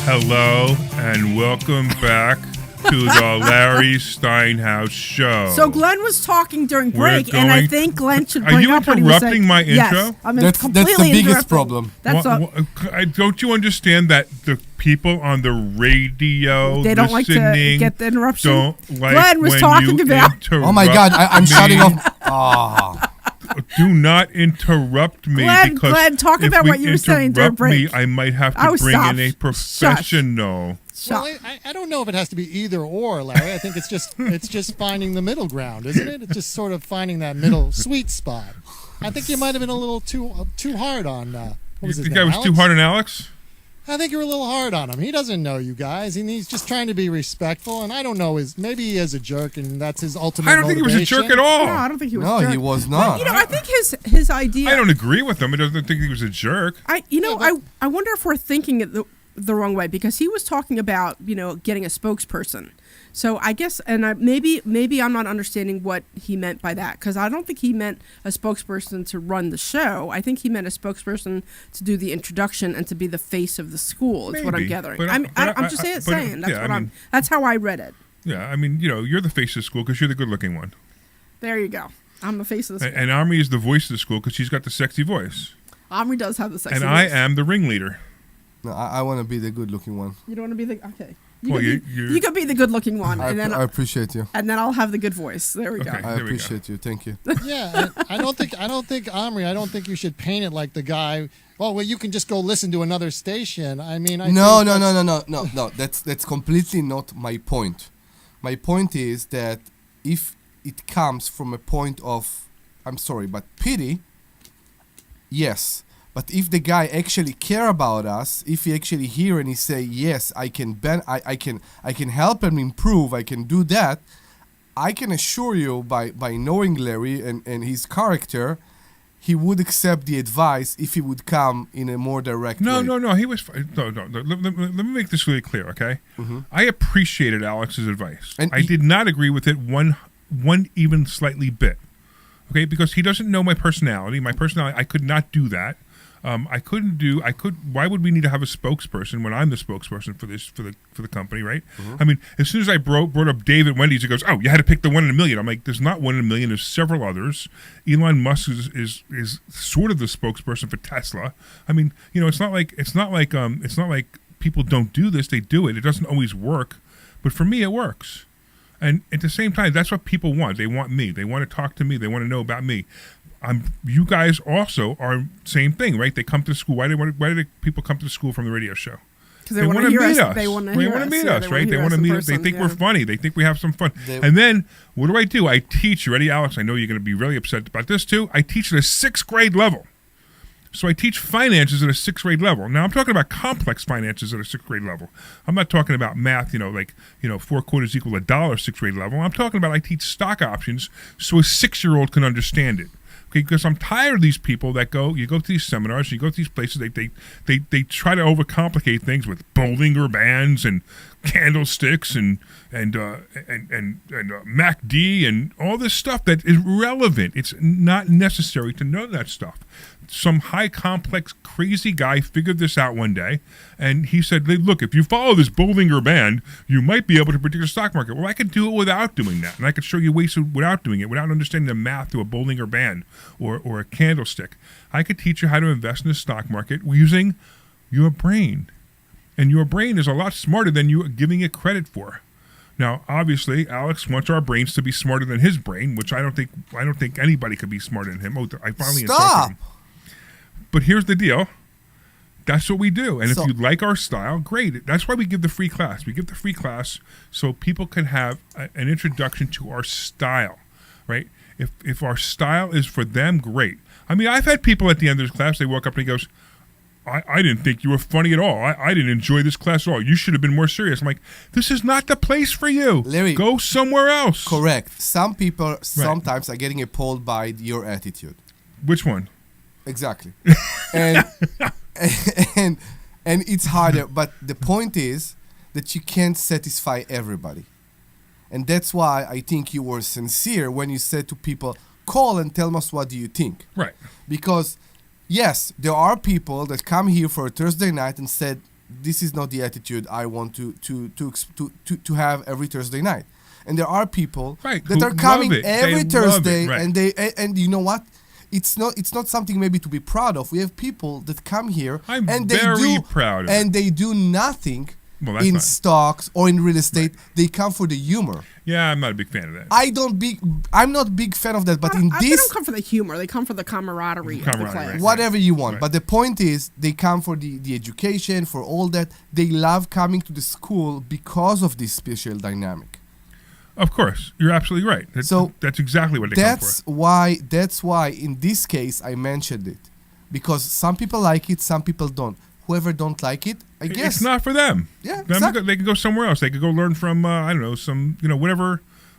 Hello and welcome back to the Larry Steinhouse Show. So Glenn was talking during We're break, and I going- think Glenn should Are bring you up what he was saying. interrupting my Yes, intro? I'm That's completely the biggest interrupting. problem. That's all. Don't you understand that the people on the radio They don't like to listening get the interruption? Don't like Glenn was when talking you about- Oh my God, I'm interrupt shutting me. off. Ah. Do not interrupt me, because Glenn, talk if about we what you were saying during interrupt me, break. I might have to Oh, bring stop. in a professional. Well, I don't know if it has to be either or, Larry. I think it's just finding the middle ground, isn't it? It's just sort of finding that middle sweet spot. I think you might have been a little too hard on. What You was his think name, I was Alex? too hard on Alex? I think you're a little hard on him. He doesn't know you guys, and he's just trying to be respectful. And I don't know, maybe he is a jerk, and that's his ultimate. I don't think he was a jerk at all. No, I don't think he was. No, a jerk. he was But, not. you know, I think his idea. I don't agree with him. I don't think he was a jerk. I wonder if we're thinking it the wrong way, because he was talking about, getting a spokesperson. So I guess, and maybe I'm not understanding what he meant by that, because I don't think he meant a spokesperson to run the show. I think he meant a spokesperson to do the introduction and to be the face of the school. Is what I'm Maybe, gathering. but I'm just saying. That's how I read it. Yeah, I mean, you're the face of the school because you're the good-looking one. There you go. I'm the face of the school. And Omri is the voice of the school because she's got the sexy voice. Omri does have the sexy And voice. I am the ringleader. No, I want to be the good-looking one. You don't want to be the okay. Well, You could be the good-looking one, and then I appreciate you. and then I'll have the good voice. There we go. I appreciate you. Thank you. Yeah, I don't think Omri. I don't think you should paint it like the guy. Oh, well, you can just go listen to another station. I mean, No. That's completely not my point. My point is that if it comes from a point of, I'm sorry, but pity, yes. But if the guy actually care about us, if he actually hear and he say, yes, I can help him improve, I can do that, I can assure you by knowing Larry and his character, he would accept the advice if he would come in a more direct way. No. He was no. Let me make this really clear, okay? Mm-hmm. I appreciated Alex's advice. And I did not agree with it one even slightly bit. Okay, because he doesn't know my personality. I could not do that. Why would we need to have a spokesperson when I'm the spokesperson for the company, right? Mm-hmm. I mean, as soon as I brought up David Wendy's, he goes, "Oh, you had to pick the 1 in a million." I'm like, "There's not 1 in a million. There's several others." Elon Musk is sort of the spokesperson for Tesla. I mean, it's not like people don't do this. They do it. It doesn't always work, but for me, it works. And at the same time, that's what people want. They want me. They want to talk to me. They want to know about me. You guys also are same thing, right? They come to school. Why do people come to school from the radio show? Because they want to meet us. They want to meet us, right? They want to meet us. They think we're funny. They think we have some fun. And then what do? I teach. You ready, Alex? I know you're going to be really upset about this too. I teach at a 6th grade level. So I teach finances at a 6th grade level. Now I'm talking about complex finances at a 6th grade level. I'm not talking about math, 4 quarters equal $1 6th grade level. I'm talking about I teach stock options so a 6-year-old can understand it. Okay, because I'm tired of these people that you go to these seminars, you go to these places, they try to overcomplicate things with Bollinger Bands and candlesticks and MACD and all this stuff that is relevant. It's not necessary to know that stuff. Some high complex crazy guy figured this out one day, and he said, look, if you follow this Bollinger Band, you might be able to predict the stock market. Well, I could do it without doing that, and I could show you ways without doing it, without understanding the math to a Bollinger Band or a candlestick. I could teach you how to invest in the stock market using your brain. And your brain is a lot smarter than you are giving it credit for. Now, obviously, Alex wants our brains to be smarter than his brain, which I don't think anybody could be smarter than him. Oh, I finally insulted him. But here's the deal. That's what we do. And So- if you like our style, great. That's why we give the free class. We give the free class so people can have an introduction to our style, right? If our style is for them, great. I mean, I've had people at the end of this class, they walk up and he goes, I didn't think you were funny at all. I didn't enjoy this class at all. You should have been more serious. I'm like, this is not the place for you. Larry, go somewhere else. Correct. Some people sometimes are getting appalled by your attitude. Which one? Exactly. and and it's harder, but the point is that you can't satisfy everybody. And that's why I think you were sincere when you said to people, call and tell us what do you think. Right. Because yes, there are people that come here for a Thursday night and said, this is not the attitude I want to have every Thursday night. And there are people that who are coming love it. every They love Thursday it, right. and you know what? It's not something maybe to be proud of. We have people that come here I'm and they very do proud of it. and they do nothing Well, that's in fine. stocks or in real estate. They come for the humor. Yeah, I'm not a big fan of that. I'm not a big fan of that, but in They this don't come for the humor. They come for the camaraderie of the class. whatever you want. But the point is, they come for the education, for all that. They love coming to the school because of this special dynamic. Of course, you're absolutely right. That's exactly what they come for. That's why in this case I mentioned it, because some people like it, some people don't. Whoever don't like it, I guess It's not for them. Yeah, They can go somewhere else. They could go learn from I don't know, some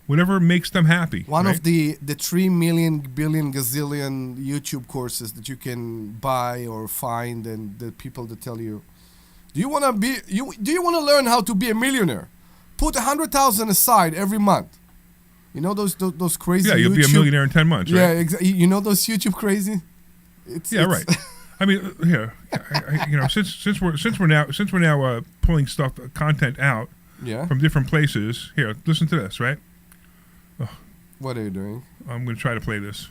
whatever makes them happy. One right? of the 3 million billion gazillion YouTube courses that you can buy or find, and the people that tell you, do you want to learn how to be a millionaire? Put 100,000 aside every month. You know those crazy. Yeah, you'll be a YouTube- millionaire in 10 months. Right? Yeah, exactly. You know those YouTube crazy. Right. I mean, here, since we're now pulling content out Yeah. from different places. Here, listen to this. Right. What are you doing? I'm going to try to play this.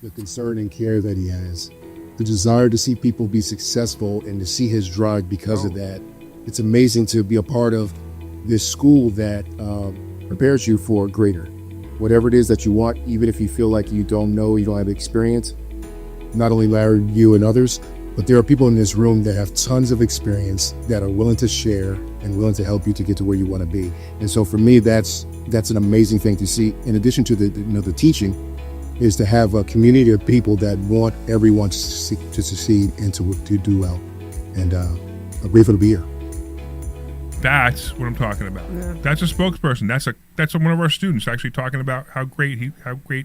The concern and care that he has, the desire to see people be successful and to see his drive because of that. It's amazing to be a part of this school that prepares you for greater. Whatever it is that you want, even if you feel like you don't know, you don't have experience, not only Larry, you and others, but there are people in this room that have tons of experience that are willing to share and willing to help you to get to where you want to be. And so for me, that's an amazing thing to see. In addition to the teaching, is to have a community of people that want everyone to succeed and to do well. And I'm grateful to be here. That's what I'm talking about. Yeah. That's a spokesperson. That's one of our students actually talking about how great it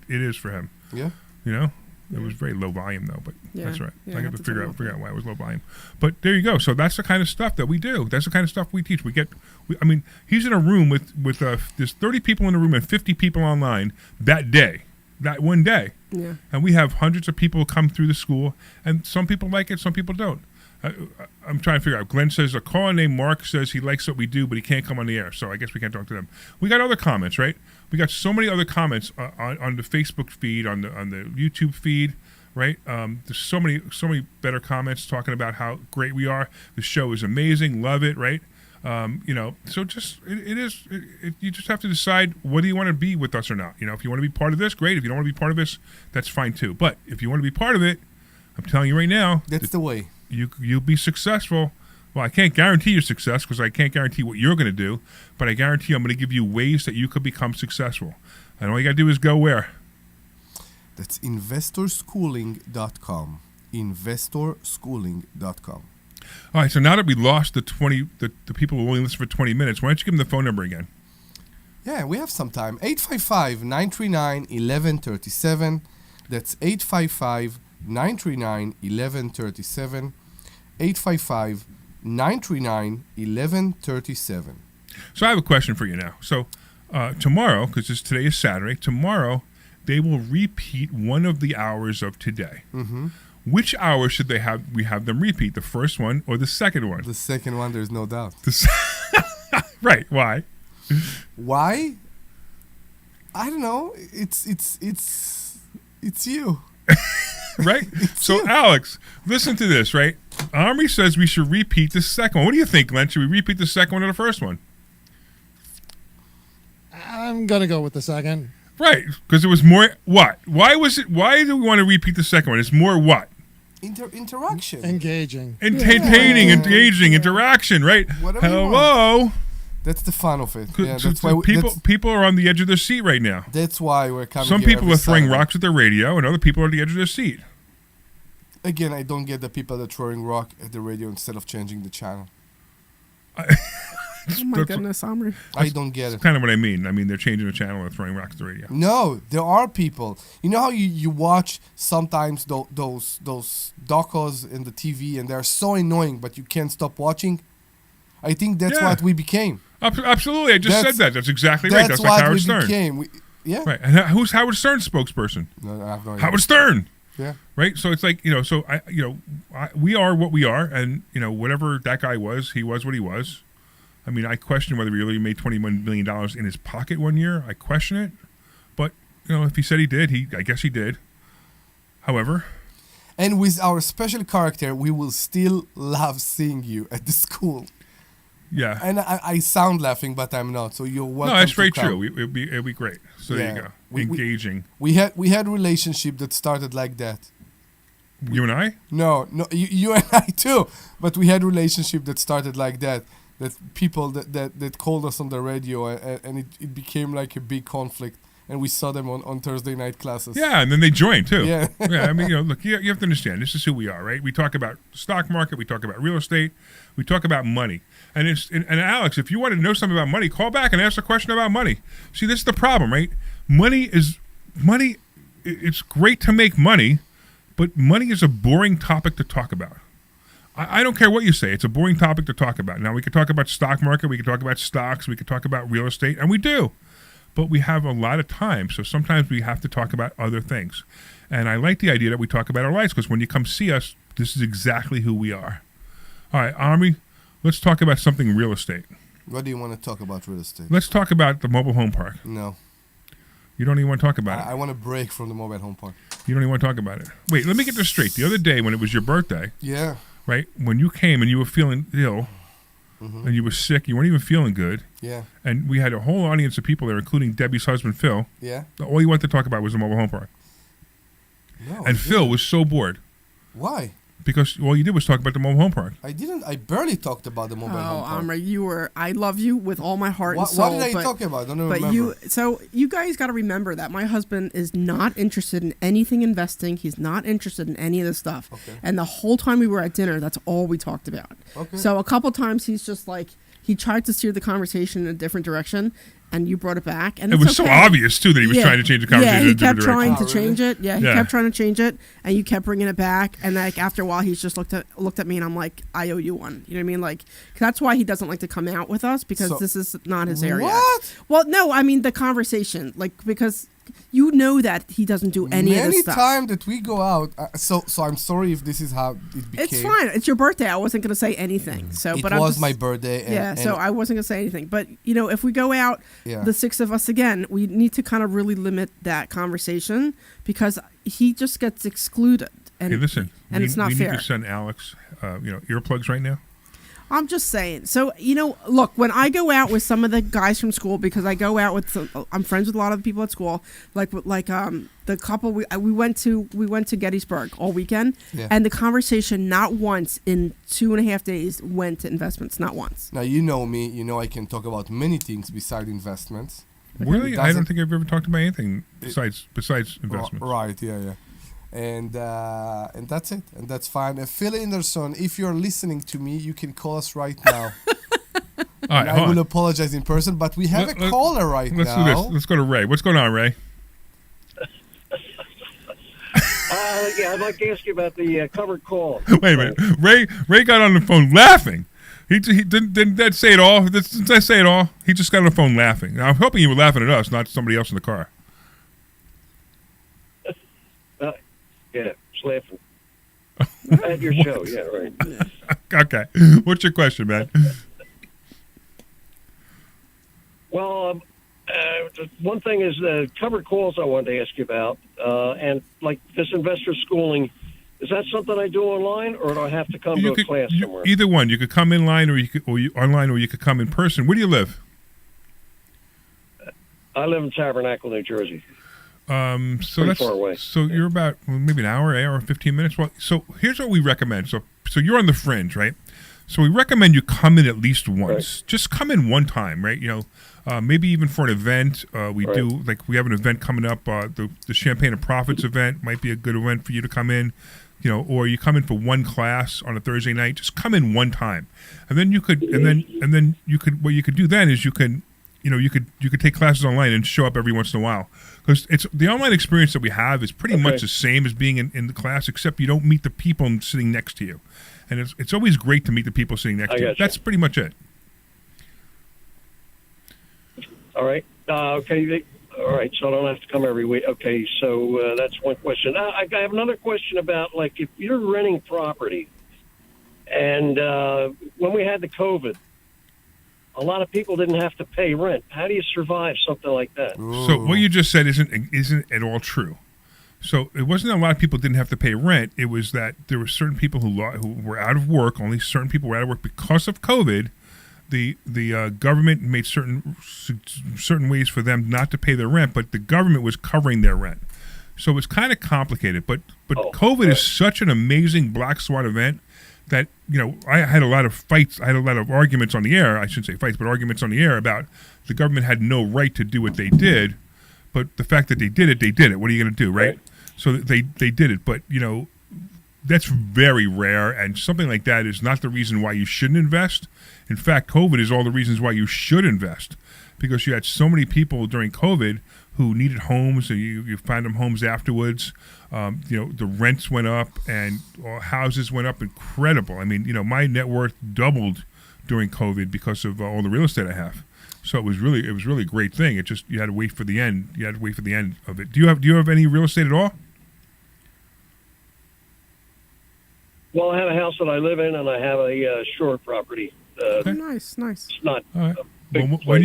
is for him. Yeah. You know, it was very low volume though, but Yeah. that's right. Yeah, I got have to to figure turn out why it was low volume. But there you go. So that's the kind of stuff that we do. That's the kind of stuff we teach. I mean, he's in a room with there's 30 people in the room and 50 people online that one day. Yeah. And we have hundreds of people come through the school, and some people like it, some people don't. I'm trying to figure out. Glenn says a caller named Mark says he likes what we do, but he can't come on the air, so I guess we can't talk to them. We got other comments, right? We got so many other comments on the Facebook feed, on the YouTube feed, right? There's so many better comments talking about how great we are. The show is amazing, love it, right? So just you just have to decide whether you want to be with us or not. You know, if you want to be part of this, great. If you don't want to be part of this, that's fine too. But if you want to be part of it, I'm telling you right now, that's the way. You'll be successful. Well, I can't guarantee your success because I can't guarantee what you're going to do, but I guarantee I'm going to give you ways that you could become successful. And all you got to do is go where? That's investorschooling.com. Investorschooling.com. All right, so now that we lost the people who only listen for 20 minutes, why don't you give them the phone number again? Yeah, we have some time. 855-939-1137. That's 855-939-1137. 855-939-1137. So I have a question for you now. So tomorrow, because today is Saturday, tomorrow they will repeat one of the hours of today. Mm-hmm. Which hour should we have them repeat? The first one or the second one? The second one, there's no doubt. Right. Why? Why? I don't know. It's you. Right? So, Alex, listen to this, right? Omri says we should repeat the second one. What do you think, Glenn? Should we repeat the second one or the first one? I'm going to go with the second. Right, because it was more what? Why do we want to repeat the second one? It's more what? interaction. Engaging. Entertaining, engaging, interaction, right? Whatever you Hello. That's the fun of it. Yeah, So that's why people are on the edge of their seat right now. That's why we're coming. Some here people every are throwing Saturday. rocks at their radio, and other people are on the edge of their seat. Again, I don't get the people that are throwing rock at the radio instead of changing the channel. Oh my goodness, Omri. I don't get it. That's kind of what I mean. I mean, they're changing the channel and throwing rocks at the radio. No, there are people. You know how you watch sometimes those docos in the TV and they're so annoying, but you can't stop watching? I think that's what we became. Absolutely. I just said that. That's exactly right. That's like Howard Stern. Became. Yeah. Right. And who's Howard Stern's spokesperson? No, I have no idea. Howard Stern. Yeah. Right. So it's like, we are what we are, and whatever that guy was, he was what he was. I mean, I question whether he really made $21 million in his pocket one year. I question it. But, if he said he did, I guess he did. However. And with our special character, we will still love seeing you at the school. Yeah. And I sound laughing, but I'm not. So you're welcome. No, that's very to come. true. It'd be great. So there you go. Engaging. We had relationship that started like that. You and I? No, you and I too. But we had relationship that started like that. That people that called us on the radio and it became like a big conflict, and we saw them on Thursday night classes. Yeah, and then they joined too. Yeah. Yeah. I mean, look, you have to understand, this is who we are, right? We talk about stock market, we talk about real estate, we talk about money. And Alex, if you want to know something about money, call back and ask a question about money. See, this is the problem, right? Money. It's great to make money, but money is a boring topic to talk about. I don't care what you say. It's a boring topic to talk about. Now, we could talk about stock market. We could talk about stocks. We could talk about real estate. And we do. But we have a lot of time. So sometimes we have to talk about other things. And I like the idea that we talk about our lives, because when you come see us, this is exactly who we are. All right, Omri, let's talk about something real estate. What do you want to talk about real estate? Let's talk about the mobile home park. No. You don't even want to talk about it. I want to break from the mobile home park. You don't even want to talk about it. Wait, let me get this straight. The other day when it was your birthday. Yeah. Right? When you came and you were feeling ill, and you were sick, you weren't even feeling good. Yeah. And we had a whole audience of people there, including Debbie's husband, Phil. Yeah. All you wanted to talk about was the mobile home park. No. And Phil was so bored. Why? Because all you did was talk about the mobile home park. I barely talked about the mobile home park. Omri, I love you with all my heart and soul. What did I talk about? I don't remember. You guys got to remember that my husband is not interested in anything investing. He's not interested in any of this stuff. Okay. And the whole time we were at dinner, that's all we talked about. Okay. So a couple times he's just like, he tried to steer the conversation in a different direction, and you brought it back. And it was so obvious, too, that he was trying to change the conversation in a different direction. Yeah, he kept trying to change it. Yeah, he kept trying to change it, and you kept bringing it back. And like after a while, he's just looked at me, and I'm like, I owe you one. You know what I mean? Like, that's why he doesn't like to come out with us, because this is not his area. What? Well, no, I mean the conversation, like, because you know that he doesn't do any of this stuff. Many time that we go out, so I'm sorry if this is how it became. It's fine. It's your birthday. I wasn't going to say anything. So, it was my birthday. So I wasn't going to say anything. But if we go out, the six of us again, we need to kind of really limit that conversation, because he just gets excluded. And, hey, listen, and it's not fair. We need to send Alex, earplugs right now. I'm just saying. So, look, when I go out with some of the guys from school, because I go out with I'm friends with a lot of the people at school, like the couple we went to Gettysburg all weekend, and the conversation not once in 2.5 days went to investments, not once. Now, you know me, I can talk about many things besides investments. Really? I don't think I've ever talked about anything besides investments. Right, yeah. And that's it, and that's fine. Phil Anderson, if you're listening to me, you can call us right now. All right, I will apologize in person, but we have a caller now. Let's do this. Let's go to Ray. What's going on, Ray? Yeah, I'd like to ask you about the covered call. Wait a minute. Ray got on the phone laughing. He didn't that say it all? Didn't I say it all? He just got on the phone laughing. Now, I'm hoping you were laughing at us, not somebody else in the car. Yeah, just laughing. At your show, yeah, right. Okay. What's your question, man? Well, one thing is the covered calls I wanted to ask you about, and like this investor schooling, is that something I do online, or do I have to come to a class somewhere? Either one. You could come online, or online, or you could come in person. Where do you live? I live in Tabernacle, New Jersey. So Pretty that's far away. so you're about maybe an hour and 15 minutes. Well, so here's what we recommend. So you're on the fringe, right? So we recommend you come in at least once. Right. Just come in one time, right? Maybe even for an event. We Right. do we have an event coming up. The Champagne and Profits event might be a good event for you to come in. Or you come in for one class on a Thursday night. Just come in one time, and then you could, and then you could. What you could do then is you could take classes online and show up every once in a while, because it's the online experience that we have is pretty much the same as being in the class, except you don't meet the people sitting next to you, and it's always great to meet the people sitting next to you. gotcha. That's pretty much it. All right. Okay. All right. So I don't have to come every week. Okay. So that's one question. I have another question about, like, if you're renting property, and when we had the COVID, a lot of people didn't have to pay rent. How do you survive something like that? So what you just said isn't at all true. So it wasn't that a lot of people didn't have to pay rent. It was that there were certain people who were out of work. Only certain people were out of work because of COVID. The government made certain ways for them not to pay their rent, but the government was covering their rent. So it was kind of complicated. But COVID is such an amazing black swan event that, I had a lot of fights. I had a lot of arguments on the air. I shouldn't say fights, but arguments on the air about the government had no right to do what they did. But the fact that they did it. What are you going to do, right? So they did it. But, that's very rare. And something like that is not the reason why you shouldn't invest. In fact, COVID is all the reasons why you should invest, because you had so many people during COVID who needed homes, and you found them homes afterwards. The rents went up, and houses went up incredible. I mean, my net worth doubled during COVID because of all the real estate I have. So it was really a great thing. It just, you had to wait for the end. You had to wait for the end of it. Do you have any real estate at all? Well, I have a house that I live in, and I have a shore property. Nice. It's not. All right. a big Well, place. when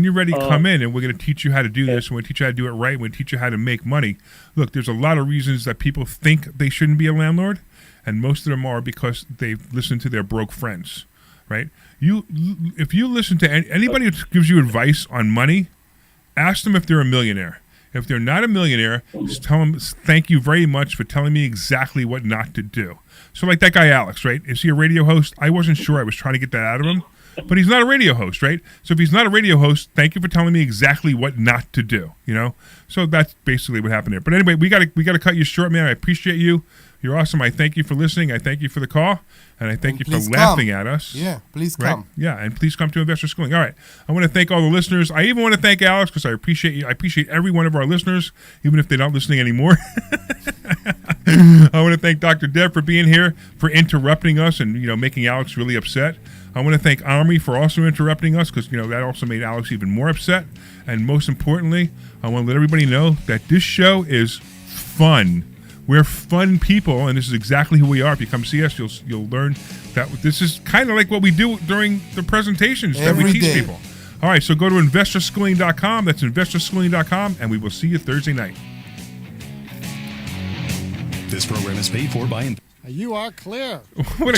you're ready, Uh, come in, and we're going to teach you how to do this. And we're going to teach you how to do it right. We're going to teach you how to make money. Look, there's a lot of reasons that people think they shouldn't be a landlord, and most of them are because they've listened to their broke friends, right? If you listen to anybody who gives you advice on money, ask them if they're a millionaire. If they're not a millionaire, just tell them, thank you very much for telling me exactly what not to do. So like that guy Alex, right? Is he a radio host? I wasn't sure. I was trying to get that out of him. But he's not a radio host, right? So if he's not a radio host, thank you for telling me exactly what not to do, So that's basically what happened there. But anyway, we got to cut you short, man. I appreciate you. You're awesome. I thank you for listening. I thank you for the call. And I thank you for laughing at us. Yeah, please right? come. Yeah, and please come to Investor Schooling. All right. I want to thank all the listeners. I even want to thank Alex, because I appreciate you. I appreciate every one of our listeners, even if they're not listening anymore. I want to thank Dr. Deb for being here, for interrupting us and, making Alex really upset. I want to thank Omri for also interrupting us, because, that also made Alex even more upset. And most importantly, I want to let everybody know that this show is fun. We're fun people, and this is exactly who we are. If you come see us, you'll learn that this is kind of like what we do during the presentations that we teach people. All right, so go to investorschooling.com. That's investorschooling.com, and we will see you Thursday night. This program is paid for by... You are clear. What a